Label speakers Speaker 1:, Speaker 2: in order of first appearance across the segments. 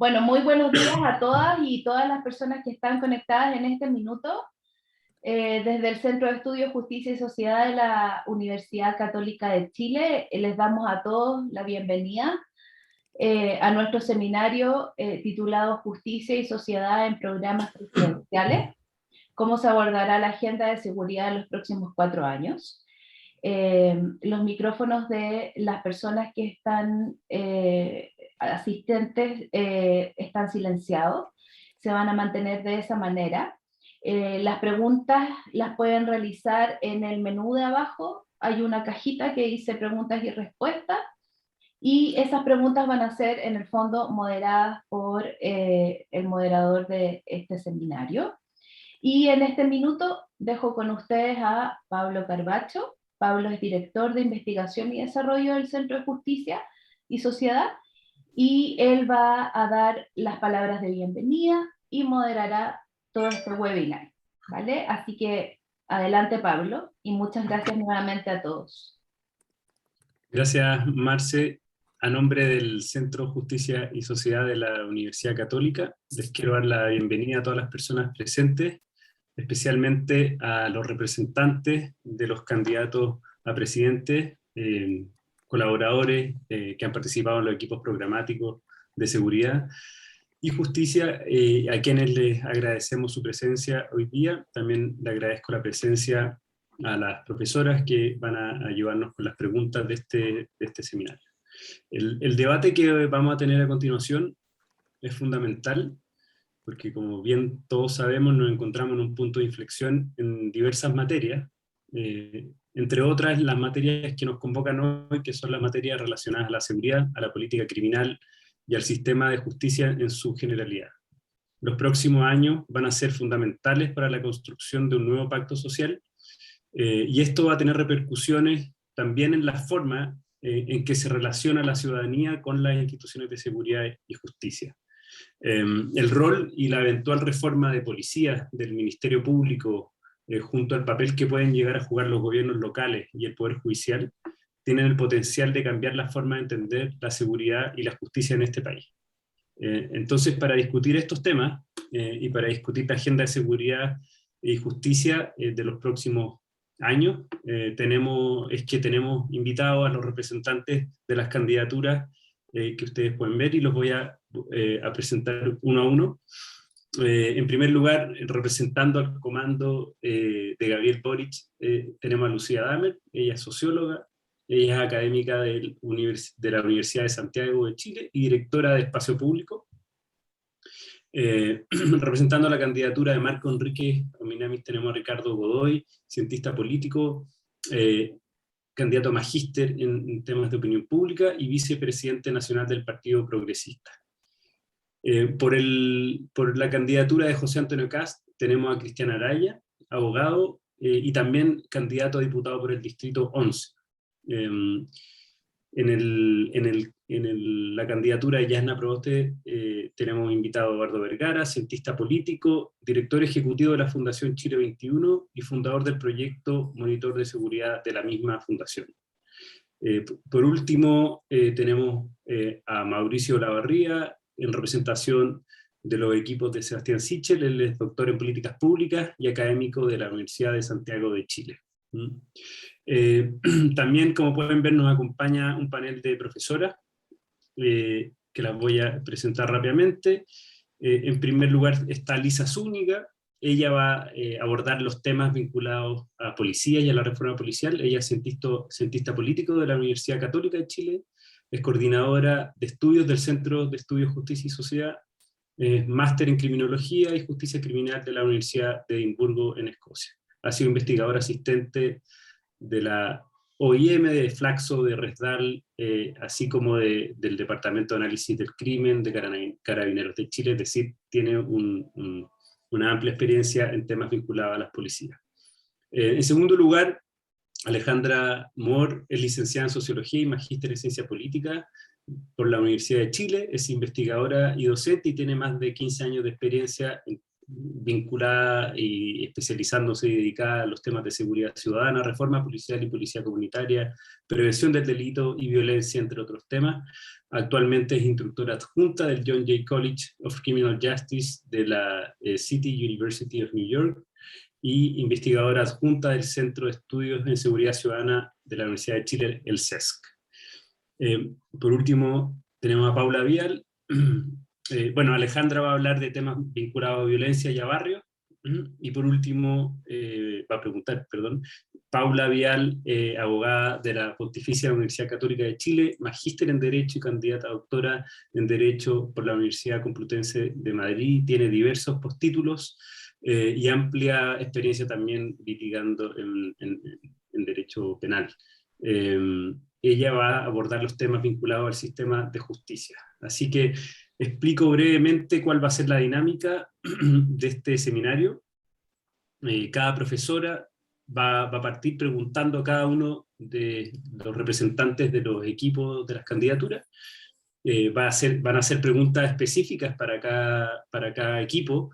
Speaker 1: Bueno, muy buenos días a todas y todas las personas que están conectadas en este minuto. Desde el Centro de Estudios Justicia y Sociedad de la Universidad Católica de Chile, les damos a todos la bienvenida a nuestro seminario titulado Justicia y Sociedad en Programas Presidenciales, cómo se abordará la agenda de seguridad en los próximos 4 años. Los micrófonos de las personas que están asistentes están silenciados, se van a mantener de esa manera. Las preguntas las pueden realizar en el menú de abajo, hay una cajita que dice preguntas y respuestas, y esas preguntas van a ser en el fondo moderadas por el moderador de este seminario. Y en este minuto dejo con ustedes a Pablo Carbacho. Pablo es director de investigación y desarrollo del Centro de Justicia y Sociedad, y él va a dar las palabras de bienvenida y moderará todo este webinar, ¿vale? Así que adelante, Pablo, y muchas gracias nuevamente a todos.
Speaker 2: Gracias, Marce. A nombre del Centro Justicia y Sociedad de la Universidad Católica, les quiero dar la bienvenida a todas las personas presentes, especialmente a los representantes de los candidatos a presidente, colaboradores que han participado en los equipos programáticos de seguridad y justicia, a quienes les agradecemos su presencia hoy día. También le agradezco la presencia a las profesoras que van a ayudarnos con las preguntas de este seminario. El debate que vamos a tener a continuación es fundamental, porque como bien todos sabemos, nos encontramos en un punto de inflexión en diversas materias, entre otras las materias que nos convocan hoy, que son las materias relacionadas a la seguridad, a la política criminal y al sistema de justicia en su generalidad. Los próximos años van a ser fundamentales para la construcción de un nuevo pacto social, y esto va a tener repercusiones también en la forma en que se relaciona la ciudadanía con las instituciones de seguridad y justicia. El rol y la eventual reforma de policía del Ministerio Público, junto al papel que pueden llegar a jugar los gobiernos locales y el Poder Judicial, tienen el potencial de cambiar la forma de entender la seguridad y la justicia en este país. Entonces, para discutir estos temas y para discutir la agenda de seguridad y justicia de los próximos años, tenemos invitados a los representantes de las candidaturas que ustedes pueden ver, y los voy a presentar uno a uno. En primer lugar, representando al comando de Gabriel Boric, tenemos a Lucía Damer. Ella es socióloga, ella es académica de la Universidad de Santiago de Chile y directora de Espacio Público. Representando la candidatura de Marco Enrique Ominamis tenemos a Ricardo Godoy, cientista político, candidato a magíster en temas de opinión pública y vicepresidente nacional del Partido Progresista. Por la candidatura de José Antonio Kast tenemos a Cristian Araya, abogado, y también candidato a diputado por el Distrito 11. En la candidatura de Yasna Proboste tenemos invitado a Eduardo Vergara, cientista político, director ejecutivo de la Fundación Chile 21 y fundador del proyecto Monitor de Seguridad de la misma fundación. Por último, tenemos a Mauricio Olavarría, en representación de los equipos de Sebastián Sichel. Él es doctor en políticas públicas y académico de la Universidad de Santiago de Chile. También, como pueden ver, nos acompaña un panel de profesoras que las voy a presentar rápidamente. En primer lugar está Lisa Zúñiga. Ella va a abordar los temas vinculados a policía y a la reforma policial. Ella es cientista político de la Universidad Católica de Chile, es coordinadora de estudios del Centro de Estudios Justicia y Sociedad, máster en Criminología y Justicia Criminal de la Universidad de Edimburgo en Escocia. Ha sido investigadora asistente de la OIM, de Flaxo, de Resdal, así como del Departamento de Análisis del Crimen de Carabineros de Chile, es decir, tiene una amplia experiencia en temas vinculados a las policías. En segundo lugar, Alejandra Moore es licenciada en Sociología y magíster en Ciencia Política por la Universidad de Chile, es investigadora y docente y tiene más de 15 años de experiencia vinculada y especializándose y dedicada a los temas de seguridad ciudadana, reforma policial y policía comunitaria, prevención del delito y violencia, entre otros temas. Actualmente es instructora adjunta del John Jay College of Criminal Justice de la City University of New York y investigadora adjunta del Centro de Estudios en Seguridad Ciudadana de la Universidad de Chile, el CESC. Por último, tenemos a Paula Vial. Bueno, Alejandra va a hablar de temas vinculados a violencia y a barrio. Y por último, va a preguntar, perdón, Paula Vial, abogada de la Pontificia Universidad Católica de Chile, magíster en Derecho y candidata a doctora en Derecho por la Universidad Complutense de Madrid. Tiene diversos postítulos y amplia experiencia también litigando en Derecho Penal. Ella va a abordar los temas vinculados al sistema de justicia. Así que explico brevemente cuál va a ser la dinámica de este seminario. Cada profesora va a partir preguntando a cada uno de los representantes de los equipos de las candidaturas. Van a hacer preguntas específicas para cada equipo.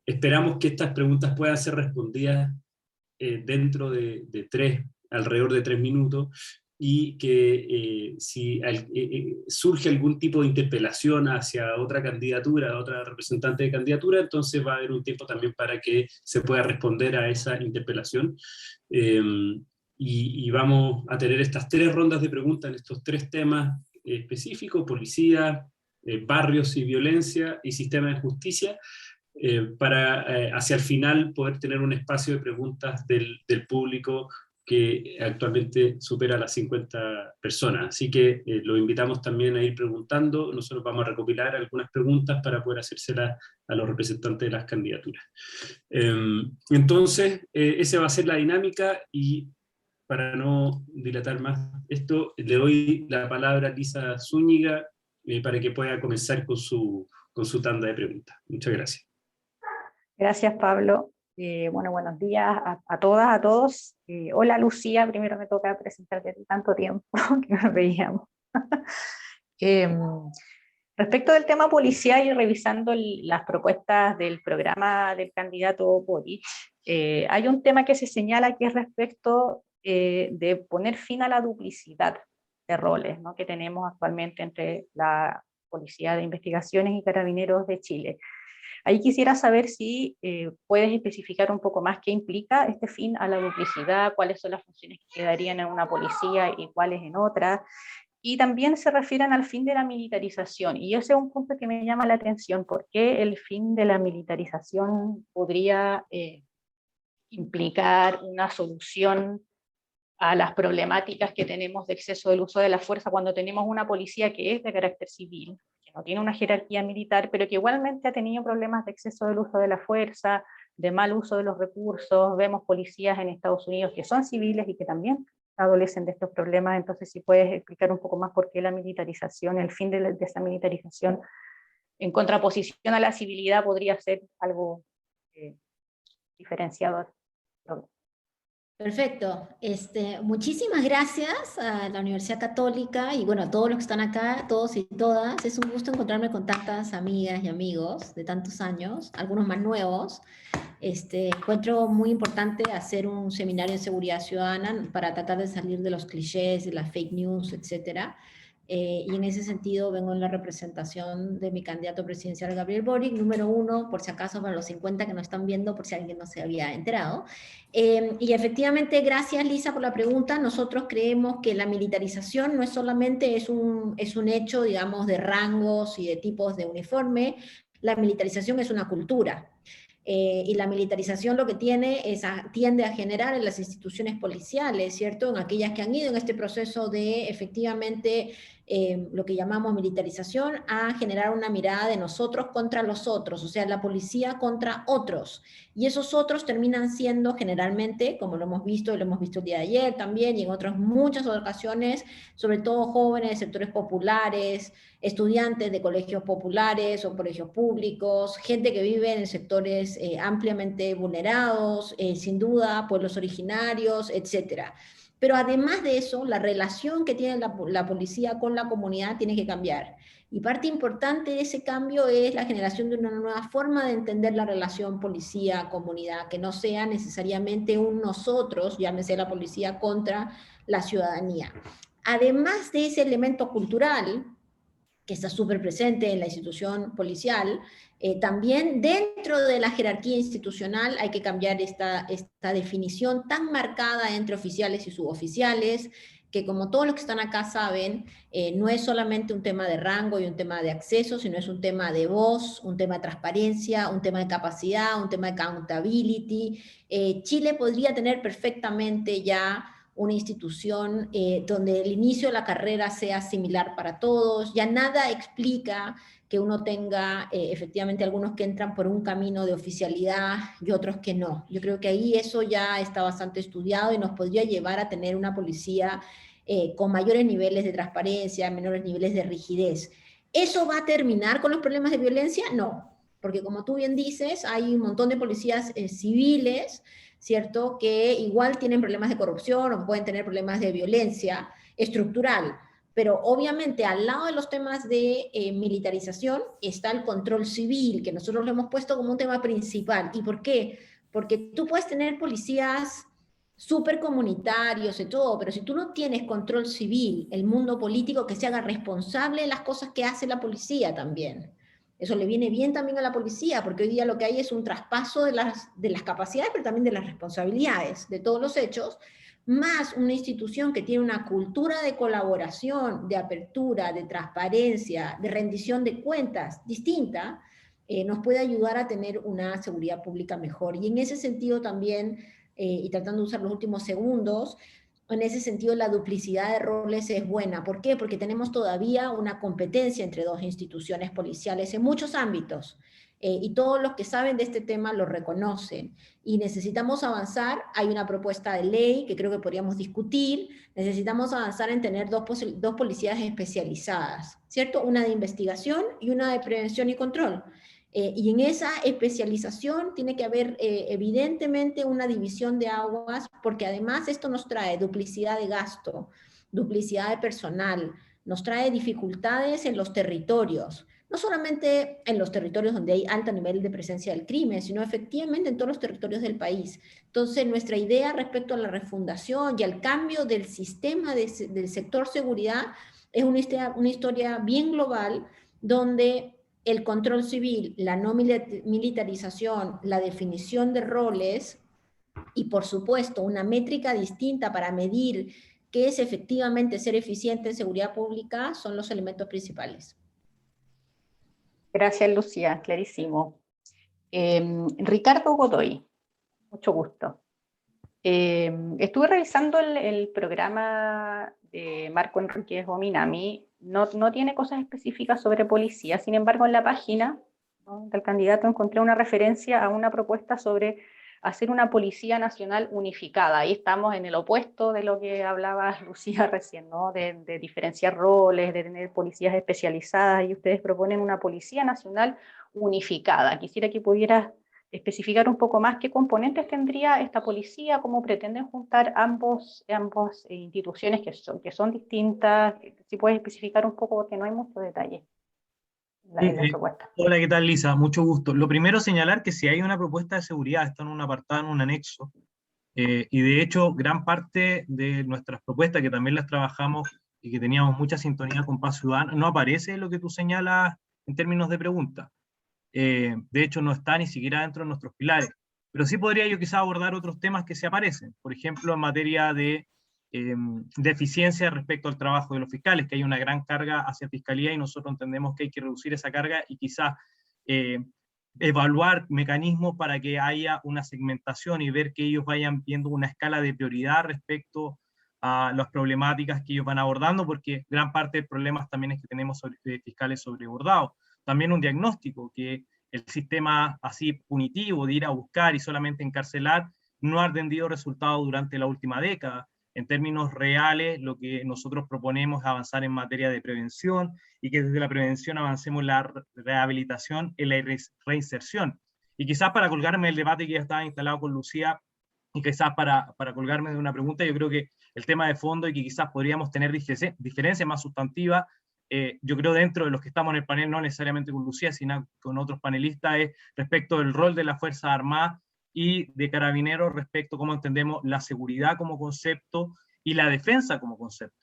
Speaker 2: Esperamos que estas preguntas puedan ser respondidas dentro de alrededor de 3 minutos, y que si surge algún tipo de interpelación hacia otra candidatura, a otra representante de candidatura, entonces va a haber un tiempo también para que se pueda responder a esa interpelación. Y vamos a tener estas 3 rondas de preguntas en estos 3 temas específicos: policía, barrios y violencia, y sistema de justicia, para hacia el final poder tener un espacio de preguntas del público que actualmente supera las 50 personas. Así que los invitamos también a ir preguntando. Nosotros vamos a recopilar algunas preguntas para poder hacérselas a los representantes de las candidaturas. Entonces, esa va a ser la dinámica, y para no dilatar más esto, le doy la palabra a Lisa Zúñiga para que pueda comenzar con su tanda de preguntas. Muchas gracias.
Speaker 3: Gracias, Pablo. Bueno, buenos días a todas, a todos. Hola, Lucía. Primero me toca presentarte de tanto tiempo que nos veíamos. Respecto del tema policial y revisando las propuestas del programa del candidato Boric, hay un tema que se señala que es respecto de poner fin a la duplicidad de roles, ¿no?, que tenemos actualmente entre la Policía de Investigaciones y Carabineros de Chile. Ahí quisiera saber si puedes especificar un poco más qué implica este fin a la duplicidad, cuáles son las funciones que quedarían en una policía y cuáles en otra, y también se refieren al fin de la militarización, y ese es un punto que me llama la atención. ¿Por qué el fin de la militarización podría implicar una solución a las problemáticas que tenemos de exceso del uso de la fuerza cuando tenemos una policía que es de carácter civil, que no tiene una jerarquía militar, pero que igualmente ha tenido problemas de exceso del uso de la fuerza, de mal uso de los recursos? Vemos policías en Estados Unidos que son civiles y que también adolecen de estos problemas. Entonces, si puedes explicar un poco más por qué la militarización, el fin de esa militarización en contraposición a la civilidad podría ser algo diferenciador.
Speaker 4: Perfecto. Muchísimas gracias a la Universidad Católica y bueno, a todos los que están acá, todos y todas. Es un gusto encontrarme con tantas amigas y amigos de tantos años, algunos más nuevos. Encuentro muy importante hacer un seminario en seguridad ciudadana para tratar de salir de los clichés, de las fake news, etcétera. Y en ese sentido vengo en la representación de mi candidato presidencial Gabriel Boric, número 1, por si acaso para los 50 que nos están viendo, por si alguien no se había enterado. Y efectivamente, gracias Lisa por la pregunta. Nosotros creemos que la militarización no es solamente es un hecho, digamos, de rangos y de tipos de uniforme. La militarización es una cultura. Y la militarización lo que tiende a generar en las instituciones policiales, ¿cierto? En aquellas que han ido en este proceso de efectivamente lo que llamamos militarización, a generar una mirada de nosotros contra los otros, o sea, la policía contra otros. Y esos otros terminan siendo generalmente, como lo hemos visto, y lo hemos visto el día de ayer también, y en otras muchas ocasiones, sobre todo jóvenes de sectores populares, estudiantes de colegios populares o colegios públicos, gente que vive en sectores ampliamente vulnerados, sin duda, pueblos originarios, etcétera. Pero además de eso, la relación que tiene la policía con la comunidad tiene que cambiar. Y parte importante de ese cambio es la generación de una nueva forma de entender la relación policía-comunidad, que no sea necesariamente un nosotros, llámese la policía, contra la ciudadanía. Además de ese elemento cultural, que está súper presente en la institución policial, también dentro de la jerarquía institucional hay que cambiar esta definición tan marcada entre oficiales y suboficiales, que como todos los que están acá saben, no es solamente un tema de rango y un tema de acceso, sino es un tema de voz, un tema de transparencia, un tema de capacidad, un tema de accountability. Chile podría tener perfectamente ya una institución donde el inicio de la carrera sea similar para todos. Ya nada explica que uno tenga efectivamente algunos que entran por un camino de oficialidad y otros que no. Yo creo que ahí eso ya está bastante estudiado y nos podría llevar a tener una policía con mayores niveles de transparencia, menores niveles de rigidez. ¿Eso va a terminar con los problemas de violencia? No, porque como tú bien dices, hay un montón de policías civiles, ¿cierto?, que igual tienen problemas de corrupción o pueden tener problemas de violencia estructural. Pero obviamente al lado de los temas de militarización está el control civil, que nosotros lo hemos puesto como un tema principal. ¿Y por qué? Porque tú puedes tener policías súper comunitarios y todo, pero si tú no tienes control civil, el mundo político que se haga responsable de las cosas que hace la policía también. Eso le viene bien también a la policía, porque hoy día lo que hay es un traspaso de las capacidades, pero también de las responsabilidades de todos los hechos, más una institución que tiene una cultura de colaboración, de apertura, de transparencia, de rendición de cuentas distinta, nos puede ayudar a tener una seguridad pública mejor. Y en ese sentido también, y tratando de usar los últimos segundos, en ese sentido la duplicidad de roles es buena. ¿Por qué? Porque tenemos todavía una competencia entre dos instituciones policiales en muchos ámbitos. Y todos los que saben de este tema lo reconocen. Y necesitamos avanzar. Hay una propuesta de ley que creo que podríamos discutir. Necesitamos avanzar en tener dos policías especializadas, ¿cierto? Una de investigación y una de prevención y control. Y en esa especialización tiene que haber evidentemente una división de aguas, porque además esto nos trae duplicidad de gasto, duplicidad de personal, nos trae dificultades en los territorios, no solamente en los territorios donde hay alto nivel de presencia del crimen, sino efectivamente en todos los territorios del país. Entonces, nuestra idea respecto a la refundación y al cambio del sistema del sector seguridad es una historia bien global, donde el control civil, la no militarización, la definición de roles y, por supuesto, una métrica distinta para medir qué es efectivamente ser eficiente en seguridad pública son los elementos principales.
Speaker 3: Gracias, Lucía, clarísimo. Ricardo Godoy, mucho gusto. Estuve revisando el programa de Marco Enríquez Ominami. No tiene cosas específicas sobre policía, sin embargo en la página, ¿no?, del candidato encontré una referencia a una propuesta sobre hacer una policía nacional unificada. Ahí estamos en el opuesto de lo que hablaba Lucía recién, ¿no?, de diferenciar roles, de tener policías especializadas, y ustedes proponen una policía nacional unificada. Quisiera que pudieras especificar un poco más qué componentes tendría esta policía, cómo pretenden juntar ambas instituciones que son distintas. Si puedes especificar un poco, porque no hay mucho detalle en la propuesta.
Speaker 5: Hola, ¿qué tal, Lisa? Mucho gusto. Lo primero, señalar que si hay una propuesta de seguridad, está en un apartado, en un anexo, y de hecho gran parte de nuestras propuestas, que también las trabajamos y que teníamos mucha sintonía con Paz Ciudadana, no aparece lo que tú señalas en términos de pregunta. De hecho no está ni siquiera dentro de nuestros pilares, pero sí podría yo quizá abordar otros temas que se aparecen, por ejemplo en materia de eficiencia respecto al trabajo de los fiscales, que hay una gran carga hacia fiscalía y nosotros entendemos que hay que reducir esa carga y quizá evaluar mecanismos para que haya una segmentación y ver que ellos vayan viendo una escala de prioridad respecto a las problemáticas que ellos van abordando, porque gran parte del problema también es que tenemos fiscales sobrebordados. También un diagnóstico, que el sistema así punitivo de ir a buscar y solamente encarcelar no ha rendido resultados durante la última década. En términos reales, lo que nosotros proponemos es avanzar en materia de prevención y que desde la prevención avancemos en la rehabilitación y la reinserción. Y quizás para colgarme el debate que ya estaba instalado con Lucía, Y quizás para colgarme de una pregunta, yo creo que el tema de fondo y que quizás podríamos tener diferencias más sustantivas, yo creo dentro de los que estamos en el panel, no necesariamente con Lucía, sino con otros panelistas, es respecto del rol de las Fuerzas Armadas y de Carabineros respecto a cómo entendemos la seguridad como concepto y la defensa como concepto.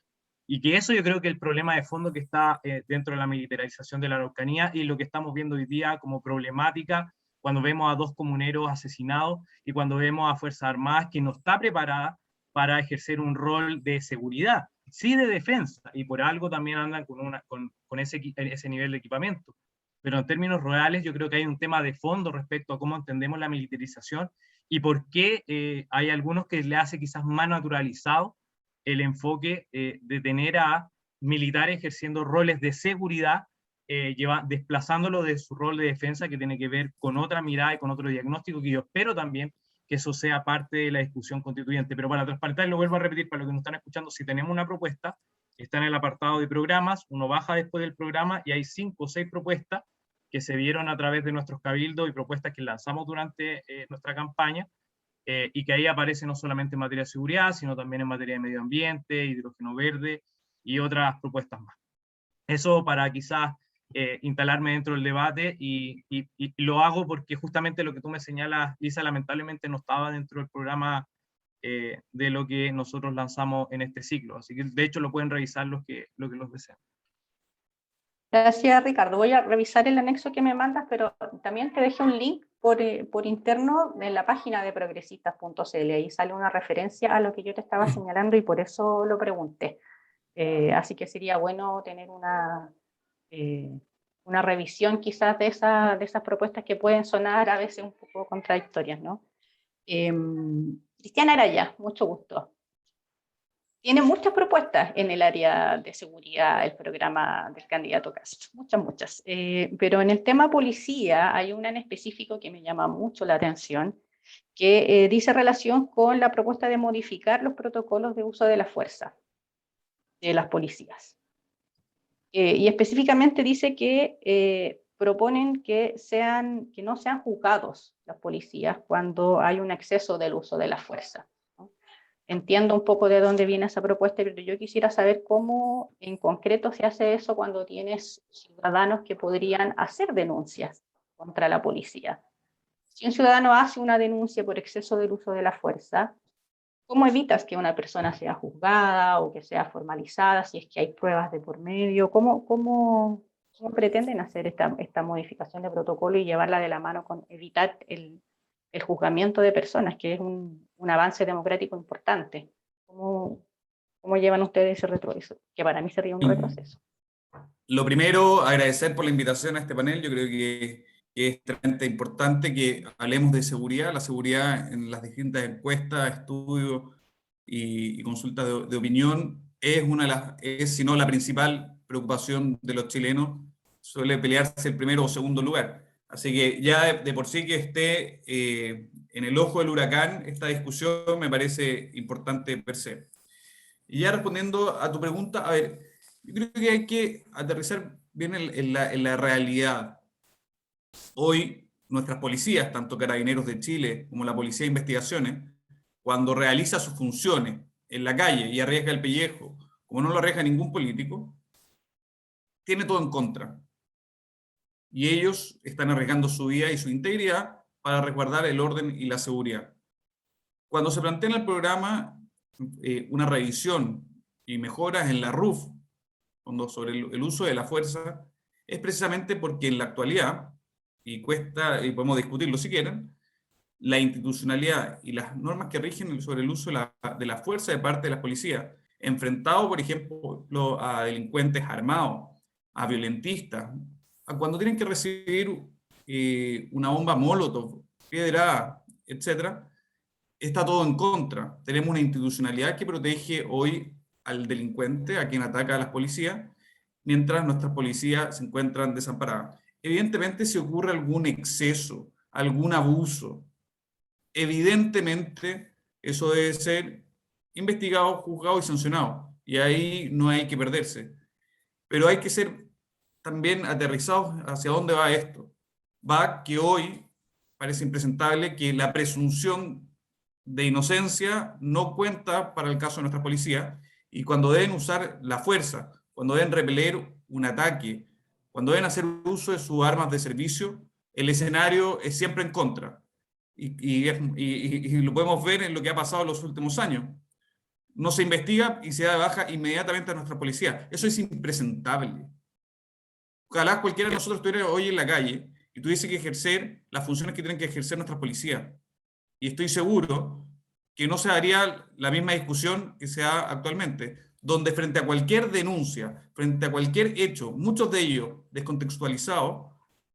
Speaker 5: Y que eso yo creo que es el problema de fondo que está dentro de la militarización de la Araucanía y lo que estamos viendo hoy día como problemática cuando vemos a 2 comuneros asesinados y cuando vemos a Fuerzas Armadas que no está preparada para ejercer un rol de seguridad, sí de defensa, y por algo también andan con ese nivel de equipamiento. Pero en términos reales yo creo que hay un tema de fondo respecto a cómo entendemos la militarización y por qué hay algunos que le hace quizás más naturalizado el enfoque de tener a militares ejerciendo roles de seguridad, desplazándolo de su rol de defensa, que tiene que ver con otra mirada y con otro diagnóstico, que yo espero también que eso sea parte de la discusión constituyente. Pero para transparentar, y lo vuelvo a repetir para los que nos están escuchando, si tenemos una propuesta, está en el apartado de programas, uno baja después del programa y hay 5 o 6 propuestas que se vieron a través de nuestros cabildos y propuestas que lanzamos durante nuestra campaña, y que ahí aparece no solamente en materia de seguridad, sino también en materia de medio ambiente, hidrógeno verde y otras propuestas más. Eso para quizás instalarme dentro del debate, y lo hago porque justamente lo que tú me señalas, Lisa, lamentablemente no estaba dentro del programa de lo que nosotros lanzamos en este ciclo, así que de hecho lo pueden revisar los que los desean.
Speaker 3: Gracias, Ricardo. Voy a revisar el anexo que me mandas, pero también te dejé un link por interno en la página de progresistas.cl. Ahí sale una referencia a lo que yo te estaba señalando y por eso lo pregunté. Así que sería bueno tener una revisión quizás de esas propuestas que pueden sonar a veces un poco contradictorias, ¿no? Cristiana Araya, mucho gusto. Tiene muchas propuestas en el área de seguridad, el programa del candidato Castro, muchas. Pero en el tema policía hay una en específico que me llama mucho la atención, que dice relación con la propuesta de modificar los protocolos de uso de la fuerza de las policías. Y específicamente dice que proponen que no sean juzgados las policías cuando hay un exceso del uso de la fuerza. Entiendo un poco de dónde viene esa propuesta, pero yo quisiera saber cómo en concreto se hace eso cuando tienes ciudadanos que podrían hacer denuncias contra la policía. Si un ciudadano hace una denuncia por exceso del uso de la fuerza, ¿cómo evitas que una persona sea juzgada o que sea formalizada si es que hay pruebas de por medio? ¿Cómo pretenden hacer esta modificación de protocolo y llevarla de la mano con evitar el juzgamiento de personas, que es un avance democrático importante? ¿Cómo llevan ustedes ese retroceso? Que para mí sería un retroceso.
Speaker 6: Lo primero, agradecer por la invitación a este panel. Yo creo que es extremadamente importante que hablemos de seguridad. La seguridad en las distintas encuestas, estudios y consultas de opinión es, si no la principal preocupación de los chilenos. Suele pelearse el primero o segundo lugar. Así que ya de por sí que esté en el ojo del huracán esta discusión me parece importante per se. Y ya respondiendo a tu pregunta, a ver, yo creo que hay que aterrizar bien en la realidad. Hoy nuestras policías, tanto Carabineros de Chile como la Policía de Investigaciones, cuando realiza sus funciones en la calle y arriesga el pellejo, como no lo arriesga ningún político, tiene todo en contra. Y ellos están arriesgando su vida y su integridad para resguardar el orden y la seguridad. Cuando se plantea en el programa una revisión y mejoras en la RUF sobre el uso de la fuerza, es precisamente porque en la actualidad, y podemos discutirlo si quieren, la institucionalidad y las normas que rigen sobre el uso de la fuerza de parte de las policías, enfrentado, por ejemplo, a delincuentes armados, a violentistas, a cuando tienen que recibir una bomba molotov, piedra, etc., está todo en contra. Tenemos una institucionalidad que protege hoy al delincuente, a quien ataca a las policías, mientras nuestras policías se encuentran desamparadas. Evidentemente, si ocurre algún exceso, algún abuso, evidentemente eso debe ser investigado, juzgado y sancionado. Y ahí no hay que perderse. Pero hay que ser también aterrizados hacia dónde va esto. Va que hoy parece impresentable que la presunción de inocencia no cuenta para el caso de nuestra policía, y cuando deben usar la fuerza, cuando deben repeler un ataque, cuando deben hacer uso de sus armas de servicio, el escenario es siempre en contra. Y lo podemos ver en lo que ha pasado en los últimos años. No se investiga y se da de baja inmediatamente a nuestra policía. Eso es impresentable. Ojalá cualquiera de nosotros estuviera hoy en la calle y tuviese que ejercer las funciones que tienen que ejercer nuestras policías. Y estoy seguro que no se daría la misma discusión que se da actualmente, donde frente a cualquier denuncia, frente a cualquier hecho, muchos de ellos descontextualizados,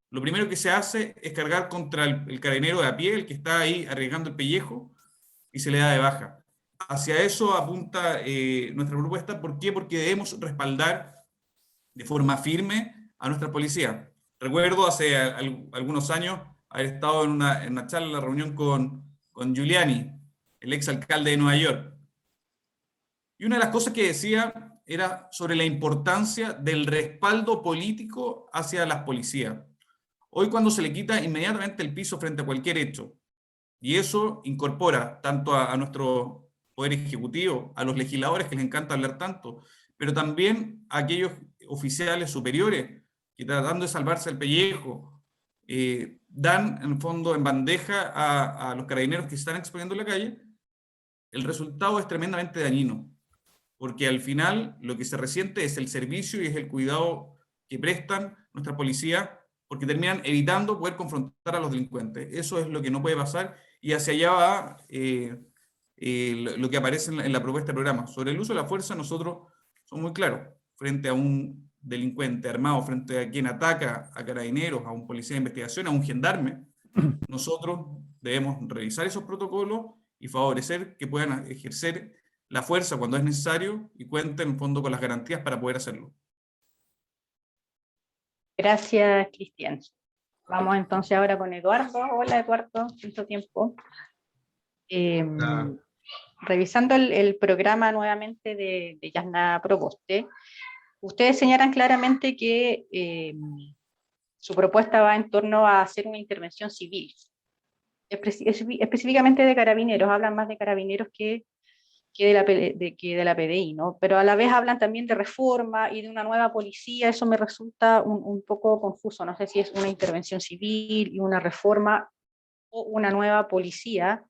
Speaker 6: lo primero que se hace es cargar contra el carabinero de a pie, el que está ahí arriesgando el pellejo, y se le da de baja. Hacia eso apunta nuestra propuesta. ¿Por qué? Porque debemos respaldar de forma firme a nuestra policía. Recuerdo hace algunos años haber estado en una charla, en la reunión con Giuliani, el exalcalde de Nueva York. Y una de las cosas que decía era sobre la importancia del respaldo político hacia las policías. Hoy, cuando se le quita inmediatamente el piso frente a cualquier hecho, y eso incorpora tanto a nuestro poder ejecutivo, a los legisladores que les encanta hablar tanto, pero también a aquellos oficiales superiores que, tratando de salvarse el pellejo, dan en el fondo en bandeja a los carabineros que se están exponiendo en la calle, el resultado es tremendamente dañino, porque al final lo que se resiente es el servicio y es el cuidado que prestan nuestra policía, porque terminan evitando poder confrontar a los delincuentes. Eso es lo que no puede pasar, y hacia allá va lo que aparece en la propuesta de programa. Sobre el uso de la fuerza, nosotros somos muy claros. Frente a un delincuente armado, frente a quien ataca a carabineros, a un policía de investigación, a un gendarme, nosotros debemos revisar esos protocolos y favorecer que puedan ejercer la fuerza cuando es necesario y cuenten en fondo con las garantías para poder hacerlo.
Speaker 3: Gracias, Cristian. Vamos entonces ahora con Eduardo. Hola, Eduardo, tanto tiempo. Revisando el programa nuevamente de Yasna Proboste, ustedes señalan claramente que su propuesta va en torno a hacer una intervención civil, específicamente de carabineros. Hablan más de carabineros que de la PDI, ¿no? Pero a la vez hablan también de reforma y de una nueva policía. Eso me resulta un poco confuso. No sé si es una intervención civil y una reforma o una nueva policía.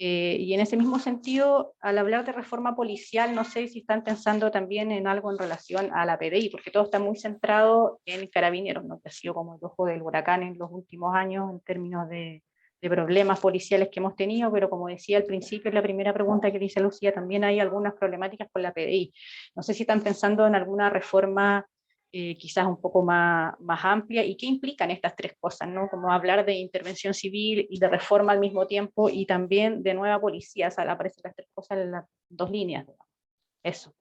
Speaker 3: Y en ese mismo sentido, al hablar de reforma policial, no sé si están pensando también en algo en relación a la PDI, porque todo está muy centrado en carabineros, ¿no? Que ha sido como el ojo del huracán en los últimos años en términos de problemas policiales que hemos tenido, pero como decía al principio, en la primera pregunta que dice Lucía, también hay algunas problemáticas con la PDI. No sé si están pensando en alguna reforma quizás un poco más amplia, y qué implican estas tres cosas, ¿no? Como hablar de intervención civil y de reforma al mismo tiempo, y también de nueva policía. O sea, aparecen las tres cosas en las dos líneas, digamos. Eso.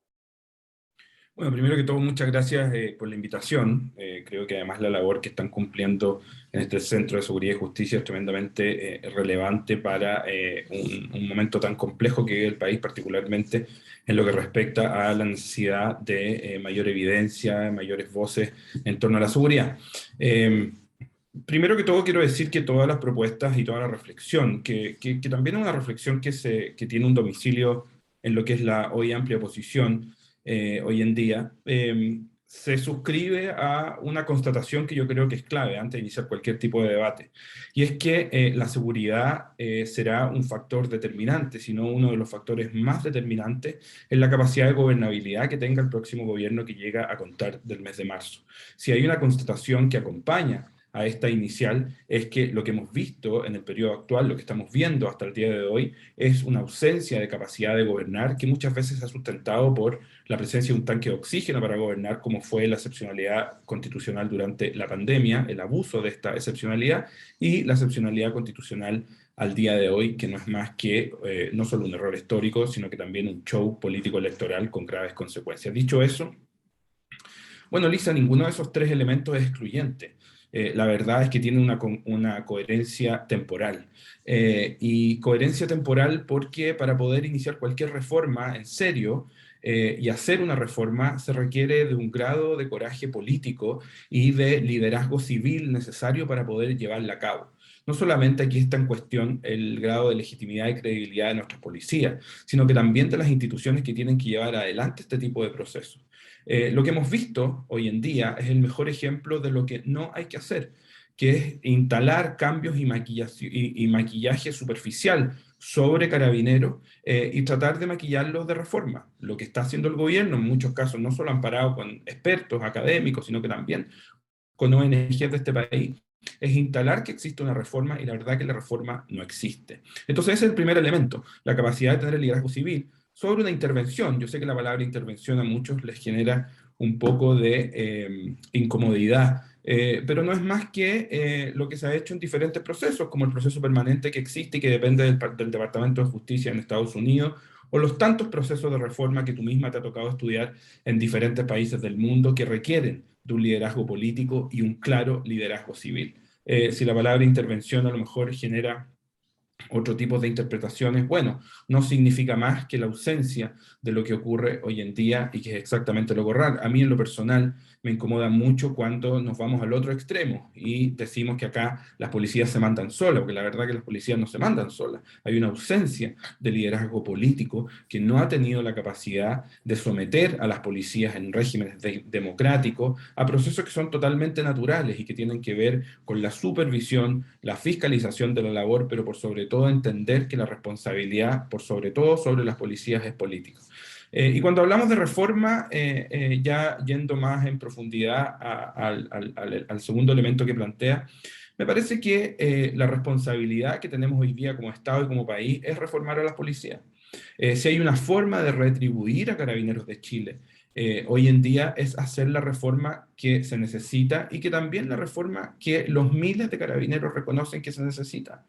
Speaker 7: Bueno, primero que todo, muchas gracias por la invitación. Creo que además la labor que están cumpliendo en este Centro de Seguridad y Justicia es tremendamente relevante para un momento tan complejo que vive el país, particularmente en lo que respecta a la necesidad de mayor evidencia, mayores voces en torno a la seguridad. Primero que todo, quiero decir que todas las propuestas y toda la reflexión, que también es una reflexión que tiene un domicilio en lo que es la hoy amplia oposición, hoy en día, se suscribe a una constatación que yo creo que es clave antes de iniciar cualquier tipo de debate, y es que la seguridad será un factor determinante, sino uno de los factores más determinantes en la capacidad de gobernabilidad que tenga el próximo gobierno que llega a contar del mes de marzo. Si hay una constatación que acompaña a esta inicial, es que lo que hemos visto en el periodo actual, lo que estamos viendo hasta el día de hoy, es una ausencia de capacidad de gobernar que muchas veces se ha sustentado por la presencia de un tanque de oxígeno para gobernar, como fue la excepcionalidad constitucional durante la pandemia, el abuso de esta excepcionalidad, y la excepcionalidad constitucional al día de hoy, que no es más que no solo un error histórico, sino que también un show político-electoral con graves consecuencias. Dicho eso, bueno, Lisa, ninguno de esos tres elementos es excluyente. La verdad es que tiene una coherencia temporal. Y coherencia temporal porque para poder iniciar cualquier reforma en serio y hacer una reforma se requiere de un grado de coraje político y de liderazgo civil necesario para poder llevarla a cabo. no solamente aquí está en cuestión el grado de legitimidad y credibilidad de nuestras policías, sino que también de las instituciones que tienen que llevar adelante este tipo de procesos. Lo que hemos visto hoy en día es el mejor ejemplo de lo que no hay que hacer, que es instalar cambios y maquillaje superficial sobre Carabineros y tratar de maquillarlos de reforma. Lo que está haciendo el gobierno, en muchos casos, no solo amparado con expertos académicos, sino que también con ONGs de este país, es instalar que existe una reforma y la verdad que la reforma no existe. Entonces ese es el primer elemento, la capacidad de tener el liderazgo civil sobre una intervención. Yo sé que la palabra intervención a muchos les genera un poco de incomodidad, pero no es más que lo que se ha hecho en diferentes procesos, como el proceso permanente que existe y que depende del Departamento de Justicia en Estados Unidos, o los tantos procesos de reforma que tú misma te ha tocado estudiar en diferentes países del mundo que requieren de un liderazgo político y un claro liderazgo civil. Si la palabra intervención a lo mejor genera otro tipo de interpretaciones, bueno, no significa más que la ausencia de lo que ocurre hoy en día y que es exactamente lo correcto. A mí en lo personal me incomoda mucho cuando nos vamos al otro extremo y decimos que acá las policías se mandan solas, porque la verdad que las policías no se mandan solas. Hay una ausencia de liderazgo político que no ha tenido la capacidad de someter a las policías en regímenes democráticos a procesos que son totalmente naturales y que tienen que ver con la supervisión, la fiscalización de la labor, pero por sobre todo entender que la responsabilidad, por sobre todo sobre las policías, es política. Y cuando hablamos de reforma, ya yendo más en profundidad al segundo elemento que plantea, me parece que la responsabilidad que tenemos hoy día como Estado y como país es reformar a las policías. Si hay una forma de retribuir a Carabineros de Chile, hoy en día es hacer la reforma que se necesita y que también la reforma que los miles de carabineros reconocen que se necesita.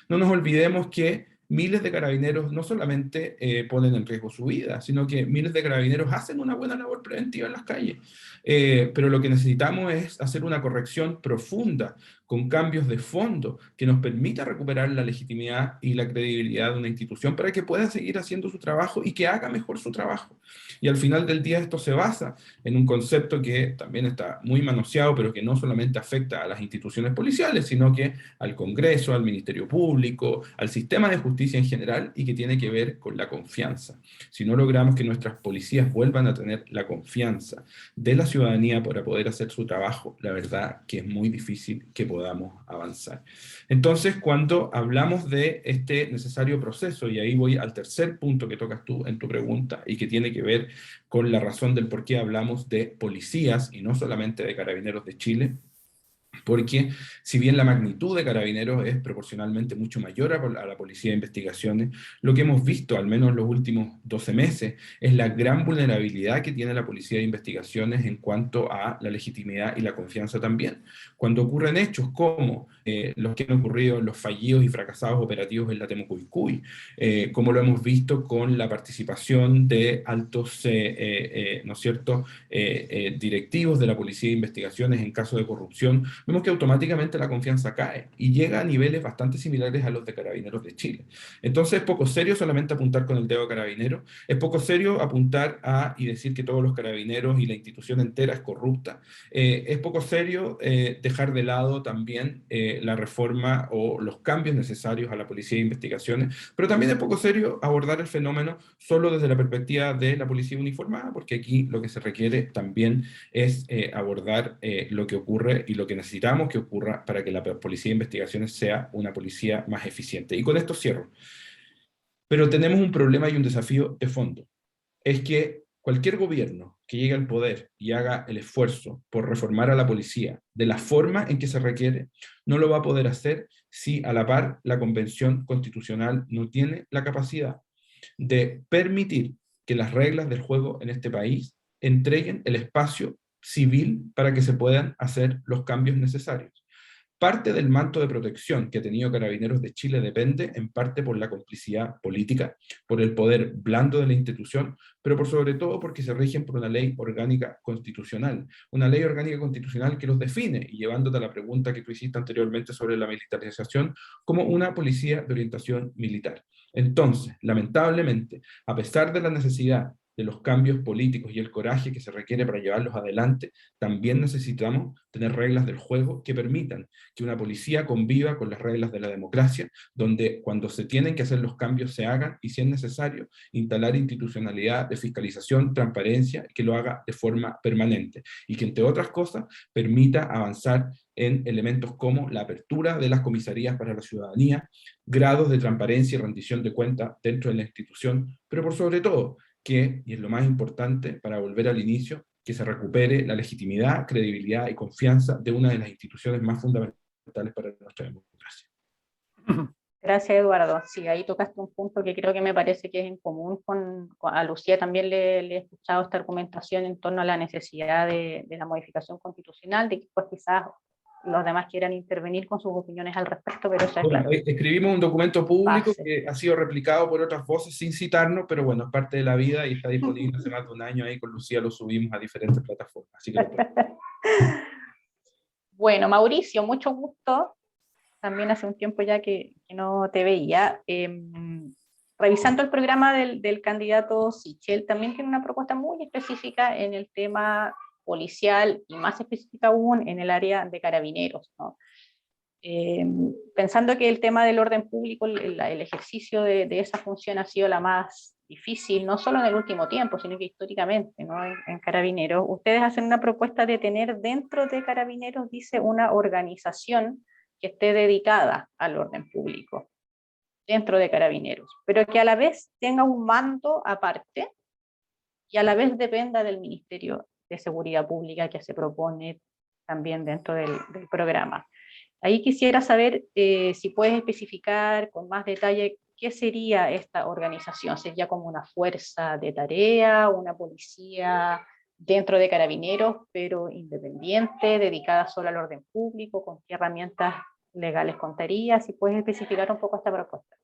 Speaker 7: No nos olvidemos que miles de carabineros no solamente ponen en riesgo su vida, sino que miles de carabineros hacen una buena labor preventiva en las calles. Pero lo que necesitamos es hacer una corrección profunda, con cambios de fondo, que nos permita recuperar la legitimidad y la credibilidad de una institución para que pueda seguir haciendo su trabajo y que haga mejor su trabajo. Y al final del día esto se basa en un concepto que también está muy manoseado, pero que no solamente afecta a las instituciones policiales, sino que al Congreso, al Ministerio Público, al sistema de justicia en general, y que tiene que ver con la confianza. Si no logramos que nuestras policías vuelvan a tener la confianza de la ciudadanía para poder hacer su trabajo, la verdad que es muy difícil que podamos avanzar. Entonces, cuando hablamos de este necesario proceso, y ahí voy al tercer punto que tocas tú en tu pregunta, y que tiene que ver con la razón del por qué hablamos de policías, y no solamente de Carabineros de Chile, porque si bien la magnitud de Carabineros es proporcionalmente mucho mayor a la Policía de Investigaciones, lo que hemos visto, al menos en los últimos 12 meses, es la gran vulnerabilidad que tiene la Policía de Investigaciones en cuanto a la legitimidad y la confianza también. Cuando ocurren hechos como los que han ocurrido en los fallidos y fracasados operativos en la Temucuicui, como lo hemos visto con la participación de altos, ¿no es cierto?, directivos de la Policía de Investigaciones en caso de corrupción, vemos que automáticamente la confianza cae y llega a niveles bastante similares a los de Carabineros de Chile. Entonces es poco serio solamente apuntar con el dedo a Carabineros, es poco serio apuntar y decir que todos los carabineros y la institución entera es corrupta, es poco serio dejar de lado también la reforma o los cambios necesarios a la Policía de Investigaciones, pero también es poco serio abordar el fenómeno solo desde la perspectiva de la policía uniformada, porque aquí lo que se requiere también es abordar lo que ocurre y lo que necesitamos que ocurra para que la Policía de Investigaciones sea una policía más eficiente. Y con esto cierro. Pero tenemos un problema y un desafío de fondo. Es que cualquier gobierno que llegue al poder y haga el esfuerzo por reformar a la policía de la forma en que se requiere, no lo va a poder hacer si a la par la Convención Constitucional no tiene la capacidad de permitir que las reglas del juego en este país entreguen el espacio civil para que se puedan hacer los cambios necesarios. Parte del manto de protección que ha tenido Carabineros de Chile depende en parte por la complicidad política, por el poder blando de la institución, pero por sobre todo porque se rigen por una ley orgánica constitucional. Una ley orgánica constitucional que los define, y llevándote a la pregunta que tú hiciste anteriormente sobre la militarización, como una policía de orientación militar. Entonces, lamentablemente, a pesar de la necesidad de los cambios políticos y el coraje que se requiere para llevarlos adelante, también necesitamos tener reglas del juego que permitan que una policía conviva con las reglas de la democracia, donde cuando se tienen que hacer los cambios se hagan, y si es necesario, instalar institucionalidad de fiscalización, transparencia, que lo haga de forma permanente, y que entre otras cosas permita avanzar en elementos como la apertura de las comisarías para la ciudadanía, grados de transparencia y rendición de cuentas dentro de la institución, pero por sobre todo, que, y es lo más importante para volver al inicio, que se recupere la legitimidad, credibilidad y confianza de una de las instituciones más fundamentales para nuestra democracia.
Speaker 3: Gracias, Eduardo. Sí, ahí tocaste un punto que creo que me parece que es en común a Lucía también le he escuchado esta argumentación en torno a la necesidad de la modificación constitucional, de que pues quizás los demás quieran intervenir con sus opiniones al respecto, pero eso es
Speaker 7: Bueno,
Speaker 3: claro.
Speaker 7: escribimos un documento público
Speaker 3: Base.
Speaker 7: que ha sido replicado por otras voces sin citarnos, pero bueno, es parte de la vida y está disponible hace más de un año ahí con Lucía, lo subimos a diferentes plataformas. Así que
Speaker 3: Bueno, Mauricio, mucho gusto. También hace un tiempo ya que no te veía. Revisando el programa del candidato Sichel, también tiene una propuesta muy específica en el tema policial y más específica aún en el área de carabineros, ¿no? Pensando que el tema del orden público, el ejercicio de esa función ha sido la más difícil, no solo en el último tiempo, sino que históricamente, ¿no? En Carabineros, ustedes hacen una propuesta de tener dentro de Carabineros, dice, una organización que esté dedicada al orden público dentro de Carabineros, pero que a la vez tenga un mando aparte y a la vez dependa del Ministerio de Seguridad Pública que se propone también dentro del programa. Ahí quisiera saber si puedes especificar con más detalle qué sería esta organización. ¿Sería como una fuerza de tarea, una policía dentro de Carabineros, pero independiente, dedicada solo al orden público? ¿Con qué herramientas legales contaría? Si puedes especificar un poco esta propuesta.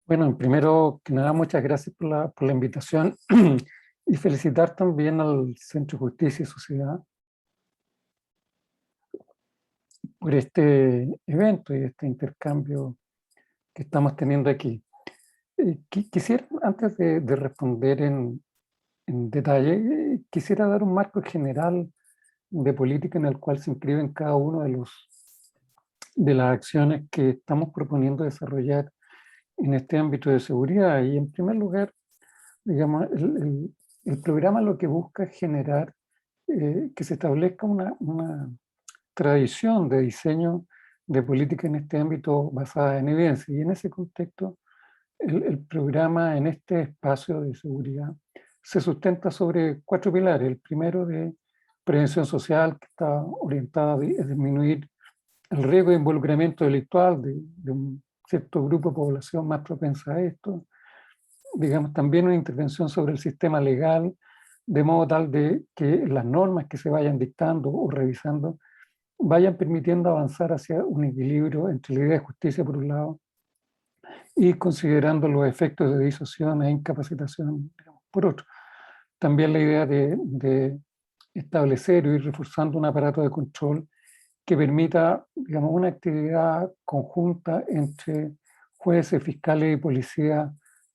Speaker 8: Bueno, primero que nada, muchas gracias por la invitación y felicitar también al Centro de Justicia y Sociedad por este evento y este intercambio que estamos teniendo aquí. Quisiera, antes de responder en detalle, quisiera dar un marco general de política en el cual se inscriben cada uno de las acciones que estamos proponiendo desarrollar en este ámbito de seguridad. Y en primer lugar, digamos, el programa lo que busca es generar que se establezca una tradición de diseño de política en este ámbito basada en evidencia. Y en ese contexto, el programa en este espacio de seguridad se sustenta sobre 4 pilares. El primero de prevención social, que está orientada a disminuir el riesgo de involucramiento delictual de un cierto grupo de población más propensa a esto. Digamos, también una intervención sobre el sistema legal, de modo tal de que las normas que se vayan dictando o revisando vayan permitiendo avanzar hacia un equilibrio entre la idea de justicia por un lado y considerando los efectos de disuasión e incapacitación, digamos, por otro. También la idea de establecer o ir reforzando un aparato de control que permita, digamos, una actividad conjunta entre jueces, fiscales y policía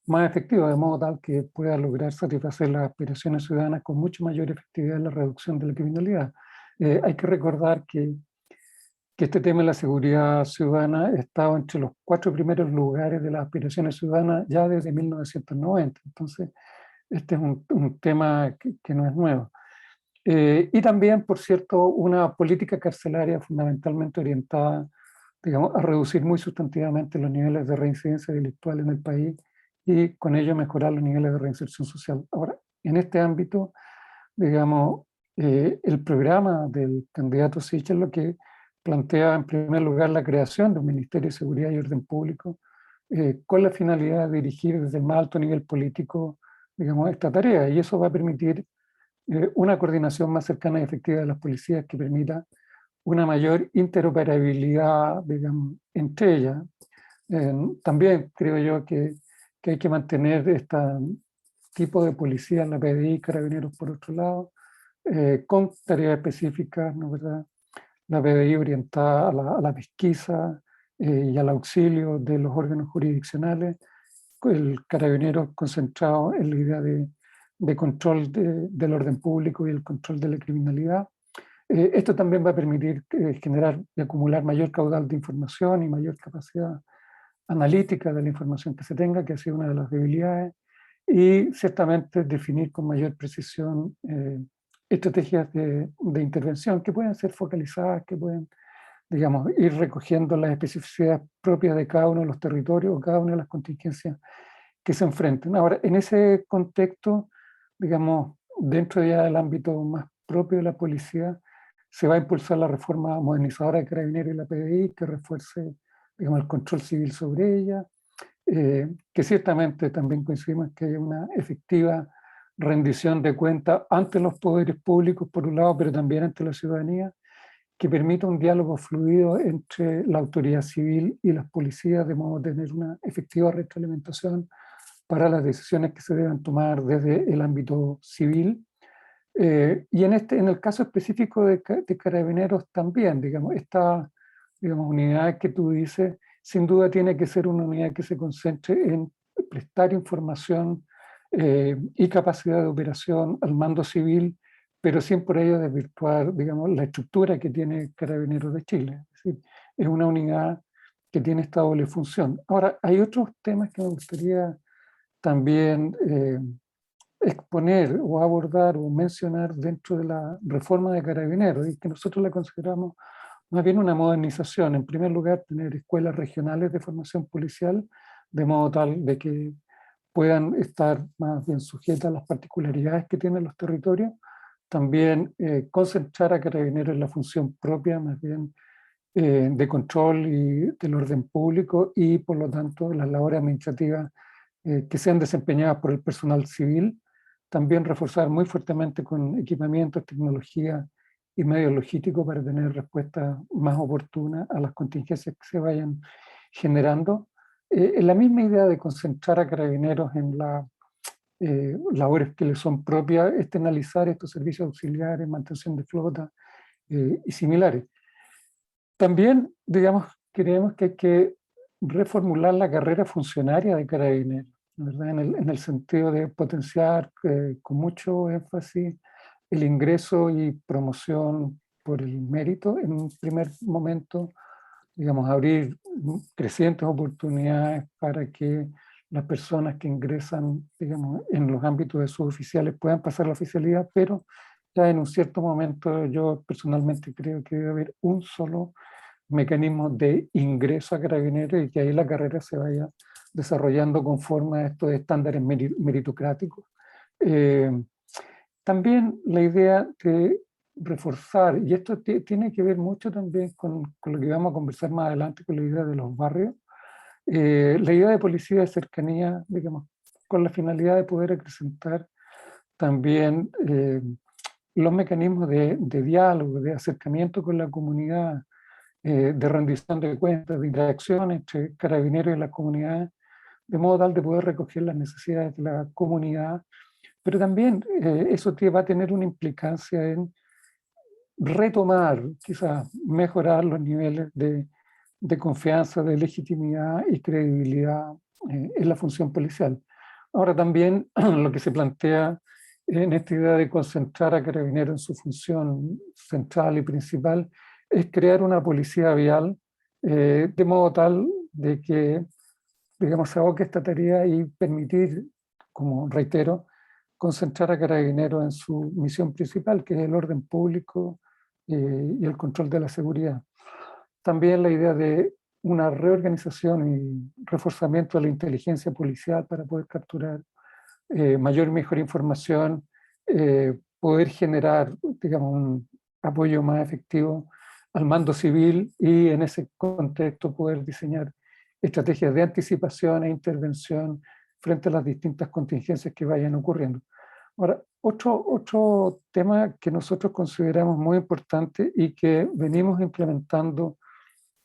Speaker 8: más efectiva, de modo tal que pueda lograr satisfacer las aspiraciones ciudadanas con mucho mayor efectividad en la reducción de la criminalidad. Hay que recordar que este tema de la seguridad ciudadana ha estado entre los 4 primeros lugares de las aspiraciones ciudadanas ya desde 1990. Entonces, este es un tema que no es nuevo. Y también, por cierto, una política carcelaria fundamentalmente orientada, digamos, a reducir muy sustantivamente los niveles de reincidencia delictual en el país y con ello mejorar los niveles de reinserción social. Ahora, en este ámbito, digamos, el programa del candidato Sichel lo que plantea en primer lugar la creación de un Ministerio de Seguridad y Orden Público con la finalidad de dirigir desde el más alto nivel político, digamos, esta tarea, y eso va a permitir una coordinación más cercana y efectiva de las policías que permita una mayor interoperabilidad, digamos, entre ellas. También creo yo que hay que mantener este tipo de policía en la PDI, Carabineros por otro lado, con tareas específicas, ¿no es verdad? La PDI orientada a la pesquisa y al auxilio de los órganos jurisdiccionales, el Carabinero concentrado en la idea de de control del orden público y el control de la criminalidad. Esto también va a permitir generar y acumular mayor caudal de información y mayor capacidad analítica de la información que se tenga, que ha sido una de las debilidades, y ciertamente definir con mayor precisión estrategias de intervención que pueden ser focalizadas, que pueden, digamos, ir recogiendo las especificidades propias de cada uno de los territorios o cada una de las contingencias que se enfrenten. Ahora, en ese contexto, digamos, dentro ya del ámbito más propio de la policía, se va a impulsar la reforma modernizadora de Carabineros y la PDI, que refuerce, digamos, el control civil sobre ella, que ciertamente también coincidimos que haya una efectiva rendición de cuentas ante los poderes públicos, por un lado, pero también ante la ciudadanía, que permita un diálogo fluido entre la autoridad civil y las policías, de modo de tener una efectiva retroalimentación para las decisiones que se deben tomar desde el ámbito civil. Y en el caso específico de Carabineros también, digamos, esta, digamos, unidad que tú dices, sin duda tiene que ser una unidad que se concentre en prestar información y capacidad de operación al mando civil, pero sin por ello desvirtuar, digamos, la estructura que tiene Carabineros de Chile. Es decir, es una unidad que tiene esta doble función. Ahora, hay otros temas que me gustaría también exponer o abordar o mencionar dentro de la reforma de Carabineros, y que nosotros la consideramos más bien una modernización. En primer lugar, tener escuelas regionales de formación policial, de modo tal de que puedan estar más bien sujetas a las particularidades que tienen los territorios. También concentrar a Carabineros en la función propia, más bien de control y del orden público, y por lo tanto las labores administrativas que sean desempeñadas por el personal civil. También reforzar muy fuertemente con equipamientos, tecnología y medios logísticos para tener respuestas más oportunas a las contingencias que se vayan generando. En la misma idea de concentrar a Carabineros en las labores que le son propias, externalizar estos servicios auxiliares, mantención de flota y similares. También, digamos, creemos que hay que reformular la carrera funcionaria de Carabineros, ¿verdad? En el sentido de potenciar con mucho énfasis el ingreso y promoción por el mérito. En un primer momento, digamos, abrir crecientes oportunidades para que las personas que ingresan, digamos, en los ámbitos de sus oficiales puedan pasar la oficialidad, pero ya en un cierto momento yo personalmente creo que debe haber un solo mecanismo de ingreso a Carabineros y que ahí la carrera se vaya desarrollando conforme a estos estándares meritocráticos. También la idea de reforzar, y esto tiene que ver mucho también con lo que vamos a conversar más adelante, con la idea de los barrios, la idea de policía de cercanía, digamos, con la finalidad de poder acrecentar también los mecanismos de diálogo, de acercamiento con la comunidad, de rendición de cuentas, de interacción entre Carabineros y las comunidades, de modo tal de poder recoger las necesidades de la comunidad, pero también eso va a tener una implicancia en retomar, quizás mejorar los niveles de confianza, de legitimidad y credibilidad en la función policial. Ahora también lo que se plantea en esta idea de concentrar a Carabineros en su función central y principal es crear una policía vial de modo tal de que, digamos, se aboque esta tarea y permitir, como reitero, concentrar a Carabineros en su misión principal, que es el orden público y el control de la seguridad. También la idea de una reorganización y reforzamiento de la inteligencia policial para poder capturar mayor y mejor información, poder generar, digamos, un apoyo más efectivo al mando civil y en ese contexto poder diseñar estrategias de anticipación e intervención frente a las distintas contingencias que vayan ocurriendo. Ahora, otro tema que nosotros consideramos muy importante y que venimos implementando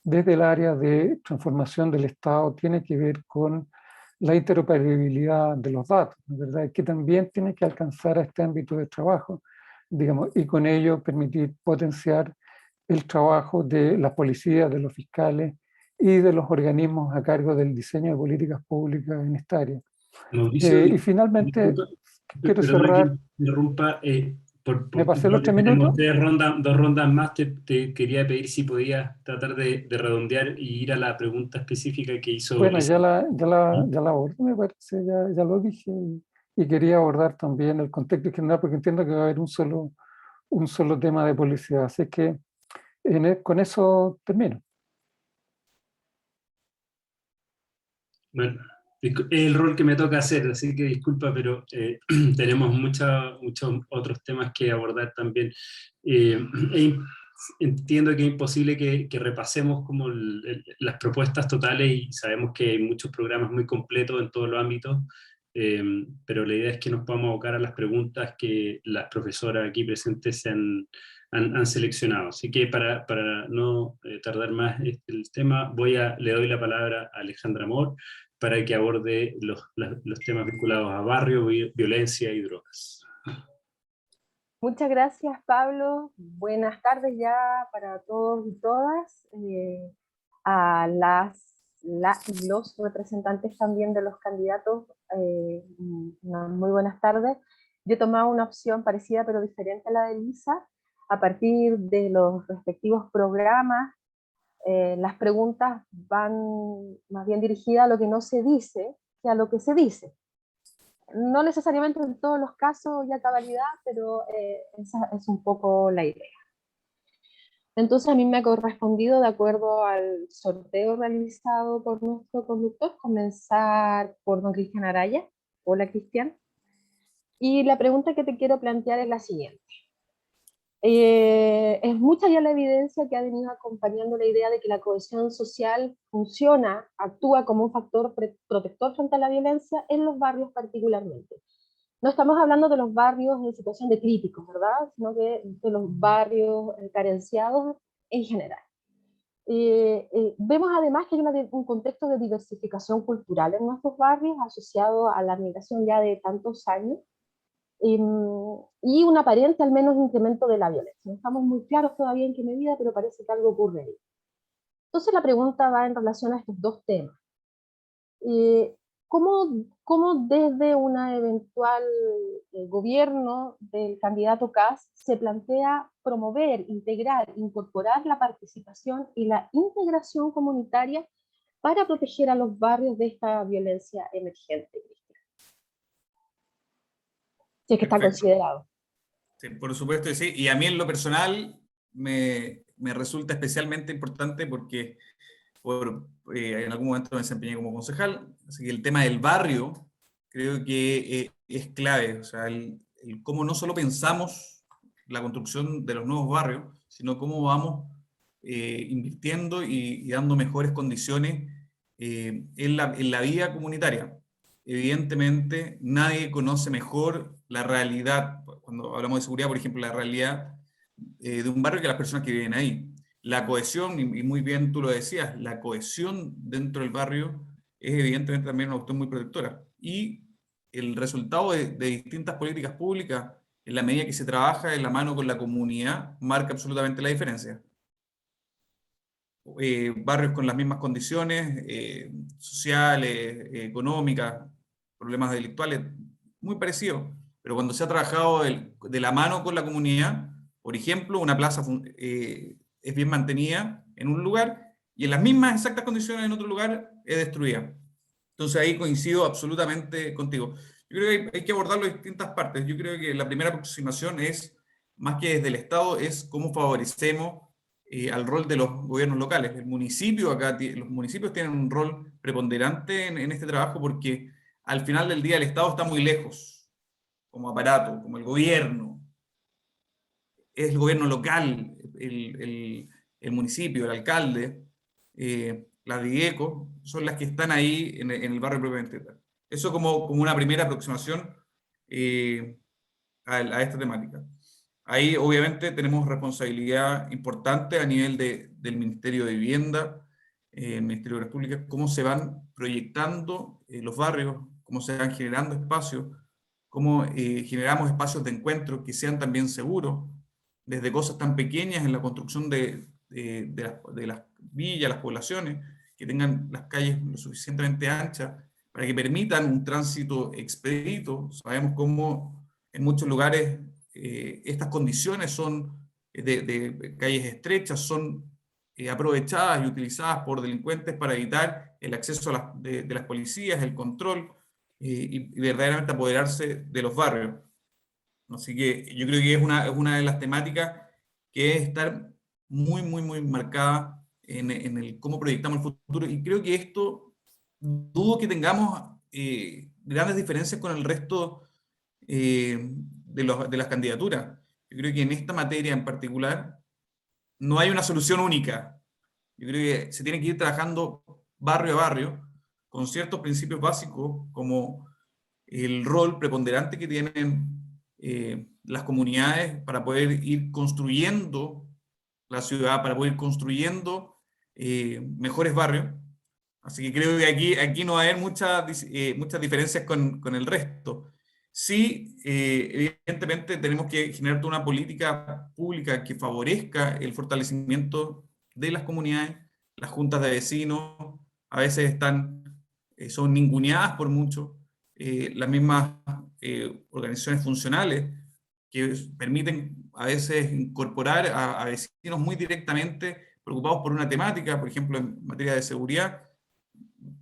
Speaker 8: desde el área de transformación del Estado tiene que ver con la interoperabilidad de los datos, ¿verdad? Que también tiene que alcanzar a este ámbito de trabajo, digamos, y con ello permitir potenciar el trabajo de las policías, de los fiscales y de los organismos a cargo del diseño de políticas públicas en esta área.
Speaker 2: Mauricio,
Speaker 8: Y finalmente, quiero
Speaker 2: Perdona
Speaker 8: cerrar.
Speaker 2: que interrumpa,
Speaker 8: Me pasé
Speaker 2: como
Speaker 8: los 3
Speaker 2: tenemos
Speaker 8: minutos.
Speaker 2: dos rondas más, te quería pedir si podías tratar de redondear y ir a la pregunta específica que hizo
Speaker 8: Bueno, ya
Speaker 2: Isabel.
Speaker 8: ya la abordé, me parece, ya lo dije. Y quería abordar también el contexto general, porque entiendo que va a haber un solo tema de publicidad. Así que con eso termino.
Speaker 2: Bueno, es el rol que me toca hacer, así que disculpa, pero tenemos muchos otros temas que abordar también. E entiendo que es imposible que repasemos como las propuestas totales y sabemos que hay muchos programas muy completos en todos los ámbitos, pero la idea es que nos podamos abocar a las preguntas que las profesoras aquí presentes han seleccionado. Así que para no tardar más el tema, le doy la palabra a Alejandra Amor para que aborde los temas vinculados a barrio, violencia y drogas.
Speaker 9: Muchas gracias, Pablo. Buenas tardes ya para todos y todas. A los representantes también de los candidatos, muy buenas tardes. Yo he tomado una opción parecida pero diferente a la de Lisa. A partir de los respectivos programas, las preguntas van más bien dirigidas a lo que no se dice que a lo que se dice. No necesariamente en todos los casos y a cabalidad, pero esa es un poco la idea. Entonces a mí me ha correspondido, de acuerdo al sorteo realizado por nuestro conductor, comenzar por don Cristian Araya. Hola, Cristian. Y la pregunta que te quiero plantear es la siguiente. Es mucha ya la evidencia que ha venido acompañando la idea de que la cohesión social funciona, actúa como un factor protector frente a la violencia en los barrios particularmente. No estamos hablando de los barrios en situación de críticos, ¿verdad? Sino que de los barrios carenciados en general. Vemos además que hay un contexto de diversificación cultural en nuestros barrios asociado a la migración ya de tantos años, y un aparente al menos incremento de la violencia. No estamos muy claros todavía en qué medida, pero parece que algo ocurre ahí. Entonces la pregunta va en relación a estos dos temas. ¿Cómo desde un eventual gobierno del candidato Kast se plantea promover, integrar, incorporar la participación y la integración comunitaria para proteger a los barrios de esta violencia emergente? Si es que está considerado.
Speaker 6: Sí, por supuesto que sí, y a mí en lo personal me resulta especialmente importante porque en algún momento me desempeñé como concejal, así que el tema del barrio creo que es clave, o sea, el cómo no solo pensamos la construcción de los nuevos barrios, sino cómo vamos invirtiendo y dando mejores condiciones en la vida comunitaria. Evidentemente, nadie conoce mejor la realidad, cuando hablamos de seguridad, por ejemplo, la realidad de un barrio que las personas que viven ahí. La cohesión, y muy bien tú lo decías, la cohesión dentro del barrio es evidentemente también una cuestión muy protectora. Y el resultado de distintas políticas públicas, en la medida que se trabaja en la mano con la comunidad, marca absolutamente la diferencia. Barrios con las mismas condiciones sociales, económicas, problemas delictuales, muy parecidos, pero cuando se ha trabajado de la mano con la comunidad, por ejemplo, una plaza es bien mantenida en un lugar y en las mismas exactas condiciones en otro lugar es destruida. Entonces ahí coincido absolutamente contigo. Yo creo que hay que abordarlo de distintas partes. Yo creo que la primera aproximación es, más que desde el Estado, es cómo favorecemos al rol de los gobiernos locales. Los municipios tienen un rol preponderante en este trabajo porque al final del día el Estado está muy lejos, como aparato, como el gobierno. Es el gobierno local, el municipio, el alcalde, las DIECO, son las que están ahí en el barrio propiamente tal. Eso como una primera aproximación a esta temática. Ahí obviamente tenemos responsabilidad importante a nivel del Ministerio de Vivienda, el Ministerio de Obras Públicas, cómo se van proyectando los barrios, cómo se van generando espacios, cómo generamos espacios de encuentro que sean también seguros, desde cosas tan pequeñas en la construcción de las villas, las poblaciones, que tengan las calles lo suficientemente anchas para que permitan un tránsito expedito. Sabemos cómo en muchos lugares estas condiciones son de calles estrechas, son aprovechadas y utilizadas por delincuentes para evitar el acceso de las policías, el control y verdaderamente apoderarse de los barrios. Así que yo creo que es una de las temáticas que es estar muy, muy, muy marcada en el cómo proyectamos el futuro. Y creo que esto, dudo que tengamos grandes diferencias con el resto de las candidaturas. Yo creo que en esta materia en particular no hay una solución única. Yo creo que se tiene que ir trabajando barrio a barrio con ciertos principios básicos como el rol preponderante que tienen las comunidades para poder ir construyendo la ciudad, para poder ir construyendo mejores barrios. Así que creo que aquí no va a haber muchas diferencias con el resto. Sí, evidentemente tenemos que generar toda una política pública que favorezca el fortalecimiento de las comunidades. Las juntas de vecinos a veces son ninguneadas por mucho. Las mismas organizaciones funcionales que permiten a veces incorporar a vecinos muy directamente preocupados por una temática, por ejemplo en materia de seguridad.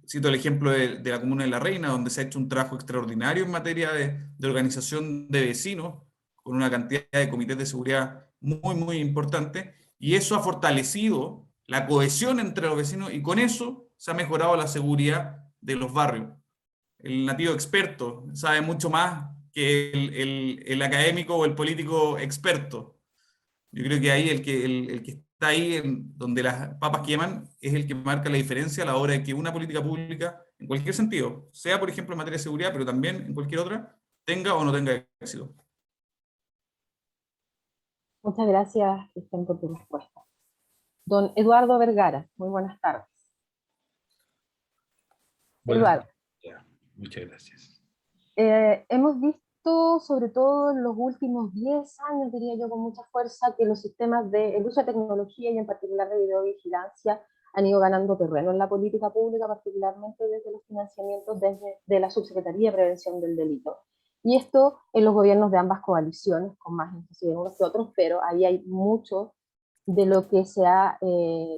Speaker 6: Cito el ejemplo de la Comuna de La Reina, donde se ha hecho un trabajo extraordinario en materia de organización de vecinos, con una cantidad de comités de seguridad muy, muy importante, y eso ha fortalecido la cohesión entre los vecinos, y con eso se ha mejorado la seguridad de los barrios. El nativo experto sabe mucho más que el académico o el político experto. Yo creo que ahí el que está ahí donde las papas queman es el que marca la diferencia a la hora de que una política pública, en cualquier sentido, sea por ejemplo en materia de seguridad, pero también en cualquier otra, tenga o no tenga éxito.
Speaker 9: Muchas gracias, Cristian, por tu respuesta. Don Eduardo Vergara, muy buenas tardes. Eduardo.
Speaker 7: Muchas gracias.
Speaker 9: Hemos visto, sobre todo en los últimos 10 años, diría yo con mucha fuerza, que los sistemas el uso de tecnología y en particular de videovigilancia han ido ganando terreno en la política pública, particularmente desde los financiamientos de la Subsecretaría de Prevención del Delito. Y esto en los gobiernos de ambas coaliciones, con más énfasis en unos que otros, pero ahí hay mucho de lo que se ha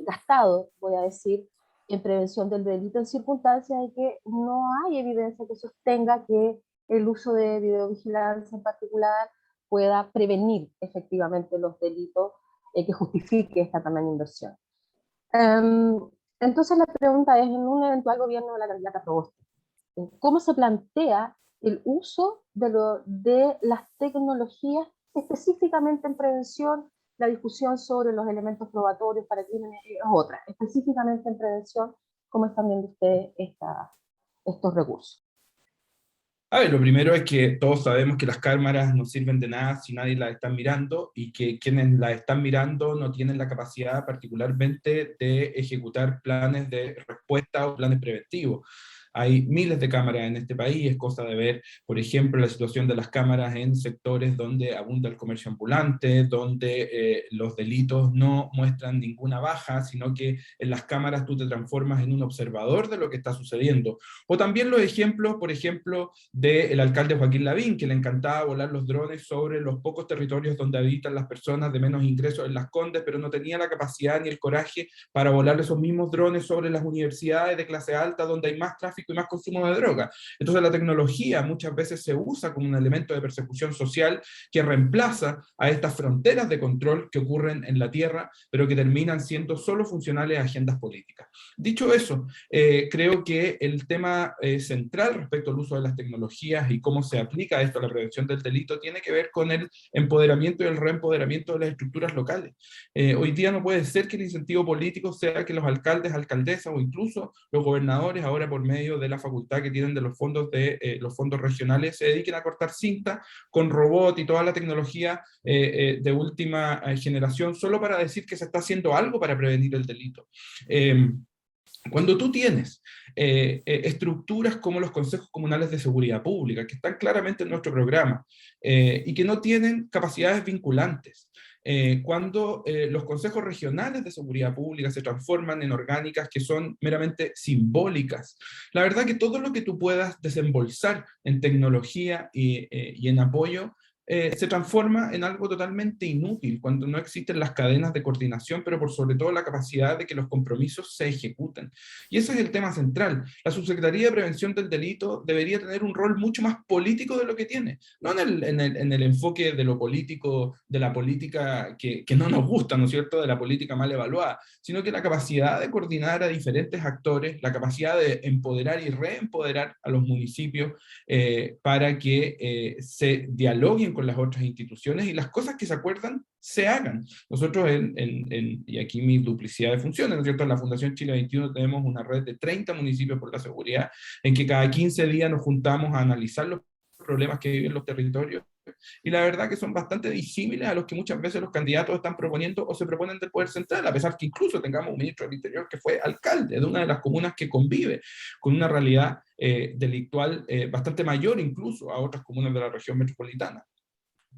Speaker 9: gastado, voy a decir, en prevención del delito en circunstancias de que no hay evidencia que sostenga que el uso de videovigilancia en particular pueda prevenir efectivamente los delitos que justifique esta tamaña inversión. Entonces la pregunta es, en un eventual gobierno de la candidata Proboste, ¿cómo se plantea el uso de las tecnologías específicamente en prevención? La discusión sobre los elementos probatorios para crímenes es otra, específicamente en prevención, ¿cómo están viendo ustedes estos recursos?
Speaker 7: A ver, lo primero es que todos sabemos que las cámaras no sirven de nada si nadie las está mirando, y que quienes las están mirando no tienen la capacidad particularmente de ejecutar planes de respuesta o planes preventivos. Hay miles de cámaras en este país, es cosa de ver, por ejemplo, la situación de las cámaras en sectores donde abunda el comercio ambulante, donde los delitos no muestran ninguna baja, sino que en las cámaras tú te transformas en un observador de lo que está sucediendo. O también los ejemplos, por ejemplo, del alcalde Joaquín Lavín, que le encantaba volar los drones sobre los pocos territorios donde habitan las personas de menos ingresos en Las Condes, pero no tenía la capacidad ni el coraje para volar esos mismos drones sobre las universidades de clase alta, donde hay más tráfico y más consumo de droga. Entonces la tecnología muchas veces se usa como un elemento de persecución social que reemplaza a estas fronteras de control que ocurren en la tierra, pero que terminan siendo solo funcionales a agendas políticas. Dicho eso, creo que el tema central respecto al uso de las tecnologías y cómo se aplica esto a la prevención del delito tiene que ver con el empoderamiento y el reempoderamiento de las estructuras locales. Hoy día no puede ser que el incentivo político sea que los alcaldes, alcaldesas o incluso los gobernadores, ahora por medio de la facultad que tienen de los fondos regionales, se dediquen a cortar cinta con robot y toda la tecnología de última generación solo para decir que se está haciendo algo para prevenir el delito. Cuando tú tienes estructuras como los consejos comunales de seguridad pública, que están claramente en nuestro programa, y que no tienen capacidades vinculantes, cuando los consejos regionales de seguridad pública se transforman en orgánicas que son meramente simbólicas. La verdad que todo lo que tú puedas desembolsar en tecnología y en apoyo se transforma en algo totalmente inútil cuando no existen las cadenas de coordinación, pero por sobre todo la capacidad de que los compromisos se ejecuten. Y ese es el tema central. La Subsecretaría de Prevención del Delito debería tener un rol mucho más político de lo que tiene, no en el enfoque de lo político, de la política que no nos gusta, ¿no es cierto?, de la política mal evaluada, sino que la capacidad de coordinar a diferentes actores, la capacidad de empoderar y reempoderar a los municipios para que se dialoguen con las otras instituciones y las cosas que se acuerdan se hagan. Nosotros, y aquí mi duplicidad de funciones, ¿no es cierto?, en la Fundación Chile 21 tenemos una red de 30 municipios por la seguridad, en que cada 15 días nos juntamos a analizar los problemas que viven los territorios, y la verdad que son bastante disímiles a los que muchas veces los candidatos están proponiendo o se proponen del Poder Central, a pesar que incluso tengamos un ministro del Interior que fue alcalde de una de las comunas que convive con una realidad delictual bastante mayor incluso a otras comunas de la región metropolitana.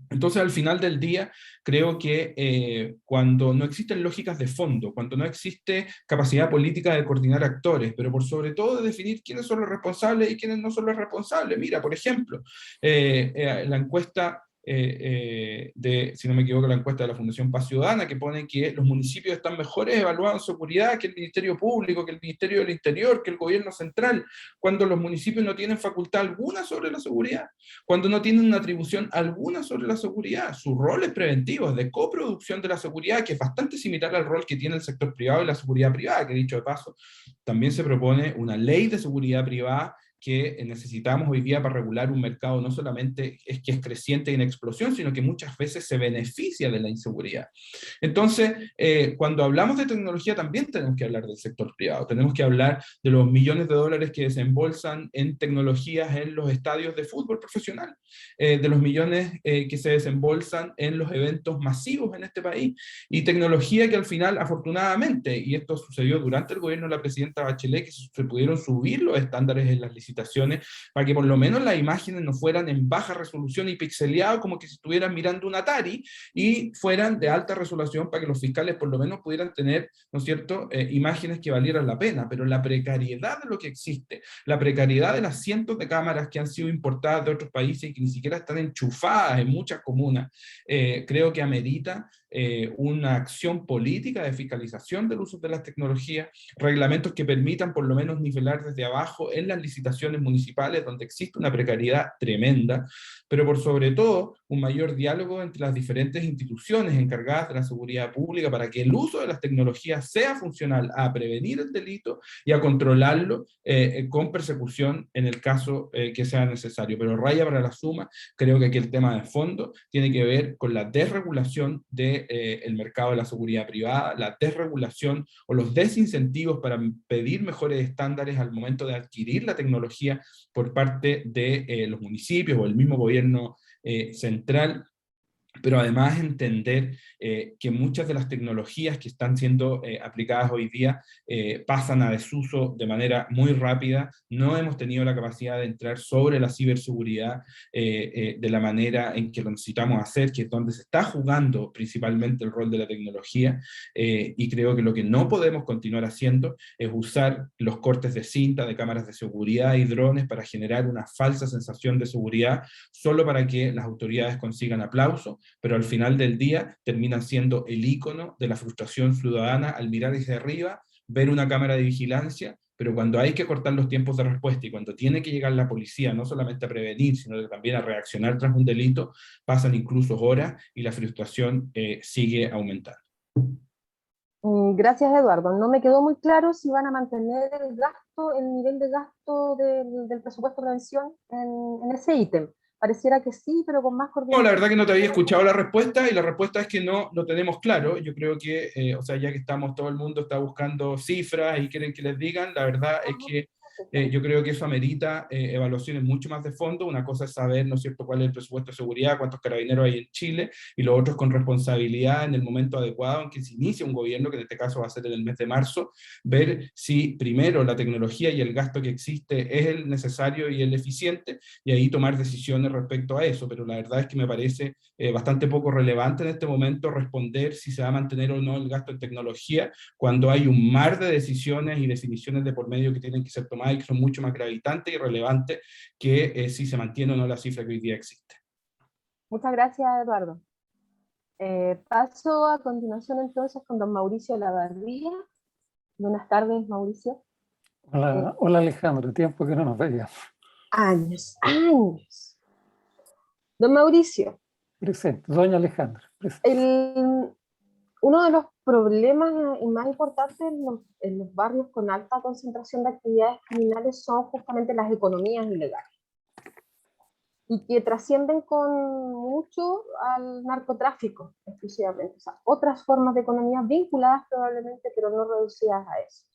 Speaker 7: Entonces, al final del día, creo que cuando no existen lógicas de fondo, cuando no existe capacidad política de coordinar actores, pero por sobre todo de definir quiénes son los responsables y quiénes no son los responsables. Mira, por ejemplo, la encuesta si no me equivoco, la encuesta de la Fundación Paz Ciudadana, que pone que los municipios están mejores evaluados en seguridad que el Ministerio Público, que el Ministerio del Interior, que el Gobierno Central, cuando los municipios no tienen facultad alguna sobre la seguridad, cuando no tienen una atribución alguna sobre la seguridad. Su rol es preventivo, es de coproducción de la seguridad, que es bastante similar al rol que tiene el sector privado y la seguridad privada, que dicho de paso, también se propone una ley de seguridad privada que necesitamos hoy día para regular un mercado no solamente es que es creciente y en explosión, sino que muchas veces se beneficia de la inseguridad. Entonces, cuando hablamos de tecnología también tenemos que hablar del sector privado, tenemos que hablar de los millones de dólares que desembolsan en tecnologías en los estadios de fútbol profesional, de los millones que se desembolsan en los eventos masivos en este país, y tecnología que al final, afortunadamente, y esto sucedió durante el gobierno de la presidenta Bachelet, que se pudieron subir los estándares en las licitaciones para que por lo menos las imágenes no fueran en baja resolución y pixeleado como que si estuvieran mirando un Atari, y fueran de alta resolución para que los fiscales por lo menos pudieran tener, ¿no es cierto?, imágenes que valieran la pena. Pero la precariedad de lo que existe, la precariedad de las cientos de cámaras que han sido importadas de otros países y que ni siquiera están enchufadas en muchas comunas, creo que amerita una acción política de fiscalización del uso de las tecnologías, reglamentos que permitan por lo menos nivelar desde abajo en las licitaciones municipales donde existe una precariedad tremenda, pero por sobre todo un mayor diálogo entre las diferentes instituciones encargadas de la seguridad pública para que el uso de las tecnologías sea funcional a prevenir el delito y a controlarlo con persecución en el caso que sea necesario. Pero raya para la suma, creo que aquí el tema de fondo tiene que ver con la desregulación del mercado de la seguridad privada, la desregulación o los desincentivos para pedir mejores estándares al momento de adquirir la tecnología por parte de los municipios o el mismo gobierno central, pero además entender que muchas de las tecnologías que están siendo aplicadas hoy día pasan a desuso de manera muy rápida. No hemos tenido la capacidad de entrar sobre la ciberseguridad de la manera en que lo necesitamos hacer, que es donde se está jugando principalmente el rol de la tecnología, y creo que lo que no podemos continuar haciendo es usar los cortes de cinta de cámaras de seguridad y drones para generar una falsa sensación de seguridad, solo para que las autoridades consigan aplauso, pero al final del día terminan siendo el ícono de la frustración ciudadana al mirar desde arriba, ver una cámara de vigilancia, pero cuando hay que cortar los tiempos de respuesta y cuando tiene que llegar la policía no solamente a prevenir, sino también a reaccionar tras un delito, pasan incluso horas y la frustración sigue aumentando.
Speaker 9: Gracias, Eduardo. No me quedó muy claro si van a mantener el gasto, el nivel de gasto del presupuesto de prevención en ese ítem. Pareciera que sí, pero con más coordinación.
Speaker 7: No, la verdad que no te había escuchado la respuesta, y la respuesta es que no lo tenemos claro. Yo creo que, o sea, ya que estamos, todo el mundo está buscando cifras y quieren que les digan, la verdad es que yo creo que eso amerita evaluaciones mucho más de fondo. Una cosa es saber, ¿no es cierto?, cuál es el presupuesto de seguridad, cuántos carabineros hay en Chile, y lo otro es con responsabilidad en el momento adecuado en que se inicia un gobierno, que en este caso va a ser en el mes de marzo, ver si primero la tecnología y el gasto que existe es el necesario y el eficiente, y ahí tomar decisiones respecto a eso. Pero la verdad es que me parece bastante poco relevante en este momento responder si se va a mantener o no el gasto en tecnología, cuando hay un mar de decisiones y definiciones de por medio que tienen que ser tomadas y que son mucho más gravitantes y relevantes que si se mantiene o no la cifra que hoy día existe.
Speaker 9: Muchas gracias, Eduardo. Paso a continuación entonces con don Mauricio Lavarría. Buenas tardes, Mauricio.
Speaker 8: Hola, hola Alejandro, tiempo que no nos veíamos.
Speaker 9: Años. Don Mauricio.
Speaker 8: Presente, doña Alejandra. Presente.
Speaker 9: Uno de los problemas más importantes en los barrios con alta concentración de actividades criminales son justamente las economías ilegales, y que trascienden con mucho al narcotráfico exclusivamente, o sea, otras formas de economía vinculadas probablemente, pero no reducidas a eso.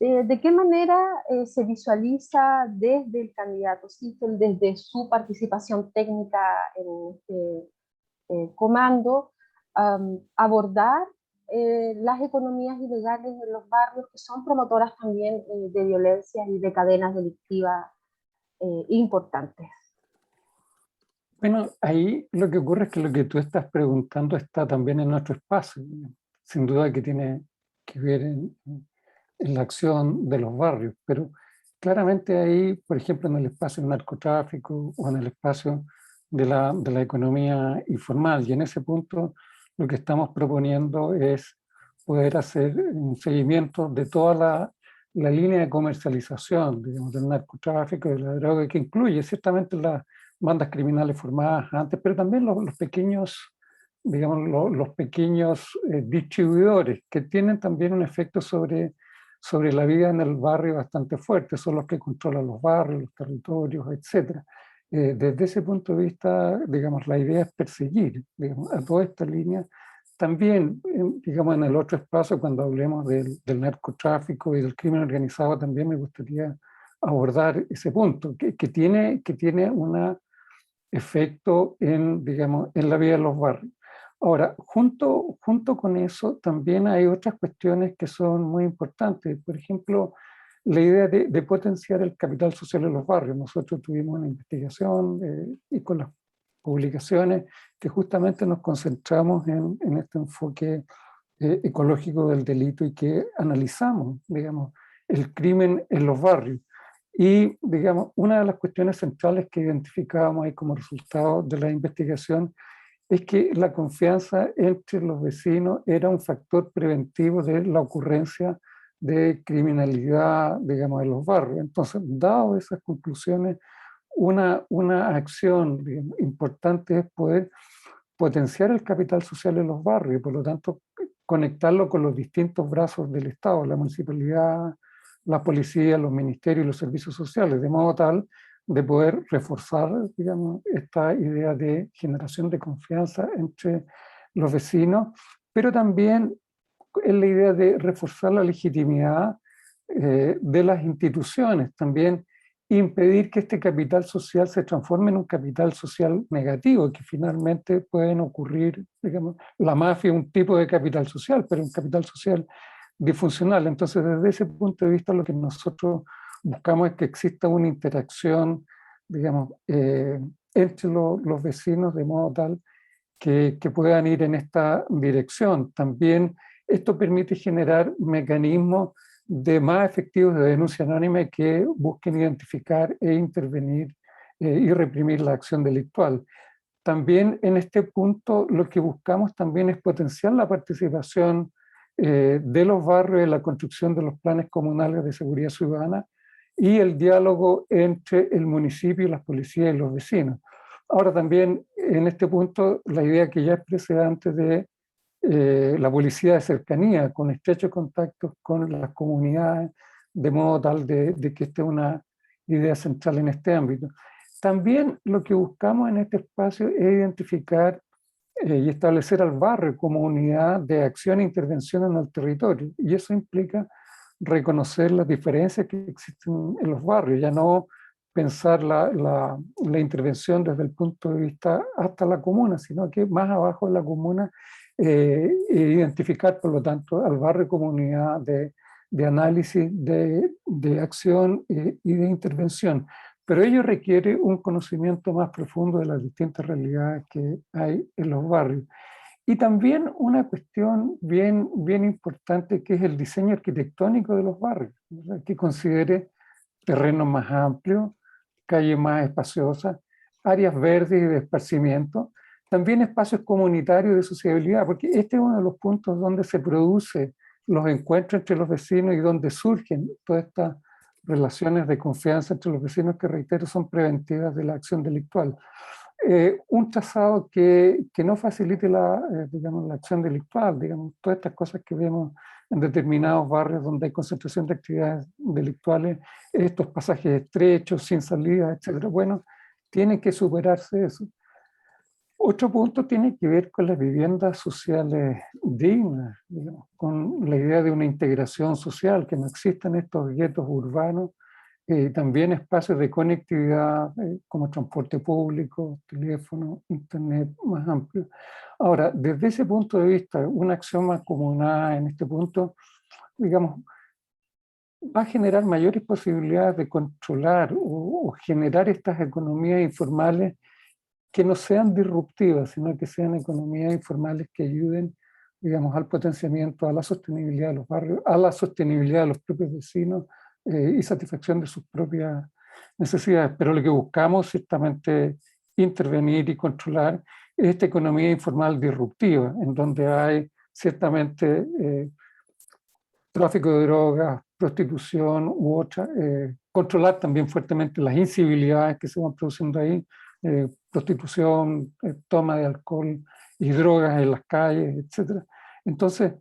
Speaker 9: ¿De qué manera se visualiza desde el candidato Sichel, desde su participación técnica en este comando, abordar las economías ilegales en los barrios, que son promotoras también de violencias y de cadenas delictivas importantes?
Speaker 8: Bueno, ahí lo que ocurre es que lo que tú estás preguntando está también en nuestro espacio, sin duda que tiene que ver en la acción de los barrios, pero claramente ahí, por ejemplo, en el espacio del narcotráfico o en el espacio de la economía informal, y en ese punto lo que estamos proponiendo es poder hacer un seguimiento de toda la línea de comercialización, digamos, del narcotráfico, de la droga, que incluye ciertamente las bandas criminales formadas antes, pero también los pequeños, digamos, los pequeños distribuidores, que tienen también un efecto sobre la vida en el barrio bastante fuerte. Son los que controlan los barrios, los territorios, etc. Desde ese punto de vista, digamos, la idea es perseguir, digamos, a toda esta línea. También, digamos, en el otro espacio, cuando hablemos del narcotráfico y del crimen organizado, también me gustaría abordar ese punto, que tiene un efecto digamos, en la vida de los barrios. Ahora, junto con eso, también hay otras cuestiones que son muy importantes. Por ejemplo, la idea de potenciar el capital social en los barrios. Nosotros tuvimos una investigación y con las publicaciones que justamente nos concentramos en este enfoque ecológico del delito, y que analizamos, digamos, el crimen en los barrios. Y, digamos, una de las cuestiones centrales que identificábamos ahí como resultado de la investigación es que la confianza entre los vecinos era un factor preventivo de la ocurrencia de criminalidad, digamos, en los barrios. Entonces, dado esas conclusiones, una acción, digamos, importante es poder potenciar el capital social en los barrios y, por lo tanto, conectarlo con los distintos brazos del Estado, la municipalidad, la policía, los ministerios y los servicios sociales, de modo tal de poder reforzar, digamos, esta idea de generación de confianza entre los vecinos, pero también es la idea de reforzar la legitimidad de las instituciones, también impedir que este capital social se transforme en un capital social negativo, que finalmente pueden ocurrir, digamos, la mafia es un tipo de capital social, pero un capital social disfuncional. Entonces, desde ese punto de vista, lo que nosotros buscamos es que exista una interacción, digamos, entre los vecinos, de modo tal que puedan ir en esta dirección. También esto permite generar mecanismos más efectivos de denuncia anónima que busquen identificar e intervenir y reprimir la acción delictual. También en este punto lo que buscamos también es potenciar la participación de los barrios en la construcción de los planes comunales de seguridad ciudadana y el diálogo entre el municipio, las policías y los vecinos. Ahora también en este punto la idea que ya expresé antes de la policía de cercanía, con estrechos contactos con las comunidades, de modo tal de que esta es una idea central en este ámbito. También lo que buscamos en este espacio es identificar y establecer al barrio como unidad de acción e intervención en el territorio. Y eso implica reconocer las diferencias que existen en los barrios, ya no pensar la intervención desde el punto de vista hasta la comuna, sino que más abajo de la comuna identificar, por lo tanto, al barrio como unidad de análisis, de acción y de intervención. Pero ello requiere un conocimiento más profundo de las distintas realidades que hay en los barrios. Y también una cuestión bien importante, que es el diseño arquitectónico de los barrios, ¿verdad? Que considere terrenos más amplios, calles más espaciosas, áreas verdes y de esparcimiento, también espacios comunitarios de sociabilidad, porque este es uno de los puntos donde se producen los encuentros entre los vecinos y donde surgen todas estas relaciones de confianza entre los vecinos que, reitero, son preventivas de la acción delictual. Un trazado que no facilite digamos, la acción delictual, digamos, todas estas cosas que vemos en determinados barrios donde hay concentración de actividades delictuales, estos pasajes estrechos, sin salida, etc. Bueno, tiene que superarse eso. Otro punto tiene que ver con las viviendas sociales dignas, digamos, con la idea de una integración social, que no existan estos guetos urbanos, también espacios de conectividad como transporte público, teléfono, internet más amplio. Ahora, desde ese punto de vista, una acción mancomunada en este punto, digamos, va a generar mayores posibilidades de controlar o generar estas economías informales que no sean disruptivas, sino que sean economías informales que ayuden, digamos, al potenciamiento, a la sostenibilidad de los barrios, a la sostenibilidad de los propios vecinos y satisfacción de sus propias necesidades. Pero lo que buscamos ciertamente intervenir y controlar es esta economía informal disruptiva, en donde hay ciertamente tráfico de drogas, prostitución u otra, controlar también fuertemente las incivilidades que se van produciendo ahí, prostitución, toma de alcohol y drogas en las calles, etc. Entonces,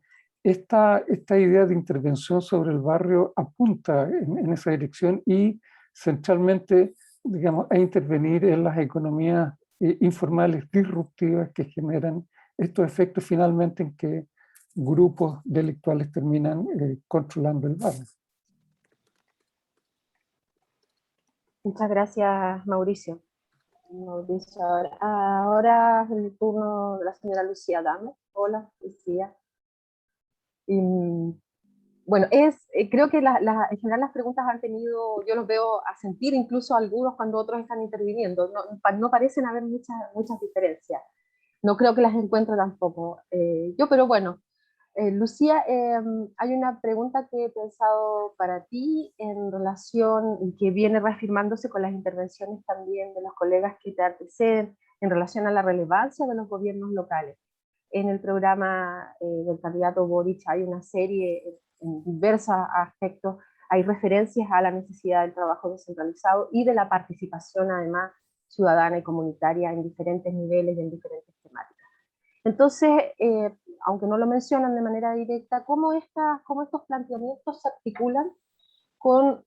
Speaker 8: esta idea de intervención sobre el barrio apunta en esa dirección y centralmente, digamos, a intervenir en las economías informales disruptivas que generan estos efectos finalmente en que grupos delictuales terminan controlando el barrio.
Speaker 9: Muchas gracias, Mauricio. Ahora es el turno de la señora Lucía Dame. Hola, Lucía. Bueno, creo que en general las preguntas han tenido, yo los veo a sentir incluso algunos cuando otros están interviniendo. No parecen haber muchas diferencias. No creo que las encuentre tampoco. Pero bueno, Lucía, hay una pregunta que he pensado para ti en relación, y que viene reafirmándose con las intervenciones también de los colegas que te anteceden, en relación a la relevancia de los gobiernos locales. En el programa del candidato Boric hay una serie en diversos aspectos, hay referencias a la necesidad del trabajo descentralizado y de la participación además ciudadana y comunitaria en diferentes niveles y en diferentes temáticas. Entonces, aunque no lo mencionan de manera directa, ¿cómo estos planteamientos se articulan con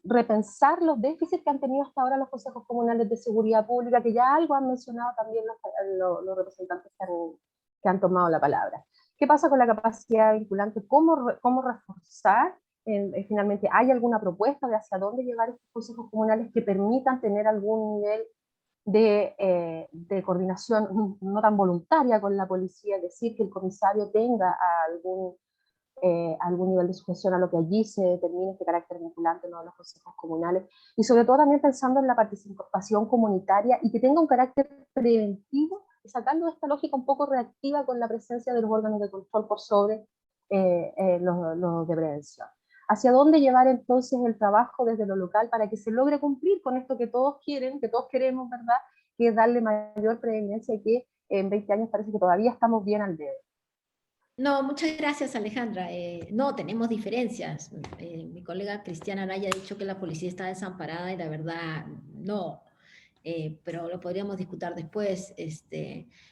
Speaker 9: repensar los déficits que han tenido hasta ahora los consejos comunales de seguridad pública, que ya algo han mencionado también los representantes que han tomado la palabra? ¿Qué pasa con la capacidad vinculante? ¿Cómo reforzar? Finalmente, ¿hay alguna propuesta de hacia dónde llevar estos consejos comunales que permitan tener algún nivel de coordinación no tan voluntaria con la policía, es decir, que el comisario tenga algún nivel de sujeción a lo que allí se determine este carácter vinculante de los consejos comunales, y sobre todo también pensando en la participación comunitaria y que tenga un carácter preventivo, sacando esta lógica un poco reactiva con la presencia de los órganos de control por sobre los de prevención? ¿Hacia dónde llevar entonces el trabajo desde lo local para que se logre cumplir con esto que todos quieren, que todos queremos, ¿verdad? Que es darle mayor preveniencia, y que en 20 años parece que todavía estamos bien al dedo.
Speaker 4: No, muchas gracias, Alejandra. No, tenemos diferencias. Mi colega Cristiana Araya ha dicho que la policía está desamparada y la verdad no. Pero lo podríamos discutir después.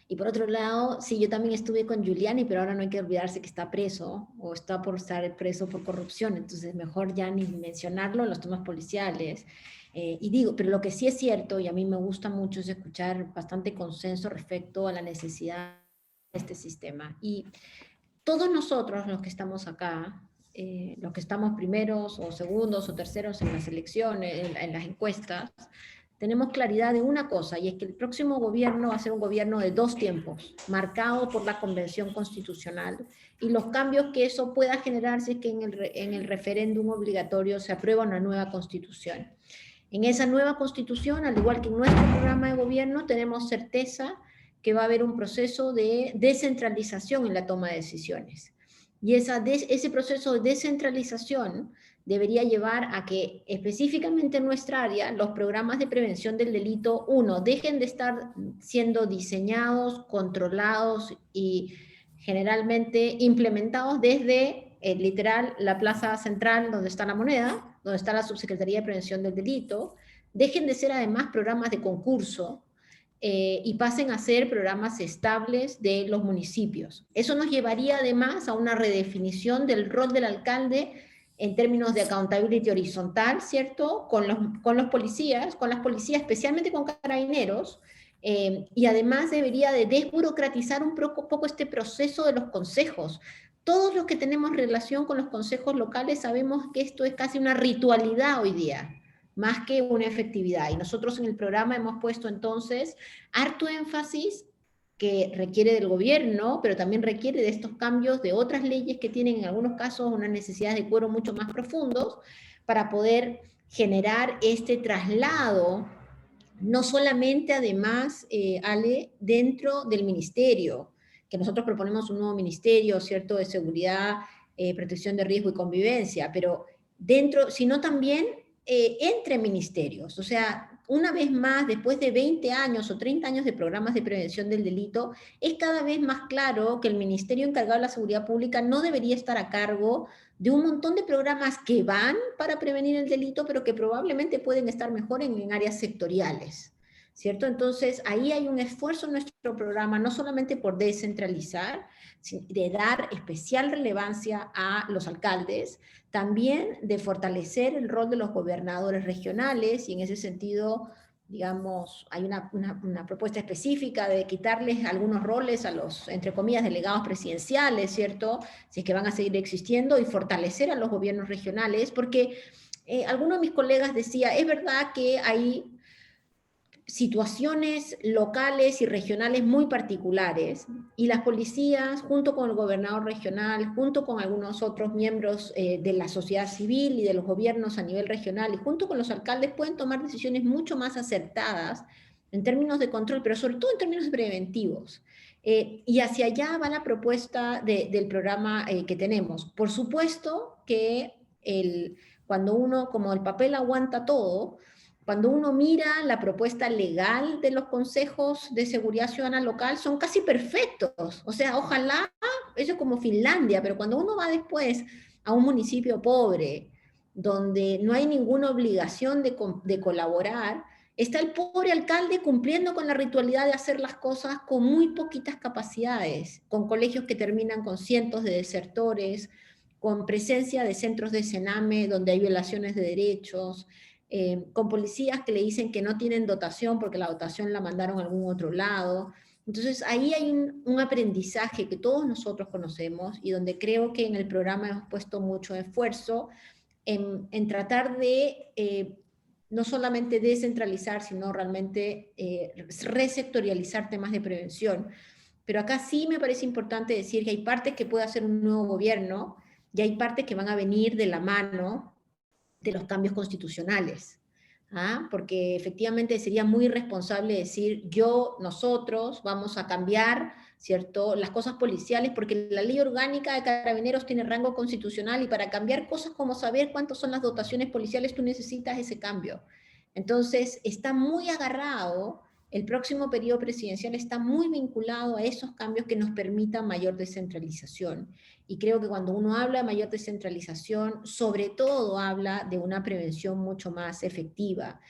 Speaker 4: Y por otro lado, sí, yo también estuve con Giuliani, pero ahora no hay que olvidarse que está preso o está por estar preso por corrupción, entonces mejor ya ni mencionarlo en los temas policiales. Y digo, pero lo que sí es cierto, y a mí me gusta mucho, es escuchar bastante consenso respecto a la necesidad de este sistema. Y todos nosotros, los que estamos acá, los que estamos primeros o segundos o terceros en las elecciones, en las encuestas, tenemos claridad de una cosa, y es que el próximo gobierno va a ser un gobierno de 2 tiempos, marcado por la Convención Constitucional, y los cambios que eso pueda generar si es que en el referéndum obligatorio se aprueba una nueva Constitución. En esa nueva Constitución, al igual que en nuestro programa de gobierno, tenemos certeza que va a haber un proceso de descentralización en la toma de decisiones. Y ese proceso de descentralización debería llevar a que específicamente en nuestra área los programas de prevención del delito, dejen de estar siendo diseñados, controlados y generalmente implementados desde literal la plaza central donde está la moneda, donde está la Subsecretaría de Prevención del Delito, dejen de ser además programas de concurso y pasen a ser programas estables de los municipios. Eso nos llevaría además a una redefinición del rol del alcalde en términos de accountability horizontal, ¿cierto? Con los policías, con las policías, especialmente con carabineros, y además debería de desburocratizar un poco este proceso de los consejos. Todos los que tenemos relación con los consejos locales sabemos que esto es casi una ritualidad hoy día, más que una efectividad. Y nosotros en el programa hemos puesto entonces harto énfasis que requiere del gobierno, pero también requiere de estos cambios de otras leyes que tienen en algunos casos unas necesidades de cuero mucho más profundos para poder generar este traslado, no solamente además, Ale, dentro del ministerio, que nosotros proponemos un nuevo ministerio, ¿cierto?, de seguridad, protección de riesgo y convivencia, pero dentro, sino también entre ministerios. O sea, una vez más, después de 20 años o 30 años de programas de prevención del delito, es cada vez más claro que el ministerio encargado de la seguridad pública no debería estar a cargo de un montón de programas que van para prevenir el delito, pero que probablemente pueden estar mejor en áreas sectoriales, ¿cierto? Entonces, ahí hay un esfuerzo en nuestro programa, no solamente por descentralizar, sino de dar especial relevancia a los alcaldes, también de fortalecer el rol de los gobernadores regionales, y en ese sentido, digamos, hay una propuesta específica de quitarles algunos roles a los, entre comillas, delegados presidenciales, ¿cierto?, si es que van a seguir existiendo, y fortalecer a los gobiernos regionales, porque alguno de mis colegas decía, es verdad que hay situaciones locales y regionales muy particulares, y las policías, junto con el gobernador regional, junto con algunos otros miembros de la sociedad civil y de los gobiernos a nivel regional, y junto con los alcaldes, pueden tomar decisiones mucho más acertadas en términos de control, pero sobre todo en términos preventivos. Y hacia allá va la propuesta del programa que tenemos. Por supuesto que cuando uno, como el papel aguanta todo, cuando uno mira la propuesta legal de los consejos de seguridad ciudadana local, son casi perfectos. O sea, ojalá, eso es como Finlandia, pero cuando uno va después a un municipio pobre, donde no hay ninguna obligación de colaborar, está el pobre alcalde cumpliendo con la ritualidad de hacer las cosas con muy poquitas capacidades, con colegios que terminan con cientos de desertores, con presencia de centros de cename donde hay violaciones de derechos, con policías que le dicen que no tienen dotación porque la dotación la mandaron a algún otro lado. Entonces ahí hay un aprendizaje que todos nosotros conocemos, y donde creo que en el programa hemos puesto mucho esfuerzo en tratar de no solamente descentralizar, sino realmente resectorializar temas de prevención. Pero acá sí me parece importante decir que hay partes que puede hacer un nuevo gobierno, y hay partes que van a venir de la mano de los cambios constitucionales, porque efectivamente sería muy irresponsable decir nosotros vamos a cambiar, ¿cierto?, las cosas policiales, porque la ley orgánica de carabineros tiene rango constitucional, y para cambiar cosas como saber cuántas son las dotaciones policiales tú necesitas ese cambio. Entonces está muy agarrado, el próximo periodo presidencial está muy vinculado a esos cambios que nos permitan mayor descentralización. Y creo que cuando uno habla de mayor descentralización, sobre todo habla de una prevención mucho más efectiva.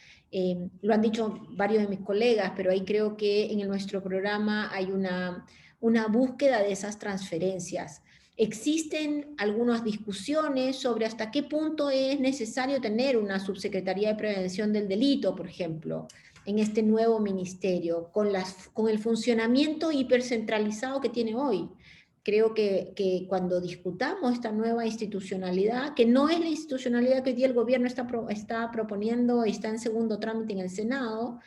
Speaker 4: Lo han dicho varios de mis colegas, pero ahí creo que en nuestro programa hay una búsqueda de esas transferencias. Existen algunas discusiones sobre hasta qué punto es necesario tener una subsecretaría de prevención del delito, por ejemplo, en este nuevo ministerio, con el funcionamiento hipercentralizado que tiene hoy. Creo que cuando discutamos esta nueva institucionalidad, que no es la institucionalidad que hoy día el gobierno está proponiendo y está en segundo trámite en el Senado,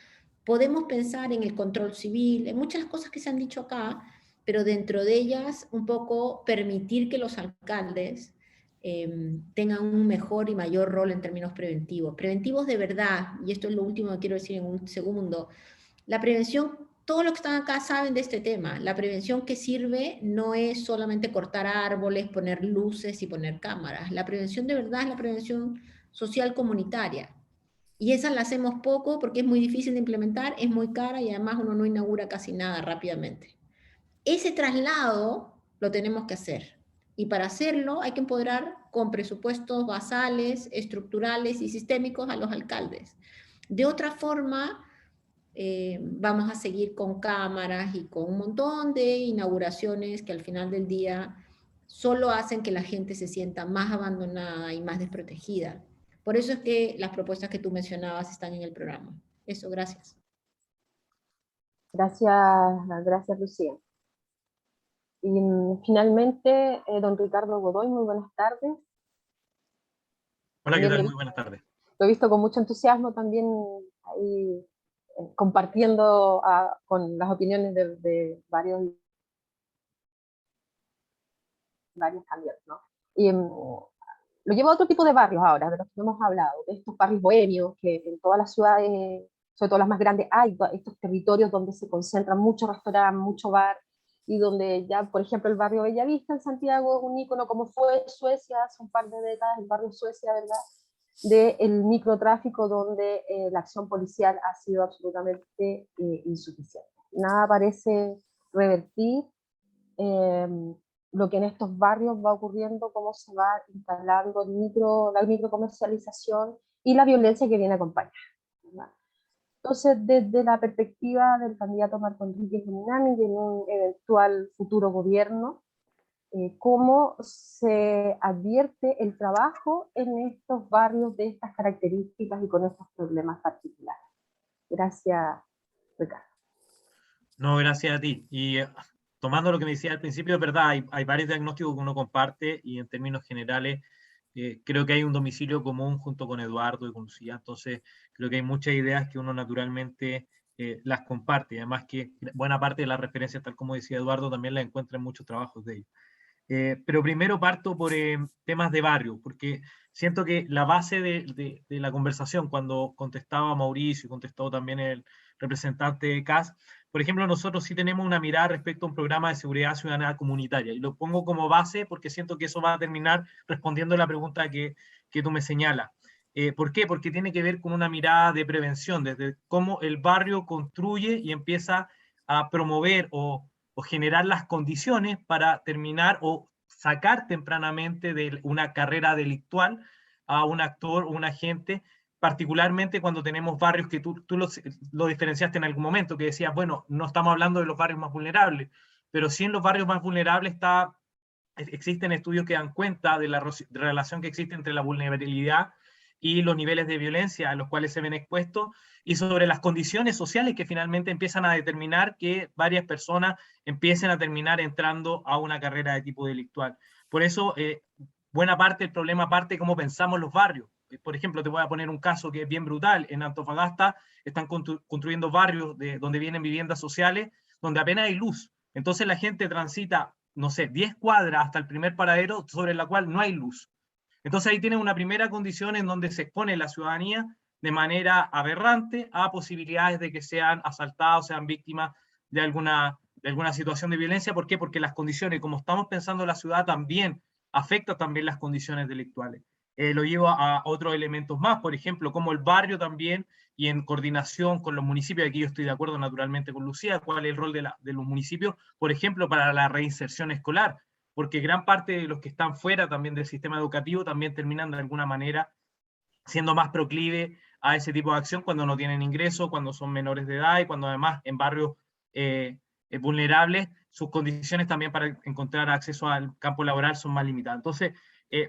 Speaker 4: podemos pensar en el control civil, en muchas cosas que se han dicho acá, pero dentro de ellas un poco permitir que los alcaldes tengan un mejor y mayor rol en términos preventivos. Preventivos de verdad, y esto es lo último que quiero decir en un segundo. La prevención, todos los que están acá saben de este tema. La prevención que sirve no es solamente cortar árboles, poner luces y poner cámaras. La prevención de verdad es la prevención social comunitaria. Y esa la hacemos poco porque es muy difícil de implementar, es muy cara y además uno no inaugura casi nada rápidamente. Ese traslado lo tenemos que hacer. Y para hacerlo hay que empoderar con presupuestos basales, estructurales y sistémicos a los alcaldes. De otra forma, vamos a seguir con cámaras y con un montón de inauguraciones que al final del día solo hacen que la gente se sienta más abandonada y más desprotegida. Por eso es que las propuestas que tú mencionabas están en el programa. Eso, gracias.
Speaker 9: Gracias, Lucía. Y finalmente, don Ricardo Godoy, muy buenas tardes.
Speaker 5: Hola, ¿qué tal? Muy buenas tardes.
Speaker 9: Lo he visto con mucho entusiasmo también ahí compartiendo con las opiniones de varios candidatos, ¿no? Y lo llevo a otro tipo de barrios ahora, de los que hemos hablado, de estos barrios bohemios que en todas las ciudades, sobre todo las más grandes, hay estos territorios donde se concentran muchos restaurantes, mucho bar, y donde ya, por ejemplo, el barrio Bellavista en Santiago es un ícono, como fue Suecia hace un par de décadas, el barrio Suecia, ¿verdad?, del microtráfico, donde la acción policial ha sido absolutamente insuficiente. Nada parece revertir lo que en estos barrios va ocurriendo, cómo se va instalando la microcomercialización y la violencia que viene acompañada, ¿verdad? Entonces, desde la perspectiva del candidato Marco Enrique Geminami y en un eventual futuro gobierno, cómo se advierte el trabajo en estos barrios de estas características y con estos problemas particulares. Gracias, Ricardo.
Speaker 5: No, gracias a ti. Y tomando lo que me decía al principio, es verdad, hay varios diagnósticos que uno comparte y en términos generales creo que hay un domicilio común junto con Eduardo y con Lucía, entonces creo que hay muchas ideas que uno naturalmente las comparte, además que buena parte de las referencias, tal como decía Eduardo, también las encuentra en muchos trabajos de ellos. Pero primero parto por temas de barrio, porque siento que la base de la conversación, cuando contestaba Mauricio y contestó también el representante de CAS, por ejemplo, nosotros sí tenemos una mirada respecto a un programa de seguridad ciudadana comunitaria, y lo pongo como base porque siento que eso va a terminar respondiendo a la pregunta que tú me señalas. ¿Por qué? Porque tiene que ver con una mirada de prevención, desde cómo el barrio construye y empieza a promover o generar las condiciones para terminar o sacar tempranamente de una carrera delictual a un actor o un agente, particularmente cuando tenemos barrios que tú lo diferenciaste en algún momento, que decías, bueno, no estamos hablando de los barrios más vulnerables, pero sí en los barrios más vulnerables existen estudios que dan cuenta de la relación que existe entre la vulnerabilidad y los niveles de violencia a los cuales se ven expuestos, y sobre las condiciones sociales que finalmente empiezan a determinar que varias personas empiecen a terminar entrando a una carrera de tipo delictual. Por eso, buena parte del problema parte de cómo pensamos los barrios. Por ejemplo, te voy a poner un caso que es bien brutal. En Antofagasta están construyendo barrios donde vienen viviendas sociales, donde apenas hay luz. Entonces la gente transita, no sé, 10 cuadras hasta el primer paradero sobre la cual no hay luz. Entonces ahí tienen una primera condición en donde se expone la ciudadanía de manera aberrante a posibilidades de que sean asaltados, sean víctimas de alguna situación de violencia. ¿Por qué? Porque las condiciones, como estamos pensando la ciudad, también afecta también las condiciones delictuales. Lo llevo a otros elementos más, por ejemplo, como el barrio también, y en coordinación con los municipios, aquí yo estoy de acuerdo naturalmente con Lucía, cuál es el rol de los municipios, por ejemplo, para la reinserción escolar, porque gran parte de los que están fuera también del sistema educativo también terminan de alguna manera siendo más proclive a ese tipo de acción cuando no tienen ingresos, cuando son menores de edad y cuando además en barrios vulnerables, sus condiciones también para encontrar acceso al campo laboral son más limitadas. Entonces,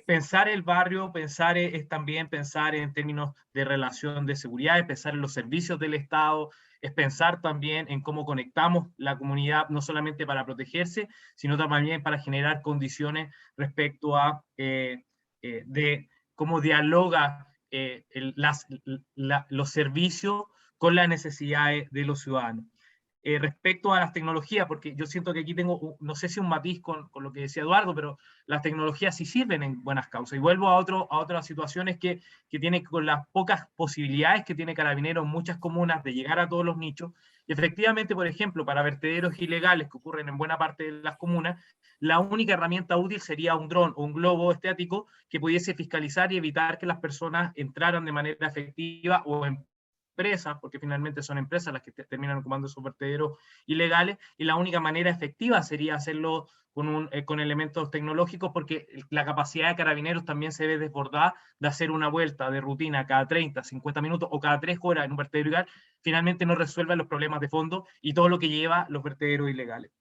Speaker 5: pensar el barrio, es también pensar en términos de relación de seguridad, es pensar en los servicios del Estado, es pensar también en cómo conectamos la comunidad, no solamente para protegerse, sino también para generar condiciones respecto a de cómo dialoga los servicios con las necesidades de los ciudadanos. Respecto a las tecnologías, porque yo siento que aquí tengo, no sé si un matiz con lo que decía Eduardo, pero las tecnologías sí sirven en buenas causas. Y vuelvo a otras situaciones que tiene con las pocas posibilidades que tiene Carabineros en muchas comunas de llegar a todos los nichos. Y efectivamente, por ejemplo, para vertederos ilegales que ocurren en buena parte de las comunas, la única herramienta útil sería un dron o un globo estático que pudiese fiscalizar y evitar que las personas entraran de manera efectiva o en empresas, porque finalmente son empresas las que terminan ocupando esos vertederos ilegales, y la única manera efectiva sería hacerlo con elementos tecnológicos, porque la capacidad de Carabineros también se ve desbordada de hacer una vuelta de rutina cada 30, 50 minutos o cada 3 horas en un vertedero ilegal, finalmente no resuelve los problemas de fondo y todo lo que lleva los vertederos ilegales.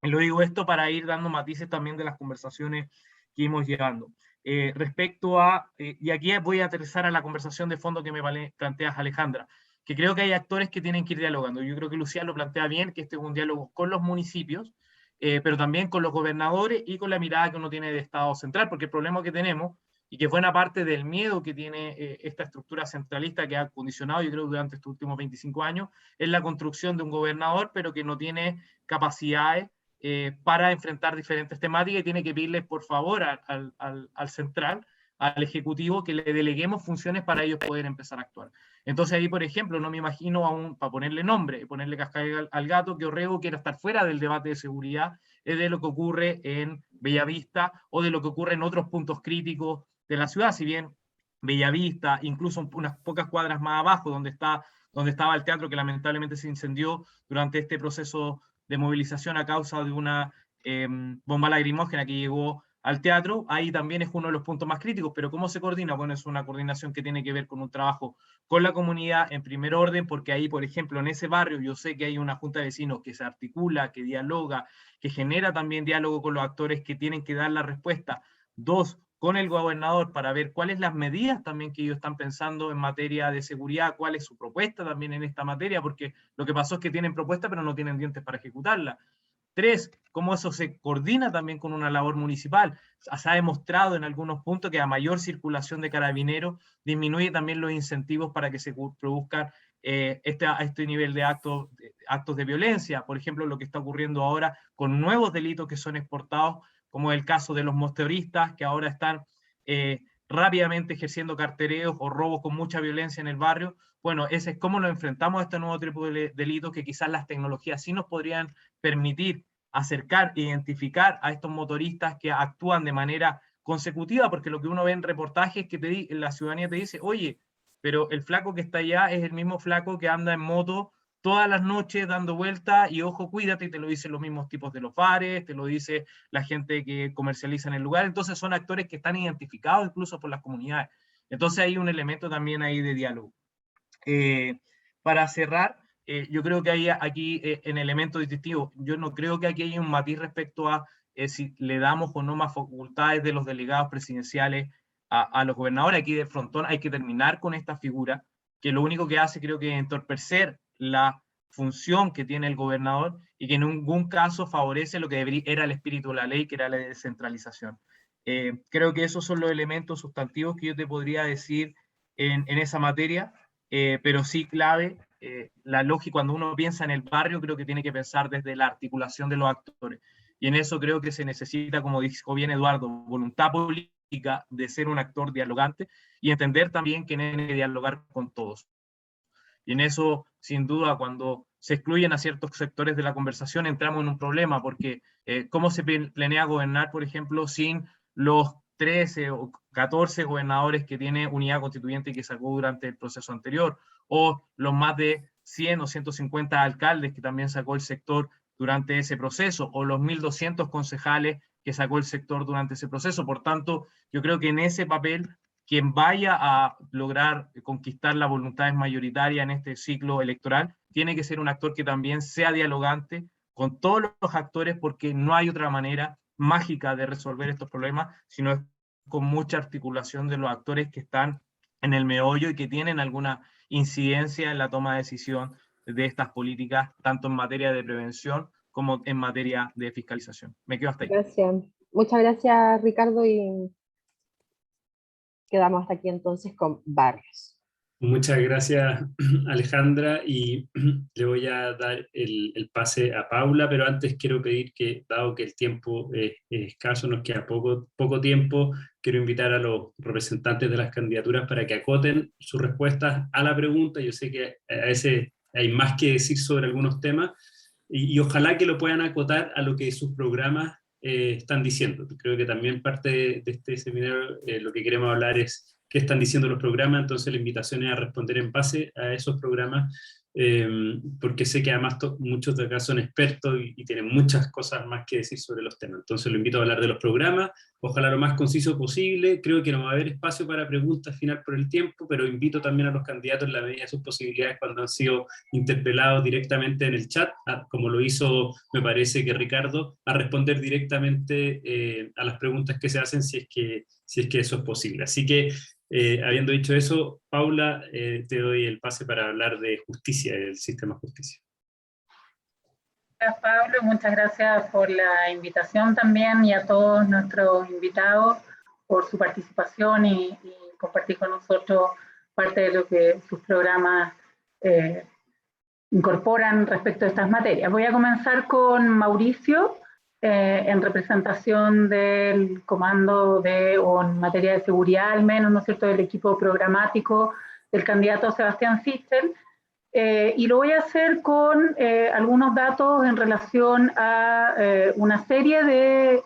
Speaker 5: Y lo digo esto para ir dando matices también de las conversaciones que íbamos llevando. Respecto a, y aquí voy a aterrizar a la conversación de fondo que me planteas, Alejandra, que creo que hay actores que tienen que ir dialogando. Yo creo que Lucía lo plantea bien, que este es un diálogo con los municipios, pero también con los gobernadores y con la mirada que uno tiene de Estado central, porque el problema que tenemos, y que es buena parte del miedo que tiene esta estructura centralista que ha condicionado, yo creo, durante estos últimos 25 años, es la construcción de un gobernador, pero que no tiene capacidades para enfrentar diferentes temáticas y tiene que pedirles, por favor, al central, al Ejecutivo, que le deleguemos funciones para ellos poder empezar a actuar. Entonces ahí, por ejemplo, no me imagino para ponerle nombre, ponerle cascabel al gato, que Orrego quiera estar fuera del debate de seguridad, es de lo que ocurre en Bellavista o de lo que ocurre en otros puntos críticos de la ciudad, si bien Bellavista, incluso unas pocas cuadras más abajo, donde estaba el teatro que lamentablemente se incendió durante este proceso de movilización a causa de una bomba lacrimógena que llegó al teatro, ahí también es uno de los puntos más críticos, pero ¿cómo se coordina? Bueno, es una coordinación que tiene que ver con un trabajo con la comunidad en primer orden, porque ahí, por ejemplo, en ese barrio yo sé que hay una junta de vecinos que se articula, que dialoga, que genera también diálogo con los actores que tienen que dar la respuesta. 2, con el gobernador para ver cuáles las medidas también que ellos están pensando en materia de seguridad, cuál es su propuesta también en esta materia, porque lo que pasó es que tienen propuesta pero no tienen dientes para ejecutarla. 3, cómo eso se coordina también con una labor municipal. Se ha demostrado en algunos puntos que a mayor circulación de carabineros disminuye también los incentivos para que se produzcan este nivel de actos de violencia. Por ejemplo, lo que está ocurriendo ahora con nuevos delitos que son exportados, como el caso de los motoristas, que ahora están rápidamente ejerciendo cartereos o robos con mucha violencia en el barrio. Bueno, ese es cómo nos enfrentamos a este nuevo tipo de delitos que quizás las tecnologías sí nos podrían permitir acercar, identificar a estos motoristas que actúan de manera consecutiva, porque lo que uno ve en reportajes es que la ciudadanía te dice, oye, pero el flaco que está allá es el mismo flaco que anda en moto todas las noches dando vueltas y ojo, cuídate, y te lo dicen los mismos tipos de los bares, te lo dice la gente que comercializa en el lugar, entonces son actores que están identificados incluso por las comunidades. Entonces hay un elemento también ahí de diálogo. Para cerrar, yo creo que hay aquí en elementos distintivos, yo no creo que aquí haya un matiz respecto a si le damos o no más facultades de los delegados presidenciales a los gobernadores. Aquí de frontón hay que terminar con esta figura, que lo único que hace creo que es entorpecer la función que tiene el gobernador y que en ningún caso favorece lo que era el espíritu de la ley, que era la descentralización. Creo que esos son los elementos sustantivos que yo te podría decir en esa materia, pero sí clave, la lógica, cuando uno piensa en el barrio, creo que tiene que pensar desde la articulación de los actores. Y en eso creo que se necesita, como dijo bien Eduardo, voluntad política de ser un actor dialogante y entender también que tiene que dialogar con todos. Y en eso, sin duda, cuando se excluyen a ciertos sectores de la conversación, entramos en un problema, porque ¿cómo se planea gobernar, por ejemplo, sin los 13 o 14 gobernadores que tiene Unidad Constituyente y que sacó durante el proceso anterior? O los más de 100 o 150 alcaldes que también sacó el sector durante ese proceso, o los 1.200 concejales que sacó el sector durante ese proceso. Por tanto, yo creo que en ese papel, quien vaya a lograr conquistar las voluntades mayoritarias en este ciclo electoral, tiene que ser un actor que también sea dialogante con todos los actores, porque no hay otra manera mágica de resolver estos problemas, sino es con mucha articulación de los actores que están en el meollo y que tienen alguna incidencia en la toma de decisión de estas políticas, tanto en materia de prevención como en materia de fiscalización. Me quedo hasta ahí.
Speaker 9: Gracias. Muchas gracias, Ricardo, y quedamos hasta aquí entonces con Barrios.
Speaker 2: Muchas gracias, Alejandra, y le voy a dar el pase a Paula, pero antes quiero pedir que, dado que el tiempo es escaso, nos queda poco tiempo, quiero invitar a los representantes de las candidaturas para que acoten sus respuestas a la pregunta. Yo sé que a veces hay más que decir sobre algunos temas, y ojalá que lo puedan acotar a lo que sus programas están diciendo. Creo que también parte de este seminario lo que queremos hablar es qué están diciendo los programas, entonces la invitación es a responder en base a esos programas, porque sé que además muchos de acá son expertos y tienen muchas cosas más que decir sobre los temas. Entonces lo invito a hablar de los programas, ojalá lo más conciso posible. Creo que no va a haber espacio para preguntas final por el tiempo, pero invito también a los candidatos en la medida de sus posibilidades cuando han sido interpelados directamente en el chat, como lo hizo, me parece que Ricardo, a responder directamente a las preguntas que se hacen si es que eso es posible. Así que, habiendo dicho eso, Paula, te doy el pase para hablar de justicia, del sistema de justicia.
Speaker 10: Gracias, Pablo, muchas gracias por la invitación también, y a todos nuestros invitados por su participación y compartir con nosotros parte de lo que sus programas incorporan respecto a estas materias. Voy a comenzar con Mauricio, en representación del comando o en materia de seguridad al menos, ¿no es cierto?, del equipo programático del candidato Sebastián Sichel, y lo voy a hacer con algunos datos en relación a una serie de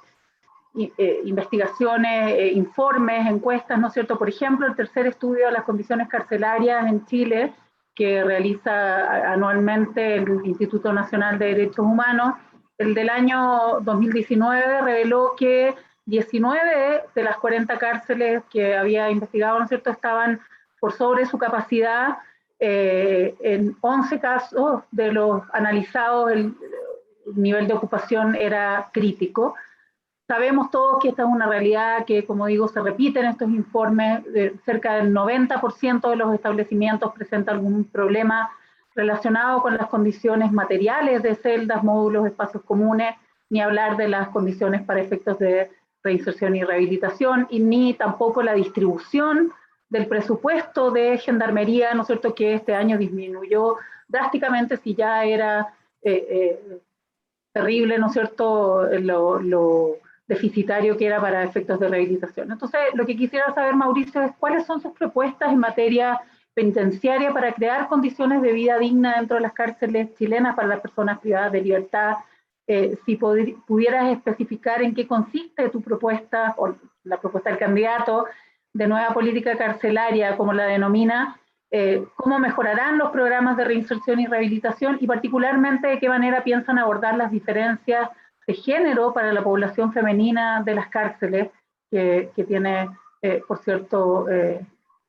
Speaker 10: investigaciones, informes, encuestas, ¿no es cierto? Por ejemplo, el tercer estudio de las condiciones carcelarias en Chile, que realiza anualmente el Instituto Nacional de Derechos Humanos. El del año 2019 reveló que 19 de las 40 cárceles que había investigado, ¿no es cierto?, estaban por sobre su capacidad. En 11 casos de los analizados el nivel de ocupación era crítico. Sabemos todos que esta es una realidad que, como digo, se repite en estos informes. Cerca del 90% de los establecimientos presenta algún problema relacionado con las condiciones materiales de celdas, módulos, espacios comunes, ni hablar de las condiciones para efectos de reinserción y rehabilitación, y ni tampoco la distribución del presupuesto de gendarmería, ¿no es cierto?, que este año disminuyó drásticamente, si ya era terrible, ¿no es cierto?, lo deficitario que era para efectos de rehabilitación. Entonces, lo que quisiera saber, Mauricio, es cuáles son sus propuestas en materia penitenciaria para crear condiciones de vida digna dentro de las cárceles chilenas para las personas privadas de libertad. Si pudieras especificar en qué consiste tu propuesta, o la propuesta del candidato, de nueva política carcelaria, como la denomina, cómo mejorarán los programas de reinserción y rehabilitación, y particularmente de qué manera piensan abordar las diferencias de género para la población femenina de las cárceles, que tiene, por cierto,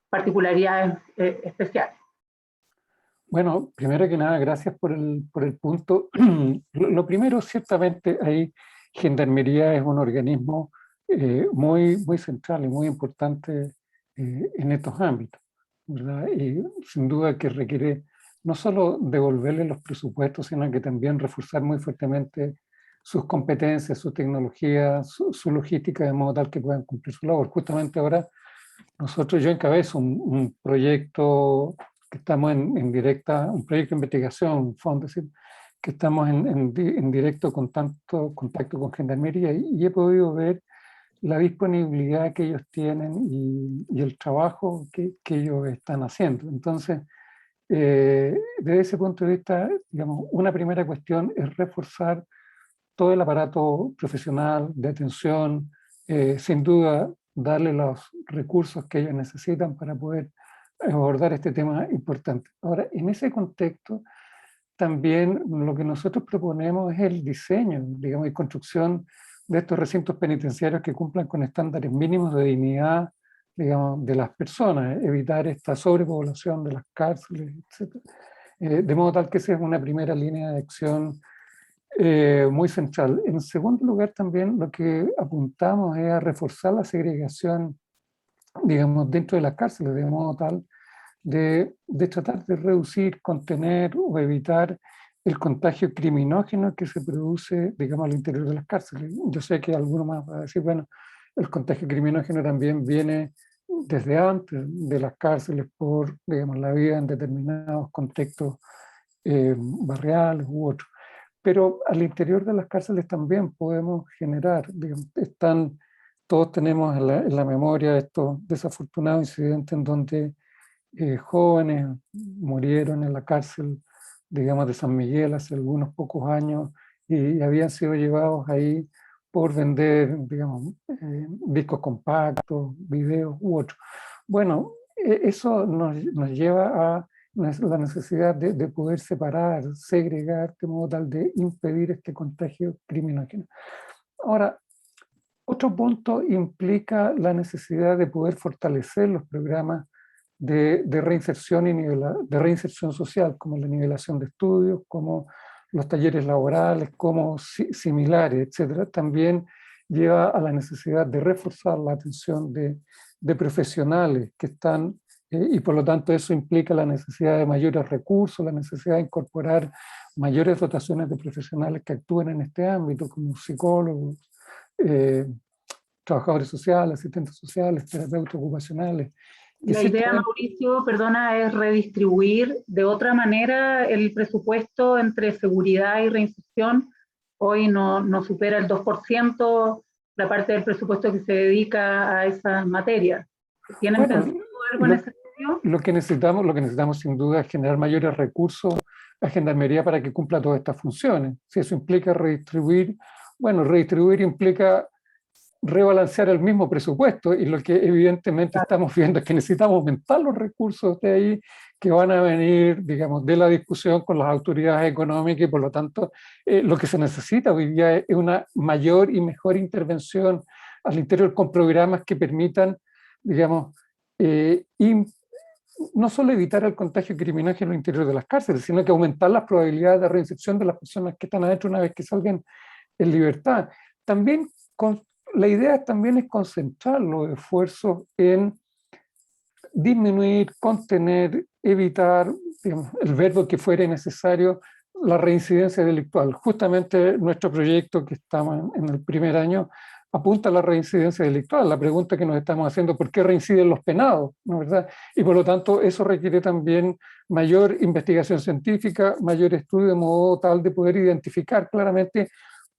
Speaker 10: particularidades especiales.
Speaker 8: Bueno, primero que nada, gracias por el punto. Lo primero, ciertamente, ahí Gendarmería es un organismo muy central y muy importante en estos ámbitos, ¿verdad? Y sin duda que requiere no solo devolverle los presupuestos, sino que también reforzar muy fuertemente sus competencias, su tecnología, su logística, de modo tal que puedan cumplir su labor. Justamente ahora yo encabezo un proyecto que estamos en directa, un proyecto de investigación, un fondo, es decir, que estamos en directo contacto con Gendarmería, y he podido ver la disponibilidad que ellos tienen y el trabajo que ellos están haciendo. Entonces, desde ese punto de vista, digamos, una primera cuestión es reforzar todo el aparato profesional de atención, sin duda darle los recursos que ellos necesitan para poder abordar este tema importante. Ahora, en ese contexto, también lo que nosotros proponemos es el diseño, digamos, y construcción de estos recintos penitenciarios que cumplan con estándares mínimos de dignidad, digamos, de las personas, evitar esta sobrepoblación de las cárceles, etc. De modo tal que esa es una primera línea de acción Muy central. En segundo lugar, también lo que apuntamos es a reforzar la segregación, digamos, dentro de las cárceles, de modo tal de tratar de reducir, contener o evitar el contagio criminógeno que se produce, digamos, al interior de las cárceles. Yo sé que alguno más va a decir, bueno, el contagio criminógeno también viene desde antes de las cárceles por, digamos, la vida en determinados contextos barriales u otros. Pero al interior de las cárceles también podemos generar, digamos, todos tenemos en la memoria estos desafortunados incidentes en donde jóvenes murieron en la cárcel, digamos, de San Miguel hace algunos pocos años y habían sido llevados ahí por vender, digamos, discos compactos, videos u otros. Bueno, eso nos lleva a la necesidad de poder separar, segregar, de modo tal de impedir este contagio criminógeno. Ahora, otro punto implica la necesidad de poder fortalecer los programas de reinserción de reinserción social, como la nivelación de estudios, como los talleres laborales, como similares, etcétera. También lleva a la necesidad de reforzar la atención de profesionales que están, y por lo tanto eso implica la necesidad de mayores recursos, la necesidad de incorporar mayores dotaciones de profesionales que actúen en este ámbito, como psicólogos, trabajadores sociales, asistentes sociales, terapeutas ocupacionales.
Speaker 10: La idea, Mauricio, perdona, es redistribuir de otra manera el presupuesto entre seguridad y reinserción. Hoy no supera el 2% la parte del presupuesto que se dedica a esas materias. ¿Tienen pensado algo en ese sentido?
Speaker 8: Lo que necesitamos sin duda es generar mayores recursos a Gendarmería para que cumpla todas estas funciones. Si eso implica redistribuir, bueno, redistribuir implica rebalancear el mismo presupuesto, y lo que evidentemente estamos viendo es que necesitamos aumentar los recursos de ahí que van a venir, digamos, de la discusión con las autoridades económicas, y por lo tanto lo que se necesita hoy día es una mayor y mejor intervención al interior con programas que permitan, digamos, no solo evitar el contagio criminógeno al interior de las cárceles, sino que aumentar las probabilidades de reinserción de las personas que están adentro una vez que salgan en libertad. También la idea también es concentrar los esfuerzos en disminuir, contener, evitar, digamos, el verbo que fuere necesario, la reincidencia delictual. Justamente nuestro proyecto, que estamos en el primer año, apunta a la reincidencia delictual. La pregunta que nos estamos haciendo, ¿por qué reinciden los penados? ¿No es verdad? Y por lo tanto eso requiere también mayor investigación científica, mayor estudio, de modo tal de poder identificar claramente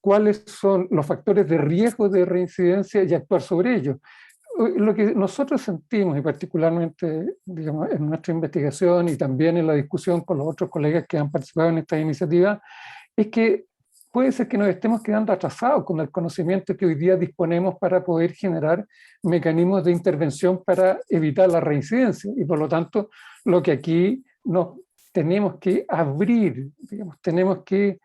Speaker 8: cuáles son los factores de riesgo de reincidencia y actuar sobre ellos. Lo que nosotros sentimos, y particularmente, digamos, en nuestra investigación y también en la discusión con los otros colegas que han participado en esta iniciativa, es que puede ser que nos estemos quedando atrasados con el conocimiento que hoy día disponemos para poder generar mecanismos de intervención para evitar la reincidencia. Y por lo tanto, lo que aquí nos tenemos que abrir, digamos, tenemos que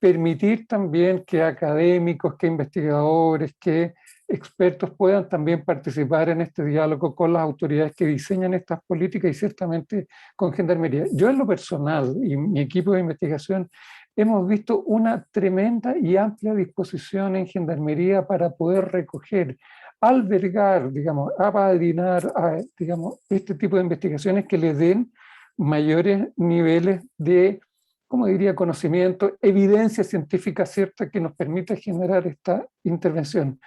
Speaker 8: permitir también que académicos, que investigadores, que expertos puedan también participar en este diálogo con las autoridades que diseñan estas políticas y ciertamente con Gendarmería. Yo en lo personal y mi equipo de investigación hemos visto una tremenda y amplia disposición en Gendarmería para poder recoger, albergar, digamos, apadrinar, digamos, este tipo de investigaciones que les den mayores niveles de, como diría, conocimiento, evidencia científica cierta que nos permita generar esta intervención.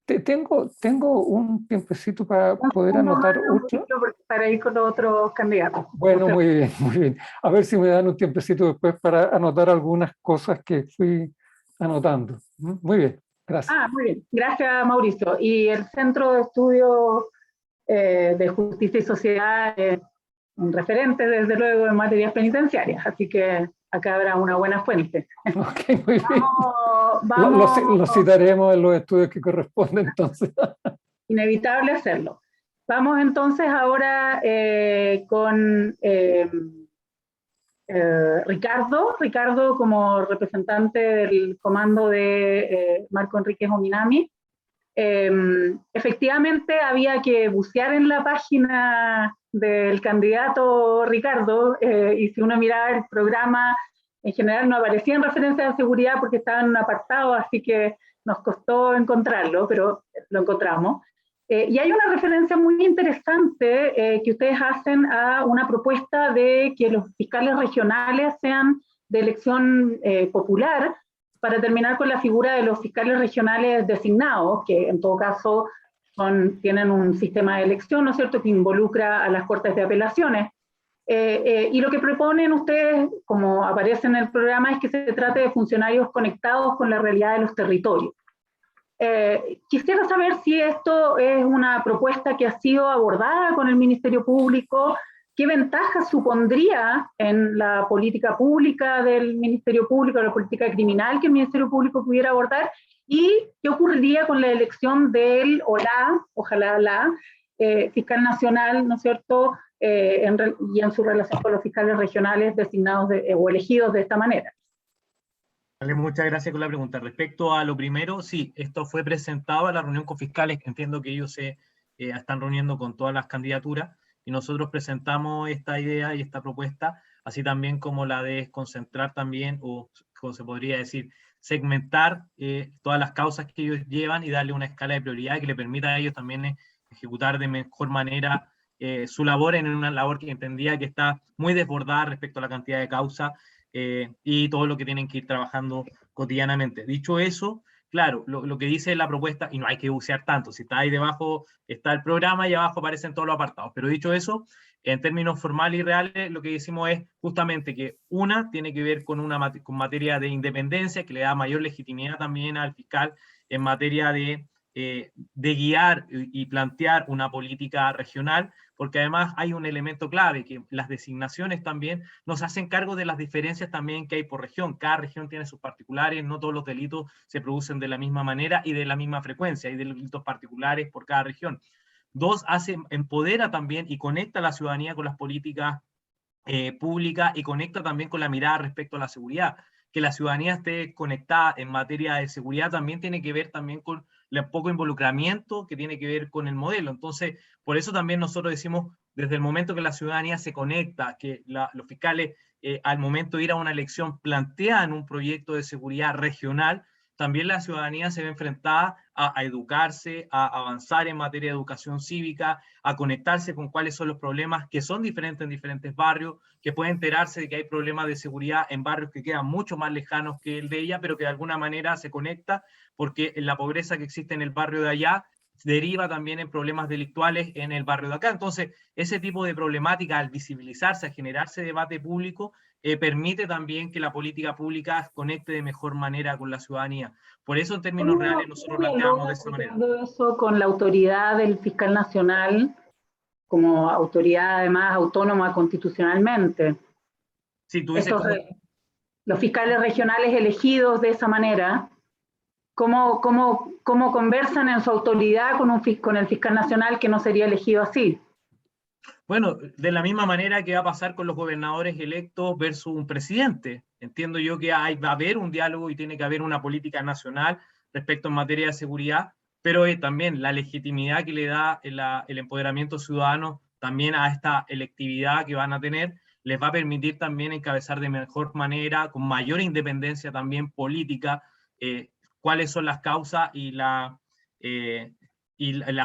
Speaker 8: Tengo un tiempecito para poder anotar otro.
Speaker 10: Para ir con los otros candidatos.
Speaker 8: Bueno, muy bien, muy bien. A ver si me dan un tiempecito después para anotar algunas cosas que fui anotando. Muy bien, gracias.
Speaker 10: Muy bien. Gracias, Mauricio. Y el Centro de Estudios de Justicia y Sociedad, un referente, desde luego, en materias penitenciarias, así que acá habrá una buena fuente.
Speaker 8: Ok, muy bien. Lo citaremos en los estudios que corresponden, entonces.
Speaker 10: Inevitable hacerlo. Vamos entonces ahora con Ricardo como representante del comando de Marco Enríquez Ominami. Efectivamente había que bucear en la página del candidato Ricardo, y si uno miraba el programa En general no aparecían referencias a seguridad porque estaban en un apartado, así que nos costó encontrarlo, pero lo encontramos. Y hay una referencia muy interesante que ustedes hacen a una propuesta de que los fiscales regionales sean de elección popular, para terminar con la figura de los fiscales regionales designados, que en todo caso tienen un sistema de elección, ¿no es cierto?, que involucra a las cortes de apelaciones. Y lo que proponen ustedes, como aparece en el programa, es que se trate de funcionarios conectados con la realidad de los territorios. Quisiera saber si esto es una propuesta que ha sido abordada con el Ministerio Público, qué ventajas supondría en la política pública del Ministerio Público, la política criminal que el Ministerio Público pudiera abordar, y qué ocurriría con la elección del ojalá la fiscal nacional, ¿no es cierto?, y en su relación con los fiscales regionales designados o elegidos de esta manera.
Speaker 5: Vale, muchas gracias por la pregunta. Respecto a lo primero, sí, esto fue presentado a la reunión con fiscales, entiendo que ellos se están reuniendo con todas las candidaturas, y nosotros presentamos esta idea y esta propuesta, así también como la de concentrar también, o como se podría decir, segmentar todas las causas que ellos llevan y darle una escala de prioridad que le permita a ellos también ejecutar de mejor manera su labor, en una labor que entendía que está muy desbordada respecto a la cantidad de causas y todo lo que tienen que ir trabajando cotidianamente. Dicho eso, claro, lo que dice la propuesta, y no hay que bucear tanto, si está ahí debajo está el programa y abajo aparecen todos los apartados, pero dicho eso, en términos formales y reales, lo que decimos es justamente que una tiene que ver con materia de independencia, que le da mayor legitimidad también al fiscal en materia de guiar y plantear una política regional, porque además hay un elemento clave, que las designaciones también nos hacen cargo de las diferencias también que hay por región. Cada región tiene sus particulares, no todos los delitos se producen de la misma manera y de la misma frecuencia, hay delitos particulares por cada región. Dos, empodera también y conecta a la ciudadanía con las políticas públicas y conecta también con la mirada respecto a la seguridad. Que la ciudadanía esté conectada en materia de seguridad también tiene que ver también con el poco involucramiento que tiene que ver con el modelo. Entonces, por eso también nosotros decimos, desde el momento que la ciudadanía se conecta, que los fiscales al momento de ir a una elección plantean un proyecto de seguridad regional, también la ciudadanía se ve enfrentada a educarse, a avanzar en materia de educación cívica, a conectarse con cuáles son los problemas que son diferentes en diferentes barrios, que puede enterarse de que hay problemas de seguridad en barrios que quedan mucho más lejanos que el de ella, pero que de alguna manera se conecta porque la pobreza que existe en el barrio de allá deriva también en problemas delictuales en el barrio de acá. Entonces, ese tipo de problemática, al visibilizarse, a generarse debate público, permite también que la política pública conecte de mejor manera con la ciudadanía. Por eso, en términos reales, nosotros planteamos de esa manera.
Speaker 10: Eso con la autoridad del fiscal nacional, como autoridad además autónoma constitucionalmente.
Speaker 5: Sí, tú dices
Speaker 10: los fiscales regionales elegidos de esa manera, ¿cómo conversan en su autoridad con el fiscal nacional que no sería elegido así?
Speaker 5: Bueno, de la misma manera que va a pasar con los gobernadores electos versus un presidente. Entiendo yo que va a haber un diálogo y tiene que haber una política nacional respecto en materia de seguridad, pero también la legitimidad que le da el empoderamiento ciudadano también a esta electividad que van a tener, les va a permitir también encabezar de mejor manera, con mayor independencia también política, cuáles son las causas y las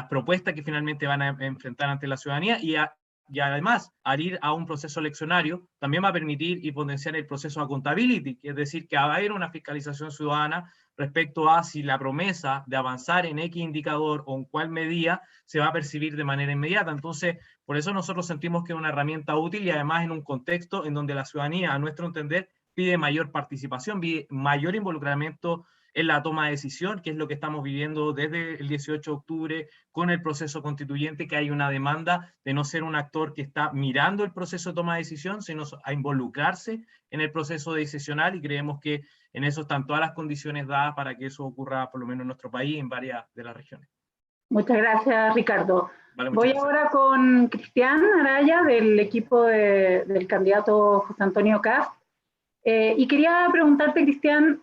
Speaker 5: propuestas que finalmente van a enfrentar ante la ciudadanía, y además, al ir a un proceso eleccionario, también va a permitir y potenciar el proceso de accountability, es decir, que va a haber una fiscalización ciudadana respecto a si la promesa de avanzar en X indicador o en cuál medida se va a percibir de manera inmediata. Entonces, por eso nosotros sentimos que es una herramienta útil y además en un contexto en donde la ciudadanía, a nuestro entender, pide mayor participación, pide mayor involucramiento en la toma de decisión, que es lo que estamos viviendo desde el 18 de octubre con el proceso constituyente, que hay una demanda de no ser un actor que está mirando el proceso de toma de decisión, sino a involucrarse en el proceso decisional, y creemos que en eso están todas las condiciones dadas para que eso ocurra por lo menos en nuestro país, en varias de las regiones.
Speaker 10: Muchas gracias, Ricardo.
Speaker 5: Vale,
Speaker 10: voy
Speaker 5: gracias.
Speaker 10: Ahora con Cristian Araya, del equipo del candidato José Antonio Kast. Y quería preguntarte, Cristian,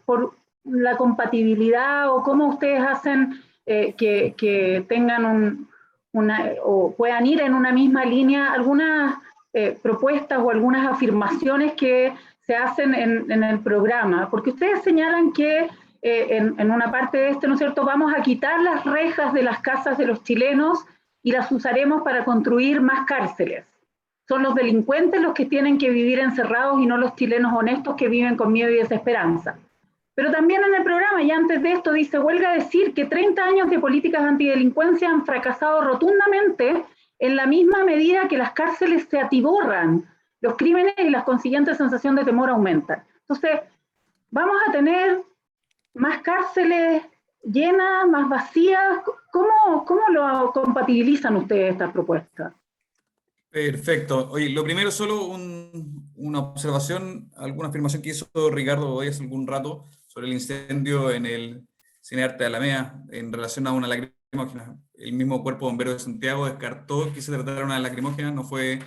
Speaker 10: por la compatibilidad o cómo ustedes hacen que tengan o puedan ir en una misma línea algunas propuestas o algunas afirmaciones que se hacen en el programa, porque ustedes señalan que en una parte de ¿no es cierto?, vamos a quitar las rejas de las casas de los chilenos y las usaremos para construir más cárceles. Son los delincuentes los que tienen que vivir encerrados y no los chilenos honestos que viven con miedo y desesperanza. Pero también en el programa, y antes de esto, dice, huelga decir que 30 años de políticas antidelincuencia han fracasado rotundamente en la misma medida que las cárceles se atiborran, los crímenes y la consiguiente sensación de temor aumentan. Entonces, vamos a tener más cárceles llenas, más vacías. ¿Cómo lo compatibilizan ustedes estas propuestas?
Speaker 6: Perfecto. Oye, lo primero, solo una observación, alguna afirmación que hizo Ricardo hoy hace algún rato sobre el incendio en el Cine Arte de Alameda en relación a una lacrimógena. El mismo Cuerpo de Bomberos de Santiago descartó que se tratara de una lacrimógena, no fue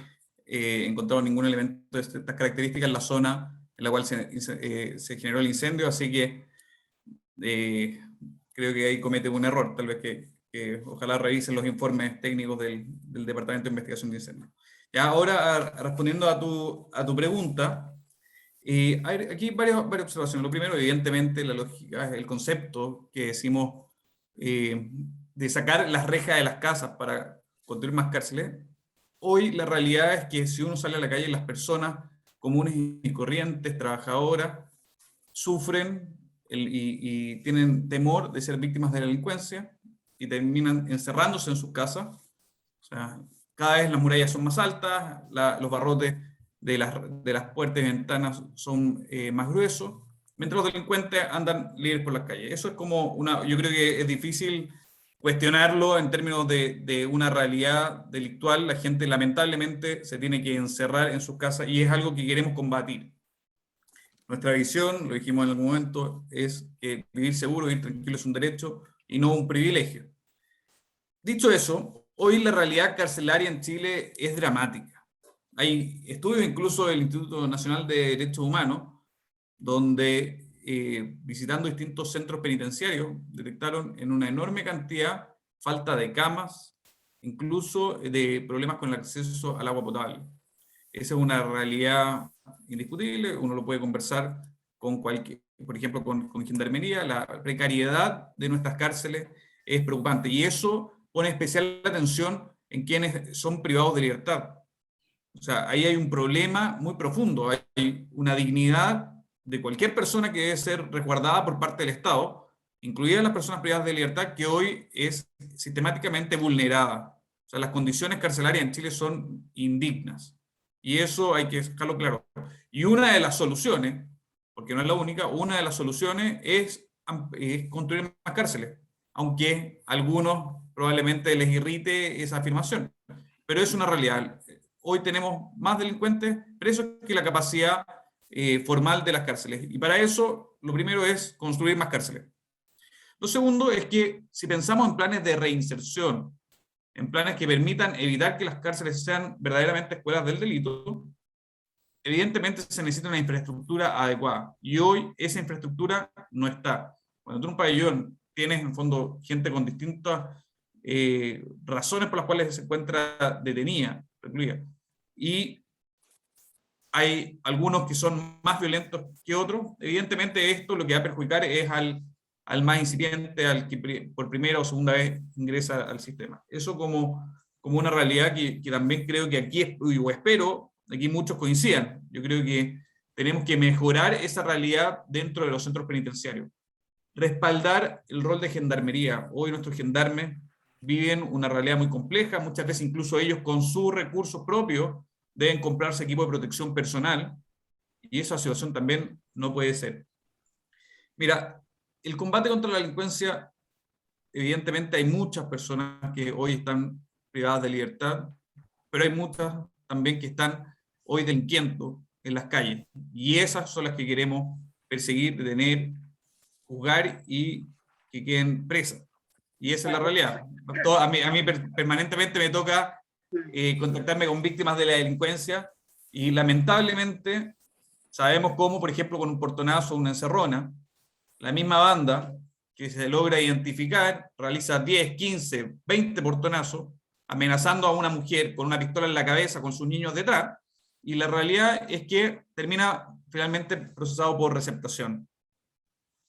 Speaker 6: encontrado ningún elemento de estas características en la zona en la cual se generó el incendio, así que creo que ahí comete un error, tal vez que ojalá revisen los informes técnicos del Departamento de Investigación de Incendios. Ya, ahora, respondiendo a tu pregunta, hay aquí varias observaciones. Lo primero, evidentemente, la lógica, el concepto que decimos de sacar las rejas de las casas para construir más cárceles. Hoy la realidad es que si uno sale a la calle, las personas comunes y corrientes, trabajadoras, sufren y tienen temor de ser víctimas de la delincuencia y terminan encerrándose en sus casas. O sea, cada vez las murallas son más altas, los barrotes de las puertas y ventanas son más gruesos, mientras los delincuentes andan libres por las calles. Eso es como yo creo que es difícil cuestionarlo en términos de una realidad delictual. La gente lamentablemente se tiene que encerrar en sus casas y es algo que queremos combatir. Nuestra visión, lo dijimos en algún momento, es que vivir seguro, vivir tranquilo es un derecho y no un privilegio. Dicho eso, hoy la realidad carcelaria en Chile es dramática. Hay estudios incluso del Instituto Nacional de Derechos Humanos, donde visitando distintos centros penitenciarios, detectaron en una enorme cantidad falta de camas, incluso de problemas con el acceso al agua potable. Esa es una realidad indiscutible, uno lo puede conversar con por ejemplo, con Gendarmería. La precariedad de nuestras cárceles es preocupante, y eso pone especial atención en quienes son privados de libertad. O sea, ahí hay un problema muy profundo, hay una dignidad de cualquier persona que debe ser resguardada por parte del Estado, incluidas las personas privadas de libertad, que hoy es sistemáticamente vulnerada. O sea, las condiciones carcelarias en Chile son indignas. Y eso hay que dejarlo claro. Y una de las soluciones, porque no es la única, una de las soluciones es construir más cárceles, aunque a algunos probablemente les irrite esa afirmación. Pero es una realidad. Hoy tenemos más delincuentes presos que la capacidad formal de las cárceles. Y para eso, lo primero es construir más cárceles. Lo segundo es que si pensamos en planes de reinserción, en planes que permitan evitar que las cárceles sean verdaderamente escuelas del delito, evidentemente se necesita una infraestructura adecuada. Y hoy esa infraestructura no está. Cuando tú en un pabellón tienes en fondo gente con distintas razones por las cuales se encuentra detenida, recluida, y hay algunos que son más violentos que otros, evidentemente esto lo que va a perjudicar es al más incipiente, al que por primera o segunda vez ingresa al sistema. Eso como una realidad que también creo que aquí, o espero, aquí muchos coincidan. Yo creo que tenemos que mejorar esa realidad dentro de los centros penitenciarios. Respaldar el rol de gendarmería. Hoy nuestros gendarmes viven una realidad muy compleja, muchas veces incluso ellos con sus recursos propios deben comprarse equipo de protección personal, y esa situación también no puede ser. Mira, el combate contra la delincuencia, evidentemente hay muchas personas que hoy están privadas de libertad, pero hay muchas también que están hoy delinquiendo en las calles, y esas son las que queremos perseguir, detener, juzgar y que queden presas. Y esa es la realidad. A mí permanentemente me toca contactarme con víctimas de la delincuencia, y lamentablemente sabemos cómo, por ejemplo, con un portonazo o una encerrona, la misma banda que se logra identificar realiza 10, 15, 20 portonazos, amenazando a una mujer con una pistola en la cabeza con sus niños detrás, y la realidad es que termina finalmente procesado por receptación.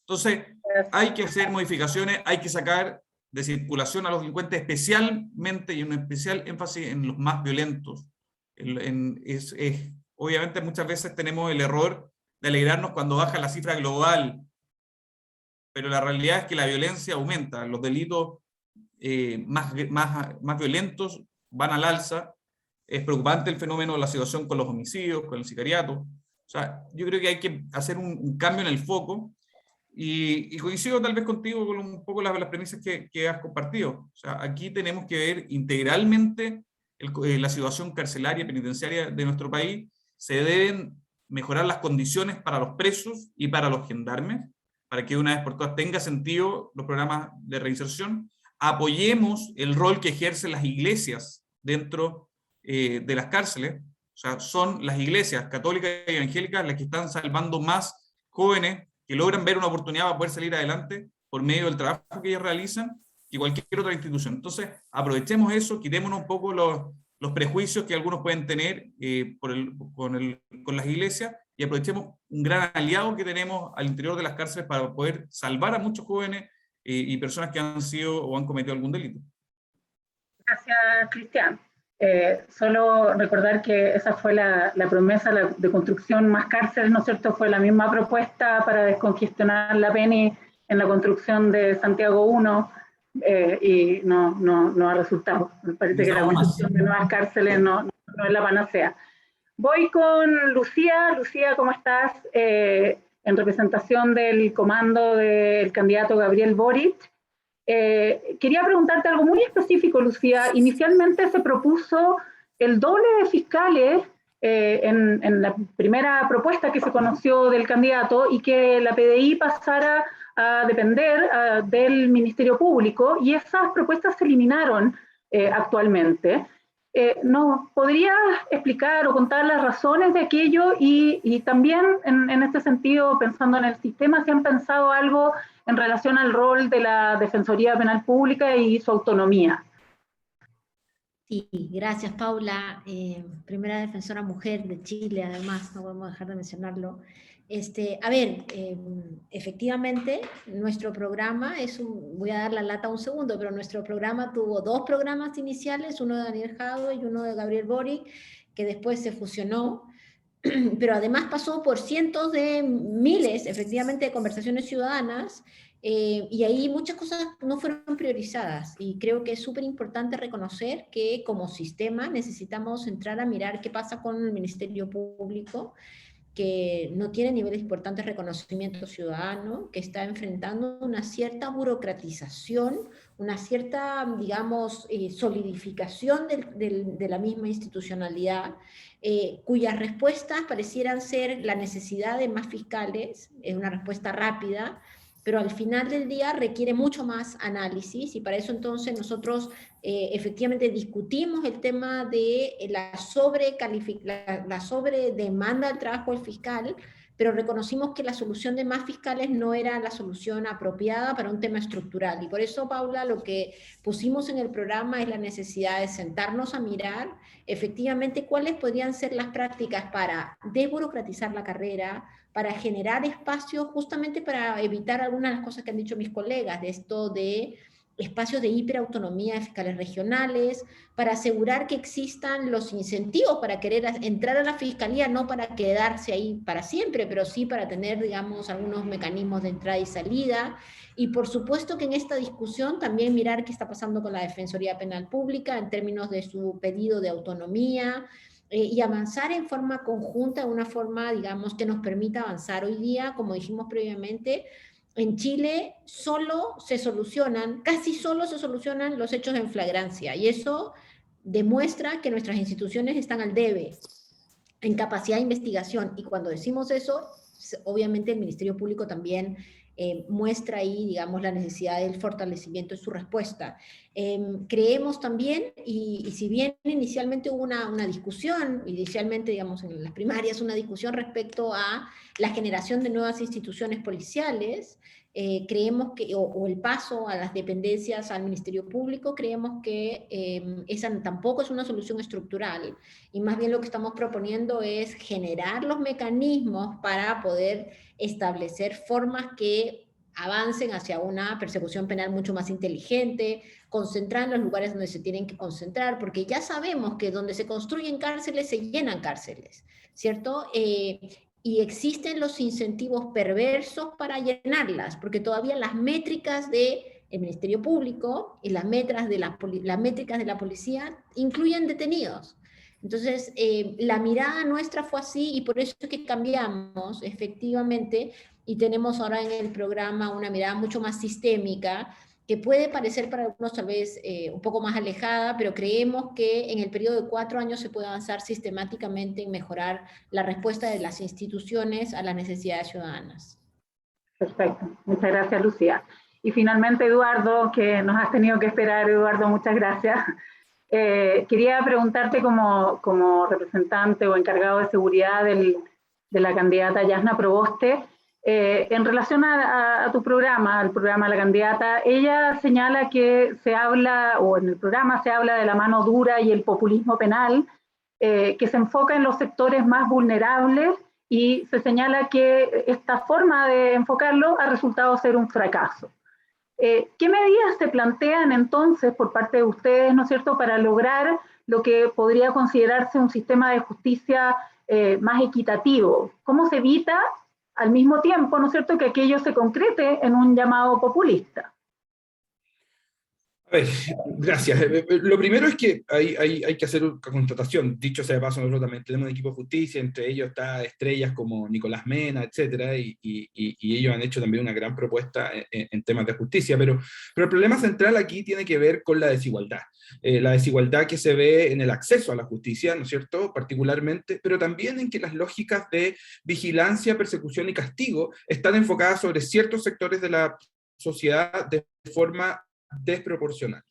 Speaker 6: Entonces, hay que hacer modificaciones, hay que sacar de circulación a los delincuentes, especialmente, y un especial énfasis en los más violentos. Obviamente muchas veces tenemos el error de alegrarnos cuando baja la cifra global, pero la realidad es que la violencia aumenta, los delitos más violentos van al alza. Es preocupante el fenómeno de la situación con los homicidios, con el sicariato. O sea, yo creo que hay que hacer un cambio en el foco, y coincido tal vez contigo con un poco las premisas que has compartido. O sea, aquí tenemos que ver integralmente la situación carcelaria, penitenciaria de nuestro país. Se deben mejorar las condiciones para los presos y para los gendarmes, para que una vez por todas tenga sentido los programas de reinserción. Apoyemos el rol que ejercen las iglesias dentro de las cárceles. O sea, son las iglesias católicas y evangélicas las que están salvando más jóvenes que logran ver una oportunidad para poder salir adelante por medio del trabajo que ellos realizan, que cualquier otra institución. Entonces, aprovechemos eso, quitémonos un poco los prejuicios que algunos pueden tener con las iglesias, y aprovechemos un gran aliado que tenemos al interior de las cárceles para poder salvar a muchos jóvenes y personas que han sido o han cometido algún delito.
Speaker 10: Gracias, Cristian. Solo recordar que esa fue la promesa de construcción más cárceles, ¿no es cierto? Fue la misma propuesta para descongestionar la PENI en la construcción de Santiago 1, y no ha resultado. Me parece que la construcción de nuevas cárceles no es la panacea. Voy con Lucía. Lucía, ¿cómo estás? En representación del comando del candidato Gabriel Boric. Quería preguntarte algo muy específico, Lucía. Inicialmente se propuso el doble de fiscales en la primera propuesta que se conoció del candidato, y que la PDI pasara a depender del Ministerio Público, y esas propuestas se eliminaron actualmente. ¿Nos podrías explicar o contar las razones de aquello? Y también en este sentido, pensando en el sistema, ¿se han pensado algo en relación al rol de la Defensoría Penal Pública y su autonomía?
Speaker 4: Sí, gracias, Paula. Primera defensora mujer de Chile, además, no podemos dejar de mencionarlo. Efectivamente, nuestro programa voy a dar la lata un segundo, pero nuestro programa tuvo 2 programas iniciales, uno de Daniel Jadwe y uno de Gabriel Boric, que después se fusionó, pero además pasó por cientos de miles, efectivamente, de conversaciones ciudadanas, y ahí muchas cosas no fueron priorizadas, y creo que es súper importante reconocer que como sistema necesitamos entrar a mirar qué pasa con el Ministerio Público, que no tiene niveles importantes de reconocimiento ciudadano, que está enfrentando una cierta burocratización, una cierta, digamos, solidificación de la misma institucionalidad, cuyas respuestas parecieran ser la necesidad de más fiscales, es una respuesta rápida, pero al final del día requiere mucho más análisis, y para eso entonces nosotros efectivamente discutimos el tema de la sobredemanda del trabajo del fiscal, pero reconocimos que la solución de más fiscales no era la solución apropiada para un tema estructural. Y por eso, Paula, lo que pusimos en el programa es la necesidad de sentarnos a mirar efectivamente cuáles podrían ser las prácticas para desburocratizar la carrera, para generar espacios justamente para evitar algunas de las cosas que han dicho mis colegas, de esto de espacios de hiperautonomía de fiscales regionales, para asegurar que existan los incentivos para querer entrar a la fiscalía, no para quedarse ahí para siempre, pero sí para tener, digamos, algunos mecanismos de entrada y salida. Y por supuesto que en esta discusión también mirar qué está pasando con la Defensoría Penal Pública en términos de su pedido de autonomía, y avanzar en forma conjunta, de una forma, digamos, que nos permita avanzar. Hoy día, como dijimos previamente, en Chile casi solo se solucionan los hechos en flagrancia, y eso demuestra que nuestras instituciones están al debe en capacidad de investigación, y cuando decimos eso, obviamente el Ministerio Público también muestra ahí, digamos, la necesidad del fortalecimiento de su respuesta. Creemos también, y si bien inicialmente hubo una discusión, inicialmente, digamos, en las primarias, una discusión respecto a la generación de nuevas instituciones policiales, creemos que, o el paso a las dependencias al Ministerio Público, creemos que esa tampoco es una solución estructural, y más bien lo que estamos proponiendo es generar los mecanismos para poder establecer formas que avancen hacia una persecución penal mucho más inteligente, concentrar en los lugares donde se tienen que concentrar, porque ya sabemos que donde se construyen cárceles se llenan cárceles, ¿cierto? Y existen los incentivos perversos para llenarlas, porque todavía las métricas del Ministerio Público y las métricas de la policía incluyen detenidos. Entonces, la mirada nuestra fue así, y por eso es que cambiamos efectivamente, y tenemos ahora en el programa una mirada mucho más sistémica, que puede parecer para algunos tal vez un poco más alejada, pero creemos que en el periodo de 4 años se puede avanzar sistemáticamente en mejorar la respuesta de las instituciones a las necesidades ciudadanas.
Speaker 10: Perfecto, muchas gracias, Lucía. Y finalmente, Eduardo, que nos has tenido que esperar. Eduardo, muchas gracias. Quería preguntarte como representante o encargado de seguridad de la candidata Jasna Proboste, en relación a tu programa, al programa de la candidata. Ella señala que se habla, o en el programa se habla de la mano dura y el populismo penal, que se enfoca en los sectores más vulnerables, y se señala que esta forma de enfocarlo ha resultado ser un fracaso. ¿Qué medidas se plantean entonces por parte de ustedes, ¿no es cierto?, para lograr lo que podría considerarse un sistema de justicia más equitativo? ¿Cómo se evita al mismo tiempo, ¿no es cierto?, que aquello se concrete en un llamado populista?
Speaker 7: A ver, gracias. Lo primero es que hay que hacer una constatación. Dicho sea de paso, nosotros también tenemos un equipo de justicia, entre ellos está estrellas como Nicolás Mena, etcétera, y ellos han hecho también una gran propuesta en temas de justicia, pero el problema central aquí tiene que ver con la desigualdad. La desigualdad que se ve en el acceso a la justicia, ¿no es cierto?, particularmente, pero también en que las lógicas de vigilancia, persecución y castigo están enfocadas sobre ciertos sectores de la sociedad de forma desproporcional.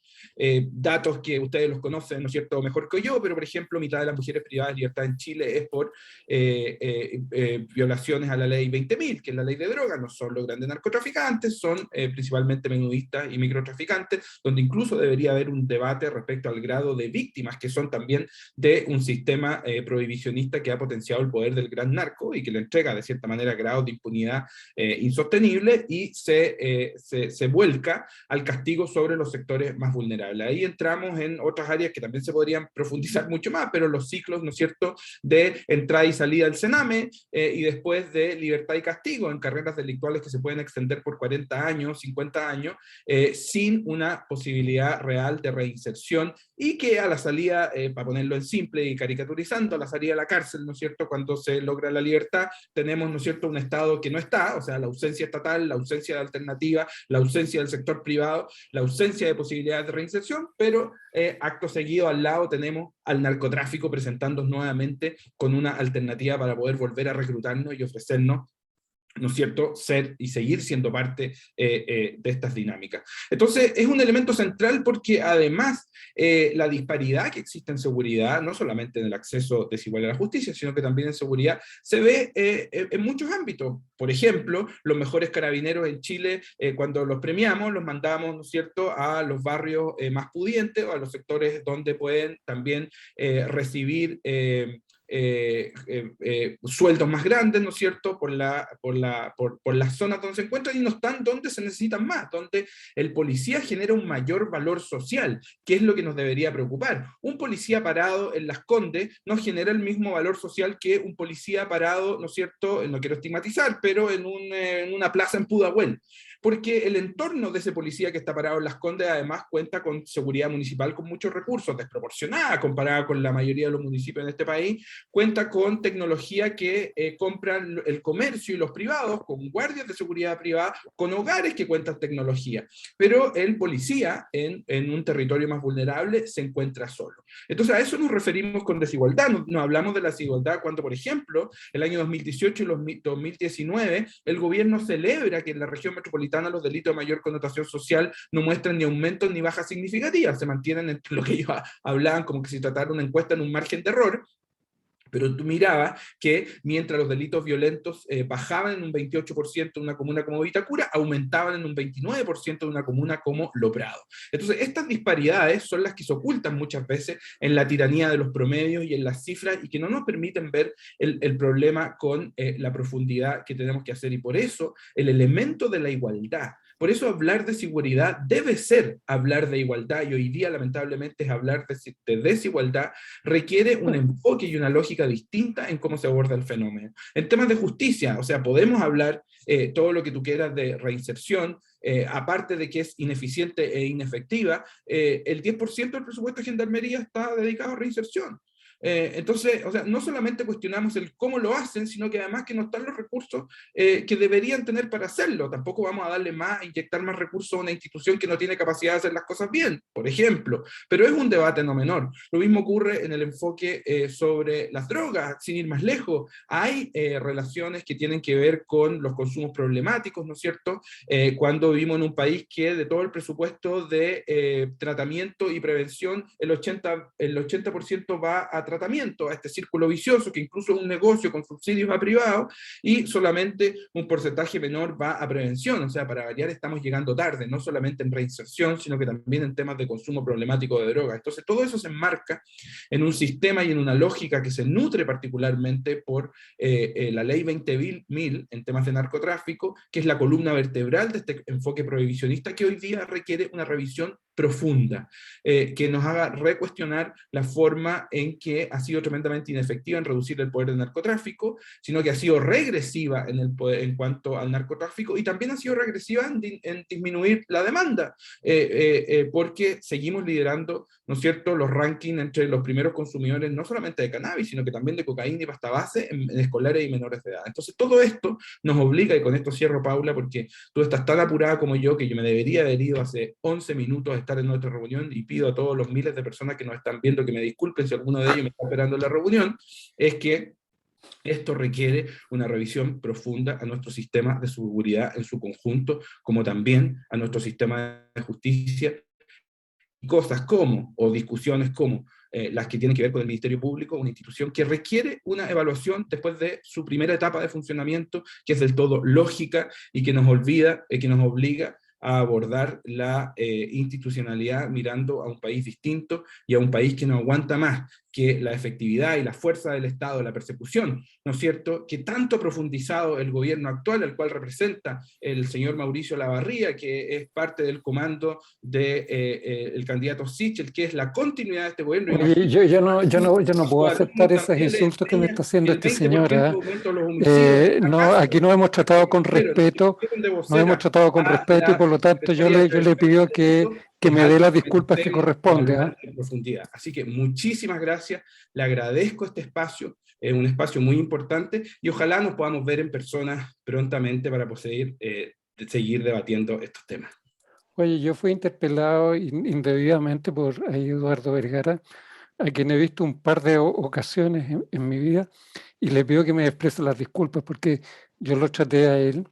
Speaker 7: Datos que ustedes los conocen, ¿no es cierto?, mejor que yo, pero por ejemplo, mitad de las mujeres privadas de libertad en Chile es por violaciones a la ley 20.000, que es la ley de drogas. No son los grandes narcotraficantes, son principalmente menudistas y microtraficantes, donde incluso debería haber un debate respecto al grado de víctimas, que son también de un sistema prohibicionista que ha potenciado el poder del gran narco y que le entrega de cierta manera grados de impunidad insostenible, y se vuelca al castigo sobre los sectores más vulnerables. Ahí entramos en otras áreas que también se podrían profundizar mucho más, pero los ciclos, ¿no es cierto?, de entrada y salida del Sename, y después de libertad y castigo en carreras delictuales que se pueden extender por 40 años, 50 años, sin una posibilidad real de reinserción, y que a la salida, para ponerlo en simple y caricaturizando, a la salida de la cárcel, ¿no es cierto?, cuando se logra la libertad, tenemos, ¿no es cierto?, un Estado que no está, o sea, la ausencia estatal, la ausencia de alternativa, la ausencia del sector privado, la ausencia de posibilidades de reinserción, pero acto seguido al lado tenemos al narcotráfico presentándonos nuevamente con una alternativa para poder volver a reclutarnos y ofrecernos, ¿no es cierto?, ser y seguir siendo parte de estas dinámicas. Entonces, es un elemento central porque además la disparidad que existe en seguridad, no solamente en el acceso desigual a la justicia, sino que también en seguridad, se ve en muchos ámbitos. Por ejemplo, los mejores carabineros en Chile, cuando los premiamos, los mandamos, ¿no es cierto?, a los barrios más pudientes, o a los sectores donde pueden también recibir sueldos más grandes, ¿no es cierto?, por las zonas donde se encuentran, y no están donde se necesitan más, donde el policía genera un mayor valor social, que es lo que nos debería preocupar. Un policía parado en Las Condes no genera el mismo valor social que un policía parado, ¿no es cierto?, no quiero estigmatizar, pero en una plaza en Pudahuel, porque el entorno de ese policía que está parado en Las Condes además cuenta con seguridad municipal con muchos recursos, desproporcionada comparada con la mayoría de los municipios en este país, cuenta con tecnología que compran el comercio y los privados, con guardias de seguridad privada, con hogares que cuentan tecnología, pero el policía en un territorio más vulnerable se encuentra solo. Entonces a eso nos referimos con desigualdad. No hablamos de la desigualdad cuando, por ejemplo, el año 2018 y 2019 el gobierno celebra que en la región metropolitana los delitos de mayor connotación social no muestran ni aumentos ni bajas significativas, se mantienen entre lo que ellos hablaban como que se tratara una encuesta en un margen de error, Pero tú mirabas que mientras los delitos violentos bajaban en un 28% en una comuna como Vitacura, aumentaban en un 29% en una comuna como Loprado. Entonces, estas disparidades son las que se ocultan muchas veces en la tiranía de los promedios y en las cifras, y que no nos permiten ver el problema con la profundidad que tenemos que hacer. Y por eso, el elemento de la igualdad, por eso hablar de seguridad debe ser hablar de igualdad, y hoy día lamentablemente es hablar de desigualdad, requiere un enfoque y una lógica distinta en cómo se aborda el fenómeno. En temas de justicia, o sea, podemos hablar todo lo que tú quieras de reinserción, aparte de que es ineficiente e inefectiva, el 10% del presupuesto de Gendarmería está dedicado a reinserción. Entonces, o sea, no solamente cuestionamos el cómo lo hacen, sino que además que no están los recursos que deberían tener para hacerlo. Tampoco vamos a darle más, inyectar más recursos a una institución que no tiene capacidad de hacer las cosas bien, por ejemplo. Pero es un debate no menor. Lo mismo ocurre en el enfoque sobre las drogas, sin ir más lejos. Hay relaciones que tienen que ver con los consumos problemáticos, ¿no es cierto? Cuando vivimos en un país que de todo el presupuesto de tratamiento y prevención, el 80% va a tratamiento, a este círculo vicioso que incluso es un negocio con subsidios a privados, y solamente un porcentaje menor va a prevención. O sea, para variar estamos llegando tarde, no solamente en reinserción, sino que también en temas de consumo problemático de drogas. Entonces todo eso se enmarca en un sistema y en una lógica que se nutre particularmente por la ley 20.000 en temas de narcotráfico, que es la columna vertebral de este enfoque prohibicionista, que hoy día requiere una revisión profunda, que nos haga recuestionar la forma en que ha sido tremendamente inefectiva en reducir el poder del narcotráfico, sino que ha sido regresiva en cuanto al narcotráfico, y también ha sido regresiva en disminuir la demanda, porque seguimos liderando, ¿no es cierto?, los rankings entre los primeros consumidores, no solamente de cannabis, sino que también de cocaína y pasta base en escolares y menores de edad. Entonces todo esto nos obliga, y con esto cierro, Paula, porque tú estás tan apurada como yo, que yo me debería haber ido hace 11 minutos a estar en nuestra reunión, y pido a todos los miles de personas que nos están viendo que me disculpen si alguno de ellos me está esperando en la reunión, es que esto requiere una revisión profunda a nuestro sistema de seguridad en su conjunto, como también a nuestro sistema de justicia, cosas como, o discusiones como, las que tienen que ver con el Ministerio Público, una institución que requiere una evaluación después de su primera etapa de funcionamiento, que es del todo lógica y que nos obliga a abordar la institucionalidad mirando a un país distinto y a un país que no aguanta más que la efectividad y la fuerza del Estado, la persecución, ¿no es cierto?, que tanto ha profundizado el gobierno actual, al cual representa el señor Mauricio Lavarría, que es parte del comando del candidato Sichel, que es la continuidad de este gobierno.
Speaker 8: Oye, yo no puedo aceptar esos insultos que me está haciendo esta señora. No, aquí nos hemos tratado con respeto, y por lo tanto yo le pido que me dé las disculpas que corresponde.
Speaker 7: En profundidad. Así que muchísimas gracias, le agradezco este espacio, es un espacio muy importante, y ojalá nos podamos ver en persona prontamente para poder seguir debatiendo estos temas.
Speaker 8: Oye, yo fui interpelado indebidamente por Eduardo Vergara, a quien he visto un par de ocasiones en mi vida, y le pido que me exprese las disculpas, porque yo lo traté a él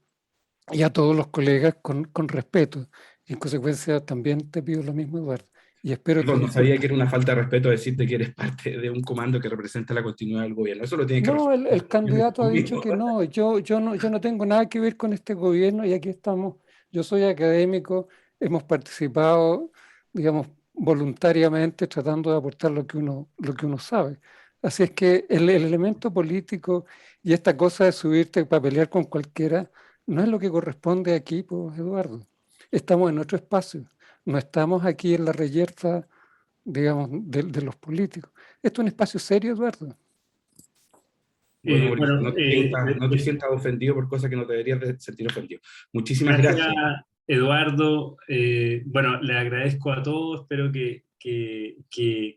Speaker 8: y a todos los colegas con respeto. En consecuencia, también te pido lo mismo, Eduardo. Y espero
Speaker 7: no sabía que era una falta de respeto decirte que eres parte de un comando que representa la continuidad del gobierno. Eso lo tiene que
Speaker 8: No, el candidato ha dicho que no. Yo no tengo nada que ver con este gobierno, y aquí estamos. Yo soy académico, hemos participado, digamos, voluntariamente tratando de aportar lo que uno sabe. Así es que el elemento político y esta cosa de subirte para pelear con cualquiera no es lo que corresponde aquí, pues, Eduardo. Estamos en otro espacio, no estamos aquí en la reyerta, digamos, de los políticos. Esto es un espacio serio, Eduardo.
Speaker 7: Bueno, no te sientas ofendido por cosas que no te deberías de sentir ofendido. Muchísimas gracias.
Speaker 2: Eduardo. Bueno, le agradezco a todos, espero que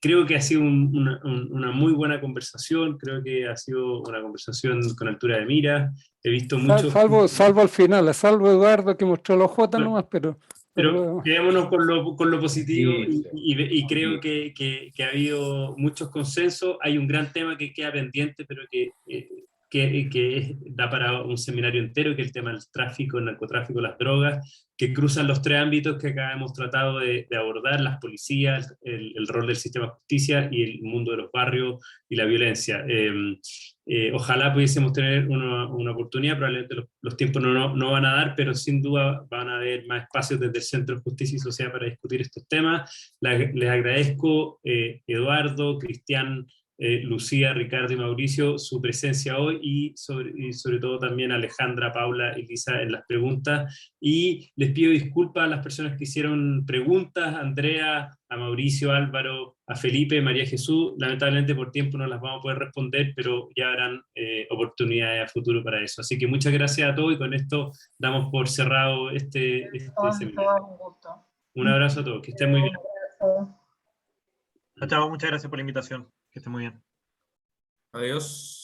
Speaker 2: creo que ha sido una muy buena conversación, creo que ha sido una conversación con altura de mira, he visto mucho...
Speaker 8: Salvo al final, salvo Eduardo que mostró los J nomás, pero
Speaker 2: quedémonos con lo positivo, y creo que ha habido muchos consensos. Hay un gran tema que queda pendiente, pero que da para un seminario entero, que es el tema del tráfico, el narcotráfico, las drogas, que cruzan los tres ámbitos que acá hemos tratado de abordar: las policías, el rol del sistema de justicia y el mundo de los barrios y la violencia. Ojalá pudiésemos tener una oportunidad, probablemente los tiempos no van a dar, pero sin duda van a haber más espacios desde el Centro de Justicia y Sociedad para discutir estos temas. Les agradezco, Eduardo, Cristian, Lucía, Ricardo y Mauricio, su presencia hoy, y sobre todo también a Alejandra, Paula y Lisa en las preguntas. Y les pido disculpas a las personas que hicieron preguntas: a Andrea, a Mauricio, Álvaro, a Felipe, María Jesús. Lamentablemente por tiempo no las vamos a poder responder, pero ya habrán oportunidades a futuro para eso. Así que muchas gracias a todos, y con esto damos por cerrado este seminario.
Speaker 10: Un gusto.
Speaker 2: Un abrazo a todos, que estén muy bien.
Speaker 5: Chao, muchas gracias por la invitación. Que estén muy bien.
Speaker 6: Adiós.